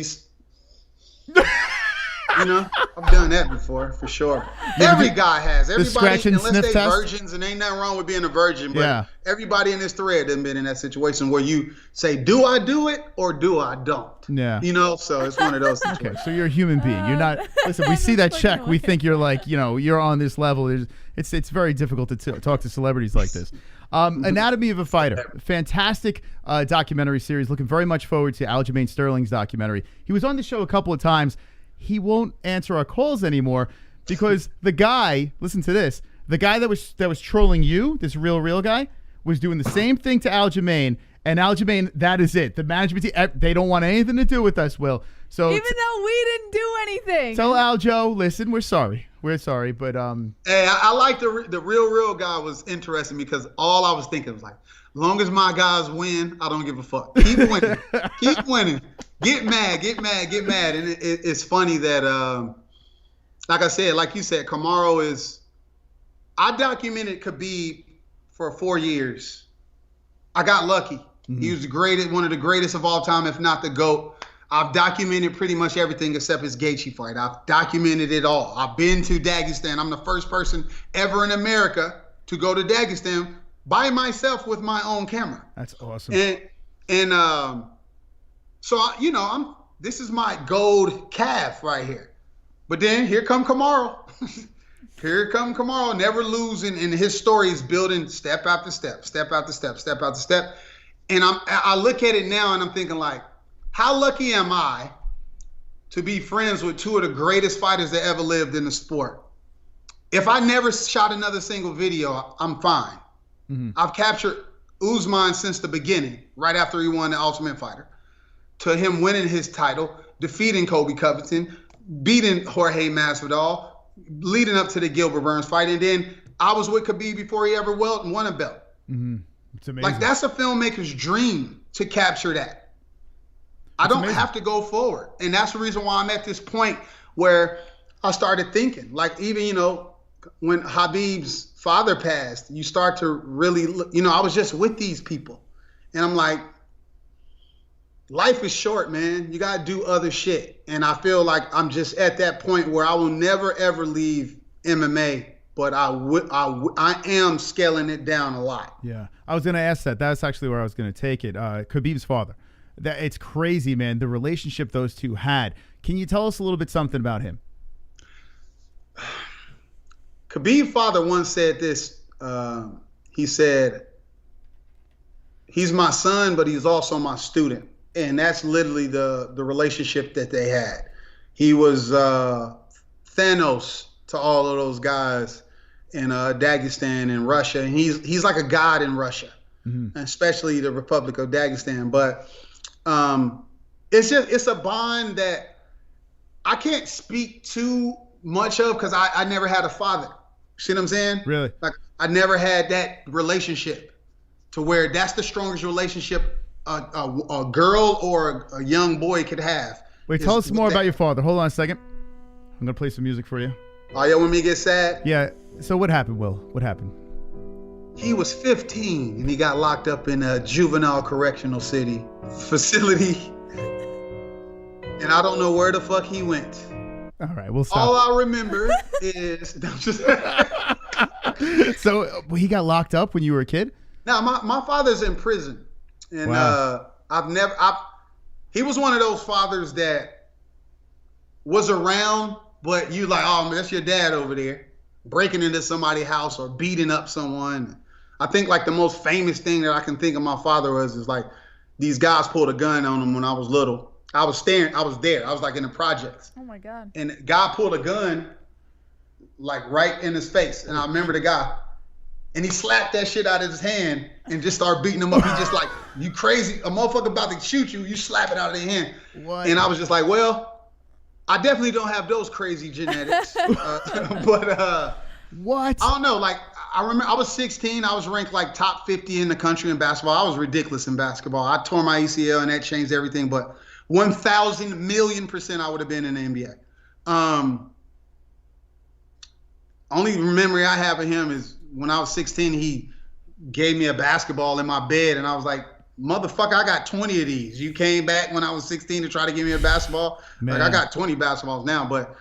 I've done that before for sure. Every guy has. Everybody, unless they virgins, and ain't nothing wrong with being a virgin, but everybody in this thread has been in that situation where you say, do I do it or do I don't? Yeah. So it's one of those situations. Okay, so you're a human being. You're not, listen, we see that check, we think you're like, you're on this level. It's very difficult to talk to celebrities like this. Anatomy of a Fighter, fantastic documentary series. Looking very much forward to Aljamain Sterling's documentary. He was on the show a couple of times. He won't answer our calls anymore because the guy, listen to this, the guy that was trolling you, this real guy, was doing the same thing to Aljamain, and Aljamain, that is it. The management team, they don't want anything to do with us, Will. So even though we didn't do anything. Tell Aljo, listen, we're sorry. We're sorry, but Hey, I like the real guy was interesting because all I was thinking was like, as long as my guys win, I don't give a fuck. Keep winning. Keep winning. Get mad. And it's funny that, like I said, like you said, Kamaru is, I documented Khabib for 4 years. I got lucky. Mm-hmm. He was one of the greatest of all time, if not the GOAT. I've documented pretty much everything except his Gaethje fight. I've documented it all. I've been to Dagestan. I'm the first person ever in America to go to Dagestan by myself with my own camera. That's awesome. And so this is my gold calf right here. But then here come Kamaru. Here come Kamaru, never losing, and his story is building step after step, step after step, step after step. And I look at it now and I'm thinking like, how lucky am I to be friends with two of the greatest fighters that ever lived in the sport? If I never shot another single video, I'm fine. Mm-hmm. I've captured Usman since the beginning, right after he won the Ultimate Fighter, to him winning his title, defeating Colby Covington, beating Jorge Masvidal, leading up to the Gilbert Burns fight, and then I was with Khabib before he ever won a belt. Mm-hmm. It's amazing. Like, that's a filmmaker's dream to capture that. I don't have to go forward. And that's the reason why I'm at this point where I started thinking, like, even, when Habib's father passed, you start to really look, I was just with these people. And I'm like, life is short, man. You got to do other shit. And I feel like I'm just at that point where I will never, ever leave MMA, but I am scaling it down a lot. Yeah. I was going to ask that. That's actually where I was going to take it. Khabib's father. It's crazy, man, the relationship those two had. Can you tell us a little bit something about him? Khabib's father once said this. He said, he's my son, but he's also my student. And that's literally the relationship that they had. He was Thanos to all of those guys in Dagestan and Russia. And he's like a god in Russia, mm-hmm. especially the Republic of Dagestan. But it's a bond that I can't speak too much of because I never had a father. See what I'm saying? Really? Like, I never had that relationship to where that's the strongest relationship a girl or a young boy could have. Wait, tell us more about your father. Hold on a second. I'm going to play some music for you. Oh, yeah, when me get sad? Yeah. So what happened, Will? What happened? He was 15 and he got locked up in a juvenile correctional facility. And I don't know where the fuck he went. All right, we'll stop. All I remember is... So he got locked up when you were a kid? No, my father's in prison. And wow. He was one of those fathers that was around, but you like, oh, man, that's your dad over there breaking into somebody's house or beating up someone. I think like the most famous thing that I can think of my father is like these guys pulled a gun on him when I was little. I was there. I was like in the projects. Oh my God. And the guy pulled a gun like right in his face. And I remember the guy. And he slapped that shit out of his hand and just started beating him up. He just like, you crazy, a motherfucker about to shoot you, you slap it out of their hand. What? And I was just like, well, I definitely don't have those crazy genetics. But what? I don't know. Like, I remember I was 16. I was ranked like top 50 in the country in basketball. I was ridiculous in basketball. I tore my ACL and that changed everything. But 1,000,000,000% I would have been in the NBA. Only memory I have of him is when I was 16, he gave me a basketball in my bed. And I was like, motherfucker, I got 20 of these. You came back when I was 16 to try to give me a basketball. Man. Like, I got 20 basketballs now. But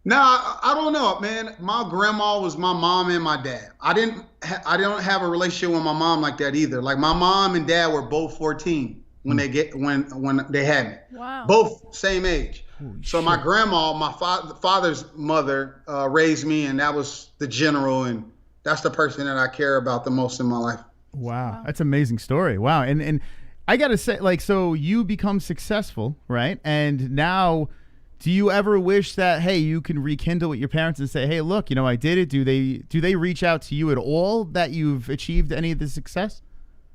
no, I don't know, man. My grandma was my mom and my dad. I don't have a relationship with my mom like that either. Like, my mom and dad were both 14 when they had me. Wow. Both same age. Holy so shit. my grandma, my father's mother, raised me, and that was the general, and that's the person that I care about the most in my life. Wow. That's an amazing story. Wow. And I got to say, like, so you become successful, right? And now, do you ever wish that, hey, you can rekindle with your parents and say, hey, look, I did it. Do they reach out to you at all that you've achieved any of the success?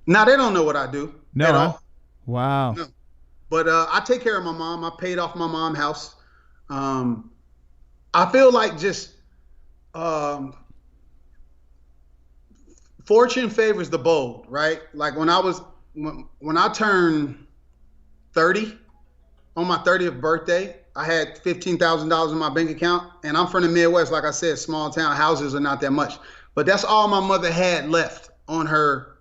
No, they don't know what I do. No. At all. Wow. No. But I take care of my mom. I paid off my mom's house. I feel like just fortune favors the bold, right? Like when I turned 30, on my 30th birthday, I had $15,000 in my bank account, and I'm from the Midwest. Like I said, small town, houses are not that much, but that's all my mother had left on her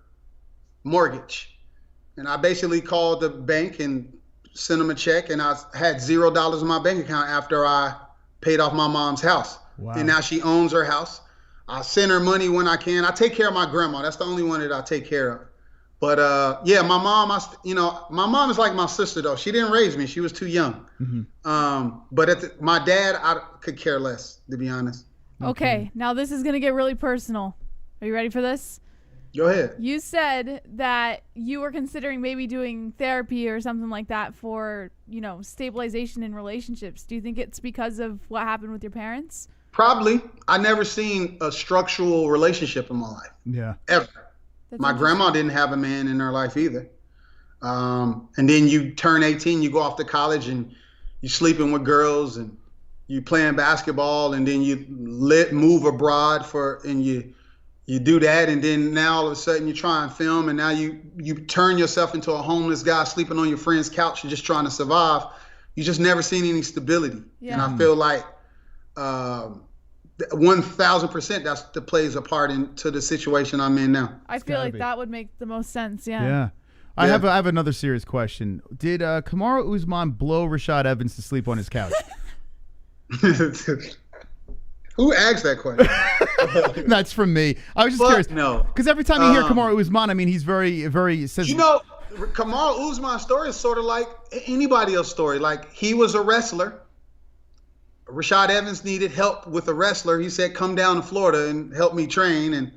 mortgage. And I basically called the bank and sent them a check, and I had $0 in my bank account after I paid off my mom's house. Wow. And now she owns her house. I send her money when I can. I take care of my grandma. That's the only one that I take care of. But yeah, my mom, my mom is like my sister though. She didn't raise me. She was too young. Mm-hmm. But my dad, I could care less, to be honest. Okay, now this is going to get really personal. Are you ready for this? Go ahead. You said that you were considering maybe doing therapy or something like that for, stabilization in relationships. Do you think it's because of what happened with your parents? Probably. I never seen a structural relationship in my life. Yeah. Ever. That's My grandma didn't have a man in her life either. And then you turn 18, you go off to college, and you sleeping with girls, and you playing basketball, and then you move abroad and you do that, and then now all of a sudden you try and film, and now you turn yourself into a homeless guy sleeping on your friend's couch and just trying to survive. You just never seen any stability. Yeah. And I feel like 1,000% that plays a part into the situation I'm in now. I feel like that would make the most sense. Yeah. Yeah. I have another serious question. Did Kamaru Usman blow Rashad Evans to sleep on his couch? Who asked that question? That's from me. I was just curious. No. Because every time you hear Kamaru Usman, I mean, he's very, very... Says, Kamaru Usman's story is sort of like anybody else's story. Like, he was a wrestler. Rashad Evans needed help with a wrestler. He said, come down to Florida and help me train. And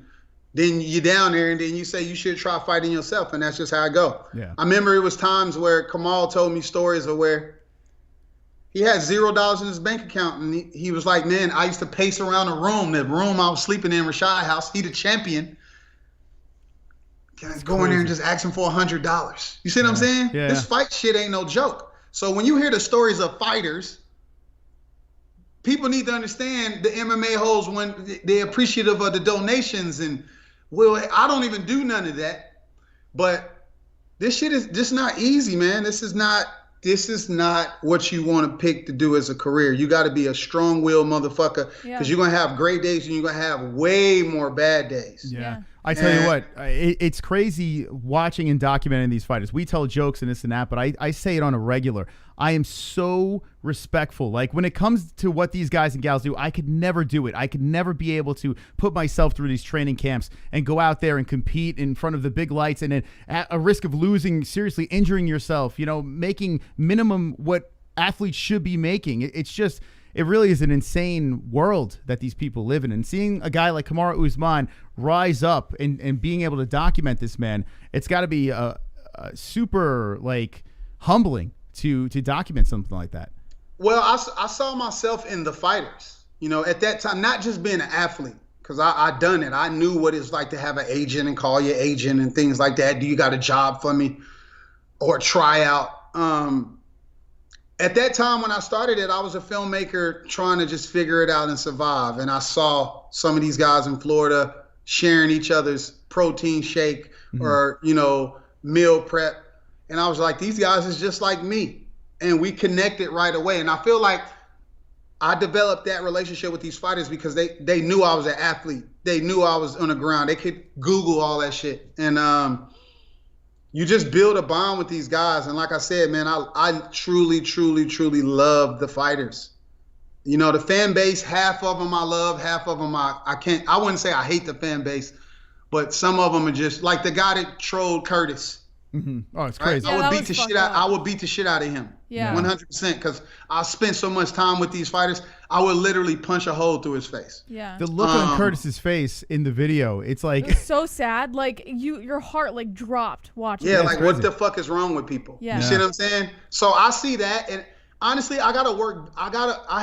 then you're down there, and then you say you should try fighting yourself, and that's just how I go. Yeah. I remember it was times where Kamal told me stories of where he had $0 in his bank account, and he was like, man, I used to pace around the room I was sleeping in, Rashad house. He the champion. Can I go in there and just ask him for $100? You see what I'm saying? Yeah. This fight shit ain't no joke. So when you hear the stories of fighters, people need to understand the MMA-Holes when they're appreciative of the donations. And, well, I don't even do none of that. But this shit is just not easy, man. This is not what you want to pick to do as a career. You got to be a strong-willed motherfucker, because you're going to have great days and you're going to have way more bad days. Yeah. I tell you what, it's crazy watching and documenting these fighters. We tell jokes and this and that, but I say it on a regular. I am so respectful. Like, when it comes to what these guys and gals do, I could never do it. I could never be able to put myself through these training camps and go out there and compete in front of the big lights, and then at a risk of losing, seriously injuring yourself, making minimum what athletes should be making. It's it really is an insane world that these people live in. And seeing a guy like Kamaru Usman rise up and being able to document this man, it's got to be super like humbling to document something like that. Well, I saw myself in the fighters, you know, at that time, not just being an athlete, because I done it. I knew what it's like to have an agent and call your agent and things like that. Do you got a job for me or a tryout? At that time when I started it, I was a filmmaker trying to just figure it out and survive. And I saw some of these guys in Florida sharing each other's protein shake or, you know, meal prep. And I was like, these guys is just like me. And we connected right away. And I feel like I developed that relationship with these fighters because they knew I was an athlete. They knew I was on the ground. They could Google all that shit. And you just build a bond with these guys. And like I said, man, I truly, truly, truly love the fighters. You know, the fan base, half of them I love, half of them I wouldn't say I hate the fan base, but some of them are just like the guy that trolled Curtis. Oh, it's crazy. Right? I would beat the shit out of him. Yeah. 100%. Because I spent so much time with these fighters, I would literally punch a hole through his face. Yeah. The look on Curtis's face in the video, it's like it's so sad. Like your heart like dropped watching. Yeah, it. like what the fuck is wrong with people? Yeah. You see what I'm saying? So I see that, and honestly, I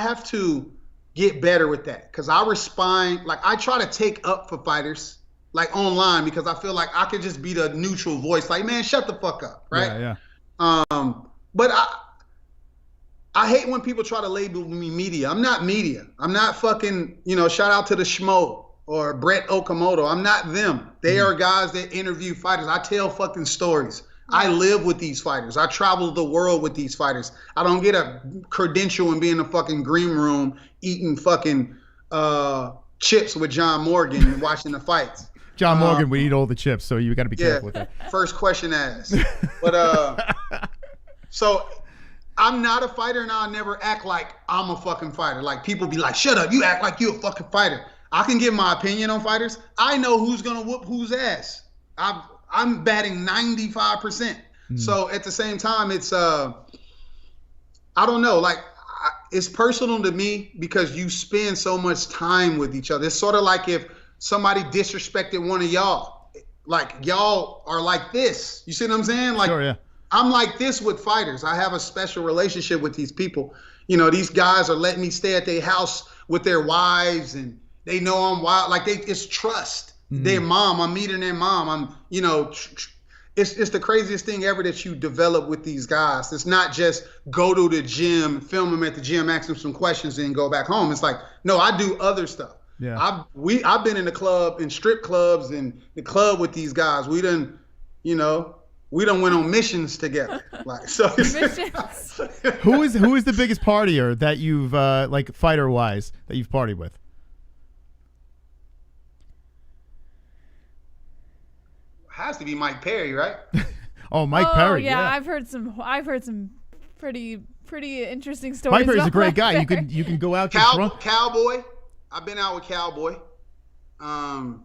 have to get better with that because I respond. Like I try to take up for fighters. Like online, because I feel like I could just be the neutral voice. Like, man, shut the fuck up, right? Yeah. But I hate when people try to label me media. I'm not media. I'm not fucking, you know, shout out to the Schmo or Brett Okamoto. I'm not them. They are guys that interview fighters. I tell fucking stories. I live with these fighters. I travel the world with these fighters. I don't get a credential and be in the fucking green room eating fucking chips with John Morgan and watching the fights. John Morgan would eat all the chips, so you got to be careful with that. First question asked. But so I'm not a fighter, and I'll never act like I'm a fucking fighter. Like people be like, "Shut up! You act like you a fucking fighter." I can give my opinion on fighters. I know who's gonna whoop whose ass. I'm batting 95%. So at the same time, it's I don't know. Like it's personal to me because you spend so much time with each other. It's sort of like if somebody disrespected one of y'all, like y'all are like this. You see what I'm saying? Like, sure, yeah. I'm like this with fighters. I have a special relationship with these people. You know, these guys are letting me stay at their house with their wives, and they know I'm wild. Like it's trust. Their mom, I'm meeting their mom. I'm, you know, it's the craziest thing ever that you develop with these guys. It's not just go to the gym, film them at the gym, ask them some questions, and go back home. It's like, no, I do other stuff. Yeah. I've been in the club, in strip clubs, and the club with these guys. We done went on missions together. Like so. Missions. Who is the biggest partier that you've like fighter wise that you've partied with? Has to be Mike Perry, right? Oh, Mike Perry. Yeah, Yeah, I've heard some pretty interesting stories. Mike Perry's a about great Mike guy. Perry. You can go out to drunk. Cowboy. I've been out with Cowboy. All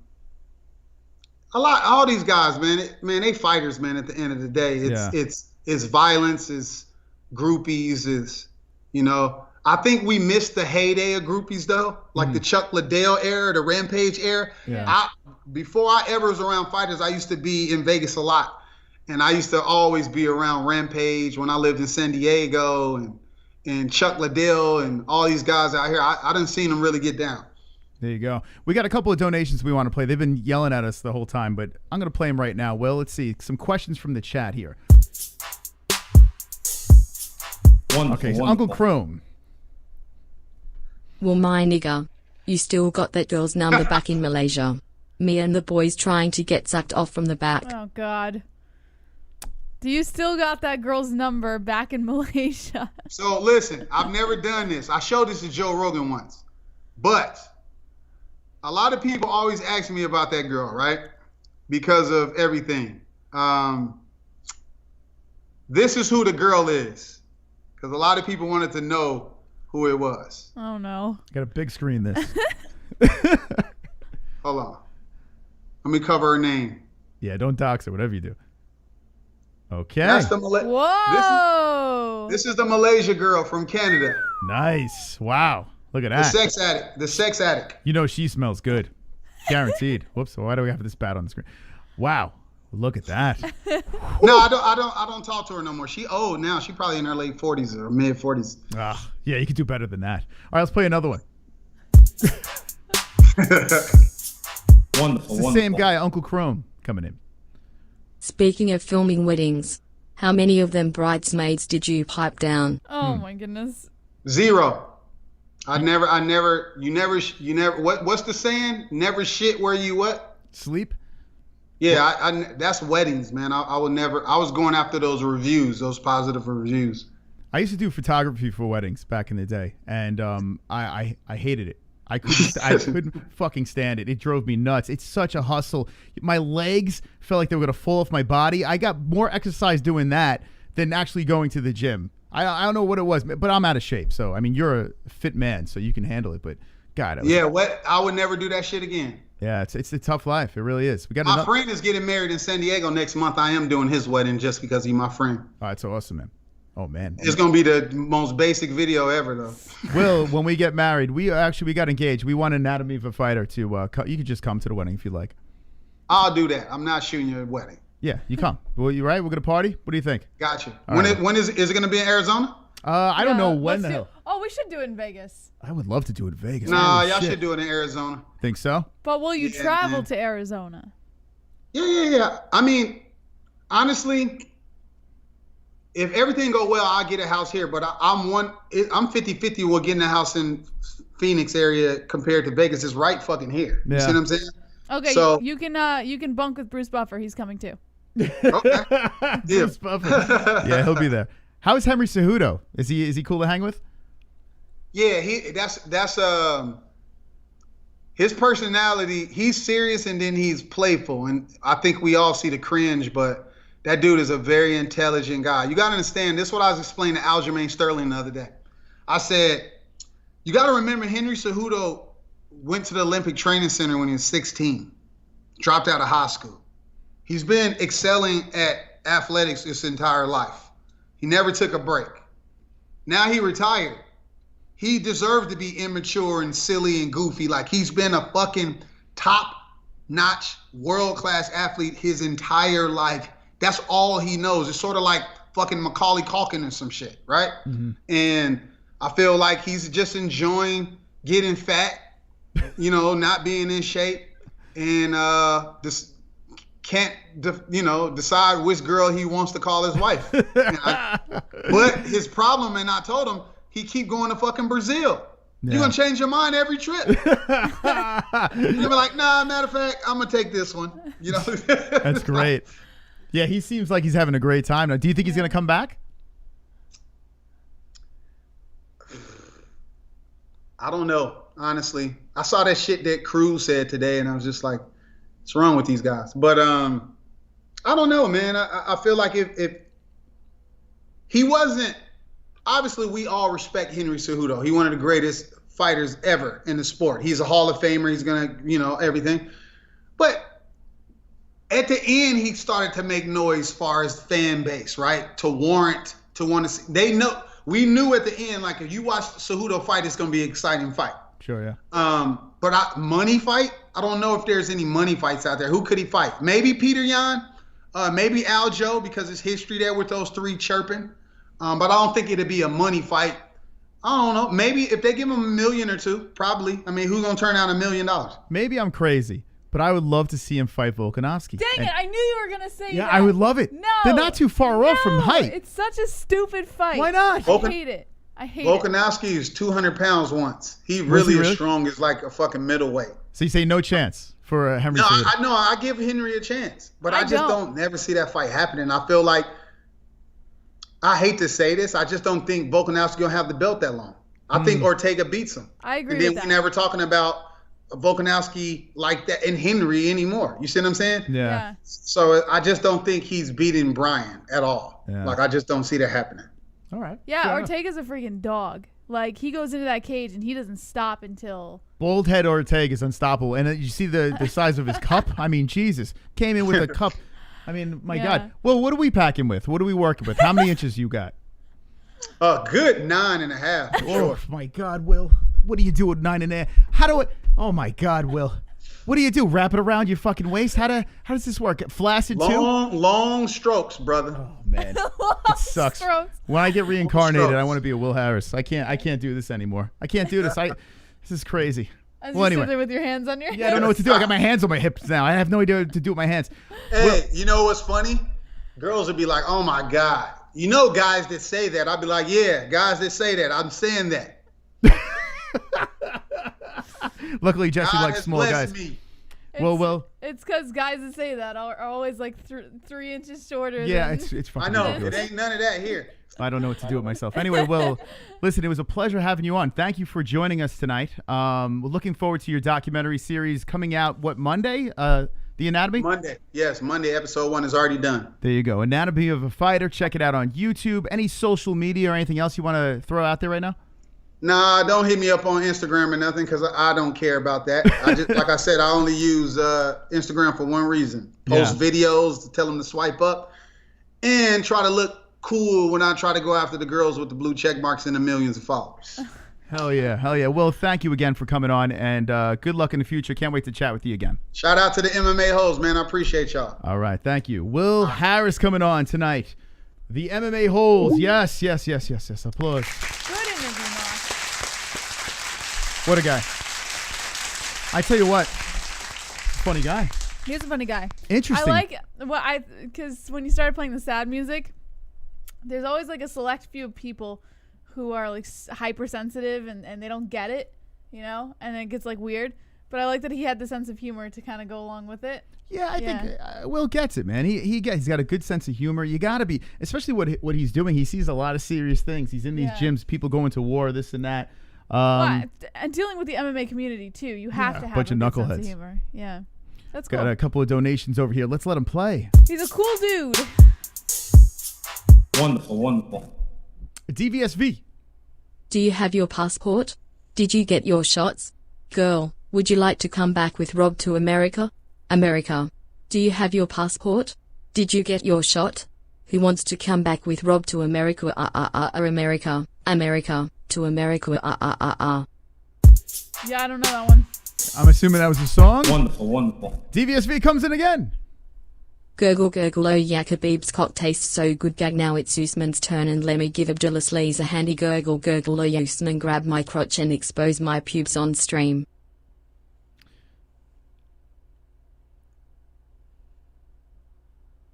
these guys, man, they fighters, man. At the end of the day, it's violence, it's groupies, is, you know. I think we missed the heyday of groupies though, like the Chuck Liddell era, the Rampage era. Yeah. Before I ever was around fighters, I used to be in Vegas a lot, and I used to always be around Rampage when I lived in San Diego, and Chuck Liddell and all these guys out here. I done seen them really get down. There you go. We got a couple of donations we want to play. They've been yelling at us the whole time, but I'm going to play them right now. Well, let's see. Some questions from the chat here. Okay, so Uncle Chrome. Well, my nigga, you still got that girl's number back in Malaysia. Me and the boys trying to get sucked off from the back. Oh, God. Do you still got that girl's number back in Malaysia? So, listen, I've never done this. I showed this to Joe Rogan once. But a lot of people always ask me about that girl, right? Because of everything. This is who the girl is. Because a lot of people wanted to know who it was. Oh, no. Got a big screen this. Hold on. Let me cover her name. Yeah, don't dox her, whatever you do. Okay. That's the Whoa. This is the Malaysia girl from Canada. Nice. Wow. Look at The that. sex addict. The sex addict. You know she smells good. Guaranteed. Whoops. Why do we have this bat on the screen? Wow. Look at that. No, I don't talk to her no more. She old now. She probably in her late 40s or mid 40s. Yeah, you could do better than that. All right, let's play another one. Wonderful. It's the same guy, Uncle Chrome, coming in. Speaking of filming weddings, how many of them bridesmaids did you pipe down? Oh my goodness. 0. You never, what's the saying? Never shit where you what? Sleep? Yeah, I that's weddings, man. I would never, I was going after those reviews, those positive reviews. I used to do photography for weddings back in the day, and I hated it. I couldn't fucking stand it. It drove me nuts. It's such a hustle. My legs felt like they were gonna fall off my body. I got more exercise doing that than actually going to the gym. I don't know what it was, but I'm out of shape. So I mean, you're a fit man, so you can handle it. But God, I would never do that shit again. Yeah, it's a tough life. It really is. We got my friend is getting married in San Diego next month. I am doing his wedding just because he's my friend. Oh, that's awesome, man. Oh man, it's gonna be the most basic video ever, though. Will, when we get married, we got engaged. We want Anatomy of a Fighter to. You could just come to the wedding if you like. I'll do that. I'm not shooting your wedding. Yeah, you come. Well, you right? We're gonna party. What do you think? Gotcha. When is it gonna be in Arizona? I don't know when the hell. Oh, we should do it in Vegas. I would love to do it in Vegas. Nah, y'all should do it in Arizona. Think so? But will you travel to Arizona? Yeah. I mean, honestly, if everything go well, I'll get a house here. But I'm 50-50 with getting a house in Phoenix area compared to Vegas. It's right fucking here. You see what I'm saying? Okay, so you can bunk with Bruce Buffer. He's coming too. Okay. Bruce Buffer. Yeah, he'll be there. How is Henry Cejudo? Is he cool to hang with? Yeah, that's his personality. He's serious and then he's playful, and I think we all see the cringe, but that dude is a very intelligent guy. You got to understand, this is what I was explaining to Aljamain Sterling the other day. I said, you got to remember Henry Cejudo went to the Olympic Training Center when he was 16, dropped out of high school. He's been excelling at athletics his entire life. He never took a break. Now he retired. He deserved to be immature and silly and goofy. Like, he's been a fucking top-notch, world-class athlete his entire life. That's all he knows. It's sort of like fucking Macaulay Culkin or some shit, right? Mm-hmm. And I feel like he's just enjoying getting fat, not being in shape, and just can't, decide which girl he wants to call his wife. But his problem, and I told him, he keep going to fucking Brazil. Yeah. You're going to change your mind every trip. You're going to be like, nah, matter of fact, I'm going to take this one. That's great. Yeah, he seems like he's having a great time now. Do you think he's going to come back? I don't know, honestly. I saw that shit that Cruz said today, and I was just like, what's wrong with these guys? But I don't know, man. I feel like if he wasn't, obviously we all respect Henry Cejudo. He's one of the greatest fighters ever in the sport. He's a Hall of Famer. He's going to, everything. But at the end, he started to make noise as far as fan base, right? To want to see. We knew at the end, like, if you watch Cejudo fight, it's going to be an exciting fight. Sure, yeah. But money fight, I don't know if there's any money fights out there. Who could he fight? Maybe Peter Yan, maybe Aljo, because his history there with those three chirping. But I don't think it'd be a money fight. I don't know. Maybe if they give him $1 million or $2 million, probably. I mean, who's going to turn down $1 million? Maybe I'm crazy, but I would love to see him fight Volkanovski. Dang it, I knew you were going to say that. Yeah, I would love it. No. They're not too far off from height. It's such a stupid fight. Why not? I hate it. Volkanovski is 200 pounds once. He really is strong as like a fucking middleweight. So you say no chance for Henry? No, I give Henry a chance, but I just don't never see that fight happening. I feel like, I hate to say this, I just don't think Volkanovski gonna have the belt that long. I think Ortega beats him. I agree with that. And that. then we're never talking about Volkanovski like that and Henry anymore. You see what I'm saying? Yeah. So I just don't think he's beating Bryan at all. Yeah. Like, I just don't see that happening. All right. Yeah, Ortega's a freaking dog. Like, he goes into that cage and he doesn't stop until... Bald head Ortega is unstoppable. And you see the size of his cup? I mean, Jesus. Came in with a cup. I mean, my Yeah. God. Well, what are we packing with? What are we working with? How many inches you got? A good 9.5. For Oh, sure. my God, Will. What do you do with 9.5? How do it? Oh, my God, Will. What do you do? Wrap it around your fucking waist? How does this work? Flaccid too? Long strokes, brother. Oh, man. It sucks. Strokes. When I get reincarnated, strokes. I want to be a Will Harris. I can't do this anymore. I can't do this. This is crazy. As Well, you anyway. sit there with your hands on your Yeah, I don't know what to do. I got my hands on my hips now. I have no idea what to do with my hands. Hey, you know what's funny? Girls would be like, "Oh my God." You know, guys that say that. I'd be like, "Yeah, guys that say that. I'm saying that." Luckily, Jessie God likes has small blessed guys. me. Well, It's because guys that say that are always like 3 inches shorter. yeah, than, it's fucking I know. ridiculous. It ain't none of that here. I don't know what to do with myself. Anyway, Will, listen, it was a pleasure having you on. Thank you for joining us tonight. We're looking forward to your documentary series coming out, Monday? The Anatomy? Monday. Yes, Monday. Episode 1 is already done. There you go. Anatomy of a Fighter. Check it out on YouTube. Any social media or anything else you want to throw out there right now? Nah, don't hit me up on Instagram or nothing because I don't care about that. I just, like I said, I only use Instagram for one reason: post videos to tell them to swipe up and try to look cool when I try to go after the girls with the blue check marks and the millions of followers. Hell yeah. Hell yeah. Well, thank you again for coming on, and good luck in the future. Can't wait to chat with you again. Shout out to the MMA-Holes, man. I appreciate y'all. All right. Thank you. Will Harris coming on tonight. The MMA-Holes. Yes. Applause. Good interview, Mark. What a guy. I tell you what. Funny guy. He's a funny guy. Interesting. I like because when you started playing the sad music, there's always like a select few of people who are like hypersensitive and they don't get it, you know, and it gets like weird. But I like that he had the sense of humor to kind of go along with it. Yeah, I think Will gets it, man. He's got a good sense of humor. You got to be, especially what he's doing. He sees a lot of serious things. He's in these gyms, people going to war, this and that. And dealing with the MMA community too, you have to have bunch a of good knuckleheads. sense of humor. Yeah, that's cool. Got a couple of donations over here. Let's let him play. He's a cool dude. Wonderful. DVSV. Do you have your passport? Did you get your shots? Girl, would you like to come back with Rob to America? America. Do you have your passport? Did you get your shot? Who wants to come back with Rob to America? America. America. To America. Yeah, I don't know that one. I'm assuming that was a song. Wonderful. DVSV comes in again. Gurgle, oh yeah, Khabib's cock tastes so good. Gag, now it's Usman's turn and let me give Abdullah Sleaze a handy gurgle, oh Usman, grab my crotch and expose my pubes on stream.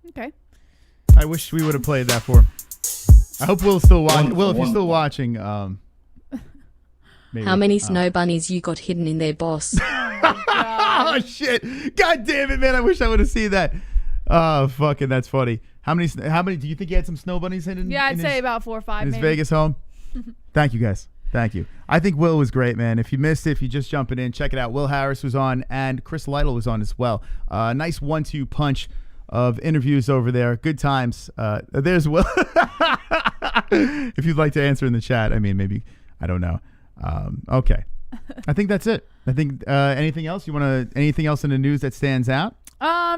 Okay. I wish we would have played that for him. I hope Will's still watching. Wonderful, Will, if you're still wonderful. watching, maybe. How many snow bunnies you got hidden in there, boss? Oh shit! God damn it, man! I wish I would have seen that. Oh, fucking, that's funny. How many? Do you think he had some snow bunnies hidden? Yeah, I'd in say his, about 4 or 5. in his maybe. Vegas home. Thank you, guys. Thank you. I think Will was great, man. If you missed it, if you're just jumping in, check it out. Will Harris was on, and Chris Lytle was on as well. Nice 1-2 punch of interviews over there. Good times. There's Will. If you'd like to answer in the chat, I mean, maybe, I don't know. Okay. I think that's it. I think anything else? Anything else in the news that stands out?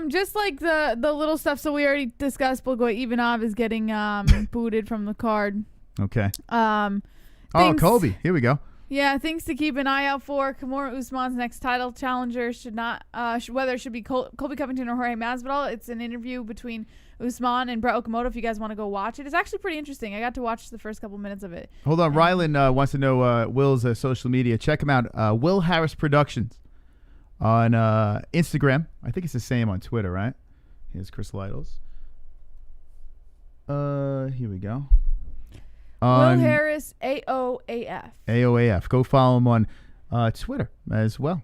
Just like the little stuff. So we already discussed Blagoy Ivanov is getting booted from the card. Okay. Things- Here we go. Yeah, things to keep an eye out for. Kamaru Usman's next title challenger should not, whether it should be Colby Covington or Jorge Masvidal. It's an interview between Usman and Brett Okamoto. If you guys want to go watch it, it's actually pretty interesting. I got to watch the first couple minutes of it. Hold on, Rylan wants to know Will's social media. Check him out. Will Harris Productions on Instagram. I think it's the same on Twitter, right? Here's Chris Lytle's. Here we go. Will Harris, AOAF. AOAF. Go follow him on Twitter as well.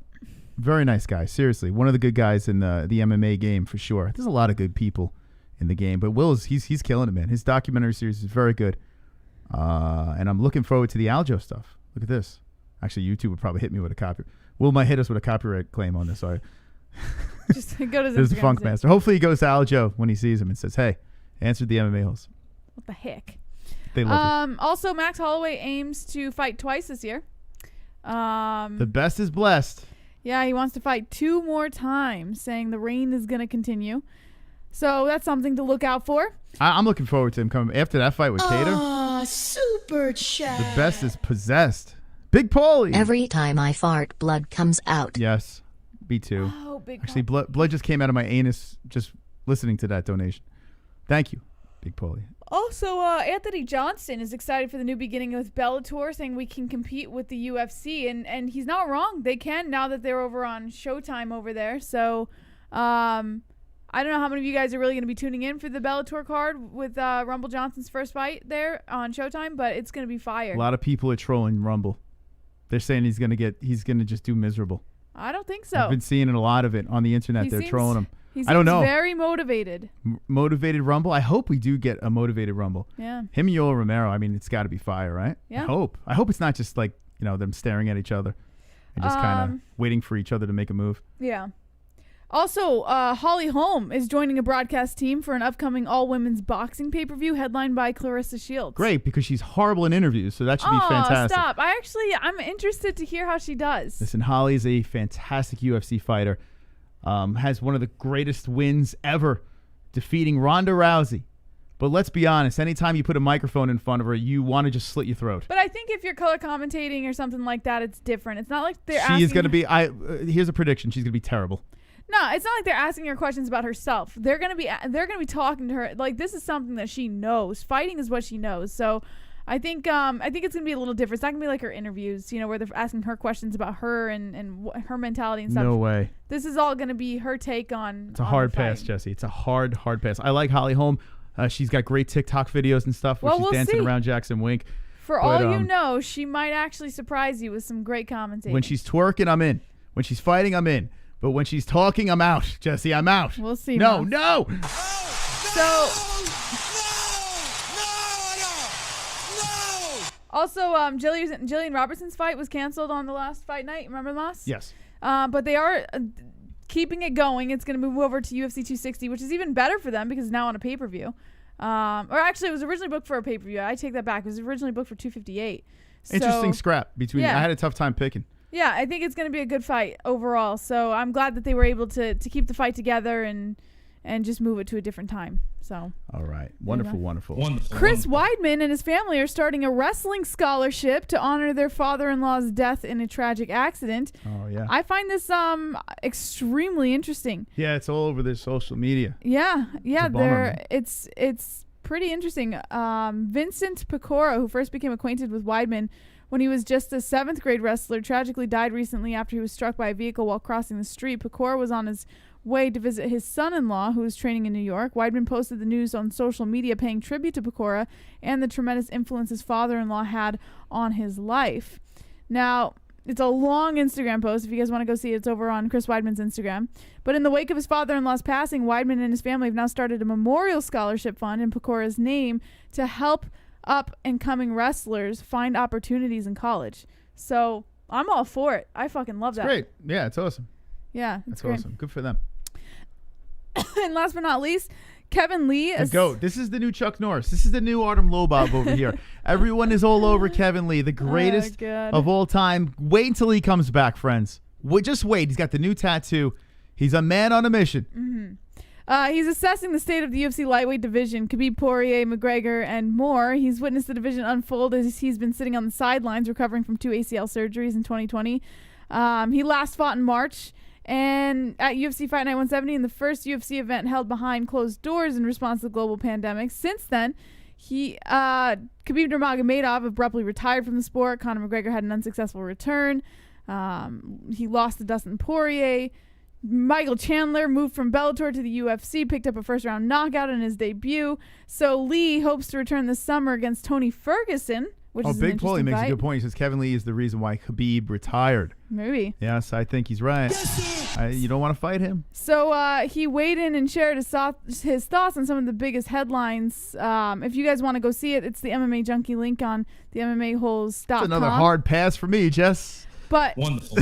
Very nice guy. Seriously, one of the good guys in the MMA game for sure. There's a lot of good people in the game, but Will's he's killing it, man. His documentary series is very good, and I'm looking forward to the Aljo stuff. Look at this. Actually, YouTube would probably hit me with a copy. Will might hit us with a copyright claim on this. Sorry. Just go to his There's a Instagram Funk and say, Master. Hopefully, he goes to Aljo when he sees him and says, "Hey, answered the MMA holes." What the heck? They love it. Also, Max Holloway aims to fight twice this year. The best is blessed. Yeah, he wants to fight 2 more times, saying the reign is going to continue. So that's something to look out for. I'm looking forward to him coming after that fight with Cater. Super chat. The best is Possessed. Big Paulie. Every time I fart, blood comes out. Yes, me too. Oh, big Actually, blood just came out of my anus just listening to that donation. Thank you, Big Paulie. Also, Anthony Johnston is excited for the new beginning with Bellator, saying we can compete with the UFC, and he's not wrong. They can now that they're over on Showtime over there. So, I don't know how many of you guys are really going to be tuning in for the Bellator card with Rumble Johnson's first fight there on Showtime, but it's going to be fire. A lot of people are trolling Rumble. They're saying he's gonna just do miserable. I don't think so. I've been seeing a lot of it on the internet. They're trolling him. I don't know. Very motivated. Motivated Rumble. I hope we do get a motivated Rumble. Yeah. Him and Yoel Romero. I mean, it's got to be fire, right? Yeah. I hope it's not just like them staring at each other and just kind of waiting for each other to make a move. Yeah. Also, Holly Holm is joining a broadcast team for an upcoming all-women's boxing pay-per-view headlined by Clarissa Shields. Great, because she's horrible in interviews, so that should be fantastic. Stop. I'm interested to hear how she does. Listen, Holly's a fantastic UFC fighter. Has one of the greatest wins ever, defeating Ronda Rousey. But let's be honest, anytime you put a microphone in front of her, you want to just slit your throat. But I think if you're color commentating or something like that, it's different. It's not like they're asking... She is going to be... here's a prediction. She's going to be terrible. No, it's not like they're asking her questions about herself. They're gonna be talking to her. Like, this is something that she knows. Fighting is what she knows. So I think it's gonna be a little different. It's not gonna be like her interviews, where they're asking her questions about her and her mentality and stuff. No way. This is all gonna be her take on. It's a hard pass, Jessie. It's a hard pass. I like Holly Holm. She's got great TikTok videos and stuff where she's dancing around Jackson Wink. For all you know, she might actually surprise you with some great commentating. When she's twerking, I'm in. When she's fighting, I'm in. But when she's talking, I'm out. Jessie, I'm out. We'll see. No. So. Also, Jillian Robertson's fight was canceled on the last fight night. Remember, Moss? Yes. But they are keeping it going. It's going to move over to UFC 260, which is even better for them because it's now on a pay-per-view. Or actually, it was originally booked for a pay-per-view. I take that back. It was originally booked for 258. Interesting scrap between. Yeah. I had a tough time picking. Yeah, I think it's going to be a good fight overall. So I'm glad that they were able to keep the fight together and just move it to a different time. So. All right. Wonderful. Chris Weidman and his family are starting a wrestling scholarship to honor their father-in-law's death in a tragic accident. Oh, yeah. I find this extremely interesting. Yeah, it's all over their social media. Yeah. It's pretty interesting. Vincent Pecora, who first became acquainted with Weidman when he was just a 7th grade wrestler, tragically died recently after he was struck by a vehicle while crossing the street. Pecora was on his way to visit his son-in-law, who was training in New York. Weidman posted the news on social media, paying tribute to Pecora and the tremendous influence his father-in-law had on his life. Now, it's a long Instagram post. If you guys want to go see it, it's over on Chris Weidman's Instagram. But in the wake of his father-in-law's passing, Weidman and his family have now started a memorial scholarship fund in Pecora's name to help up-and-coming wrestlers find opportunities in college. So I'm all for it. I fucking love that. Great. Yeah, it's awesome. Yeah, it's great. Awesome. Good for them. And last but not least, Kevin Lee. The GOAT. This is the new Chuck Norris. This is the new Artem Lobov over here. Everyone is all over Kevin Lee, the greatest of all time. Wait until he comes back, friends. Just wait. He's got the new tattoo. He's a man on a mission. Mm-hmm. He's assessing the state of the UFC lightweight division, Khabib, Poirier, McGregor, and more. He's witnessed the division unfold as he's been sitting on the sidelines recovering from 2 ACL surgeries in 2020. He last fought in March and at UFC Fight Night 170 in the first UFC event held behind closed doors in response to the global pandemic. Since then, Khabib Nurmagomedov abruptly retired from the sport. Conor McGregor had an unsuccessful return. He lost to Dustin Poirier. Michael Chandler moved from Bellator to the UFC, picked up a first-round knockout in his debut. So Lee hopes to return this summer against Tony Ferguson, which is Big Paulie makes a good point. He says Kevin Lee is the reason why Khabib retired. Maybe. Yes, I think he's right. You don't want to fight him. So he weighed in and shared his thoughts on some of the biggest headlines. If you guys want to go see it, it's the MMA Junkie link on the MMA-Holes.com. That's another hard pass for me, Jess. But Wonderful.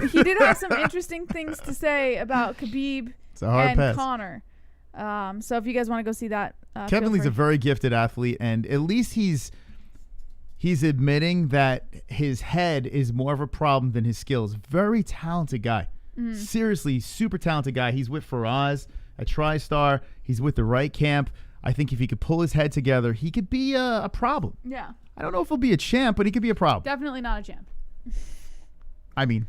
He did have some interesting things to say about Khabib and Conor. So if you guys want to go see that, Kevin Lee's a very gifted athlete, and at least he's admitting that his head is more of a problem than his skills. Very talented guy. Seriously, super talented guy. He's with Faraz at TriStar. He's with the right camp. I think if he could pull his head together, he could be a problem. Yeah. I don't know if he'll be a champ, but he could be a problem. Definitely not a champ. I mean,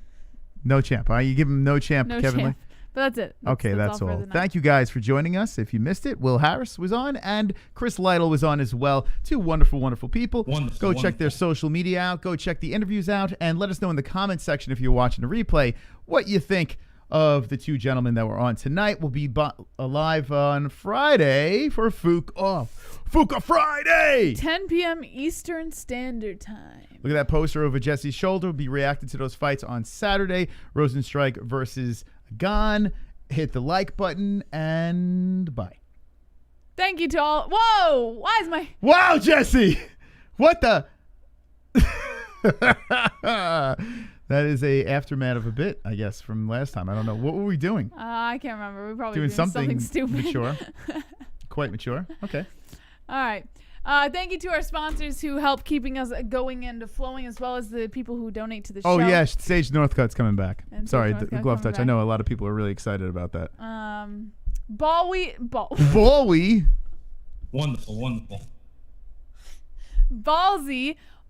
no champ. You give him no champ, No Kevin champ. Lee? But that's it. Okay, that's all. all. Thank you guys for joining us. If you missed it, Will Harris was on and Chris Lytle was on as well. Two wonderful, wonderful people. Go check their social media out. Go check the interviews out and let us know in the comments section if you're watching the replay what you think of the two gentlemen that were on tonight. We'll be live on Friday for Fuka Friday. 10 p.m. Eastern Standard Time. Look at that poster over Jessie's shoulder. We'll be reacting to those fights on Saturday. Rozenstruik versus Ganeand. Hit the like button and bye. Thank you to all. Whoa! Why is my... Wow, Jessie! What the... That is a aftermath of a bit, I guess, from last time. I don't know. What were we doing? I can't remember. We probably doing something stupid. Mature. Quite mature. Okay. All right. Thank you to our sponsors who help keeping us going and flowing, as well as the people who donate to the show. Oh, yeah. Sage Northcutt's coming back. And Sorry, Sage the Northcutt glove coming touch. I back. know a lot of people are really excited about that. Ballsy,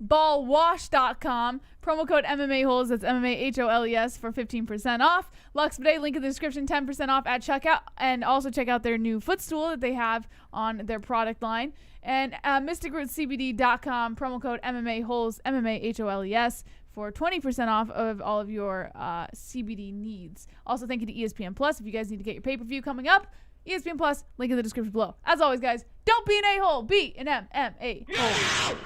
ballwash.com. Promo code MMA-Holes. That's MMA-HOLES for 15% off. Lux Bidet, link in the description, 10% off at checkout. And also check out their new footstool that they have on their product line. And MysticRootsCBD.com. Promo code MMA-Holes, MMA-HOLES for 20% off of all of your CBD needs. Also, thank you to ESPN Plus. If you guys need to get your pay-per-view coming up, ESPN Plus, link in the description below. As always, guys, don't be an a-hole. Be an MMA-Hole.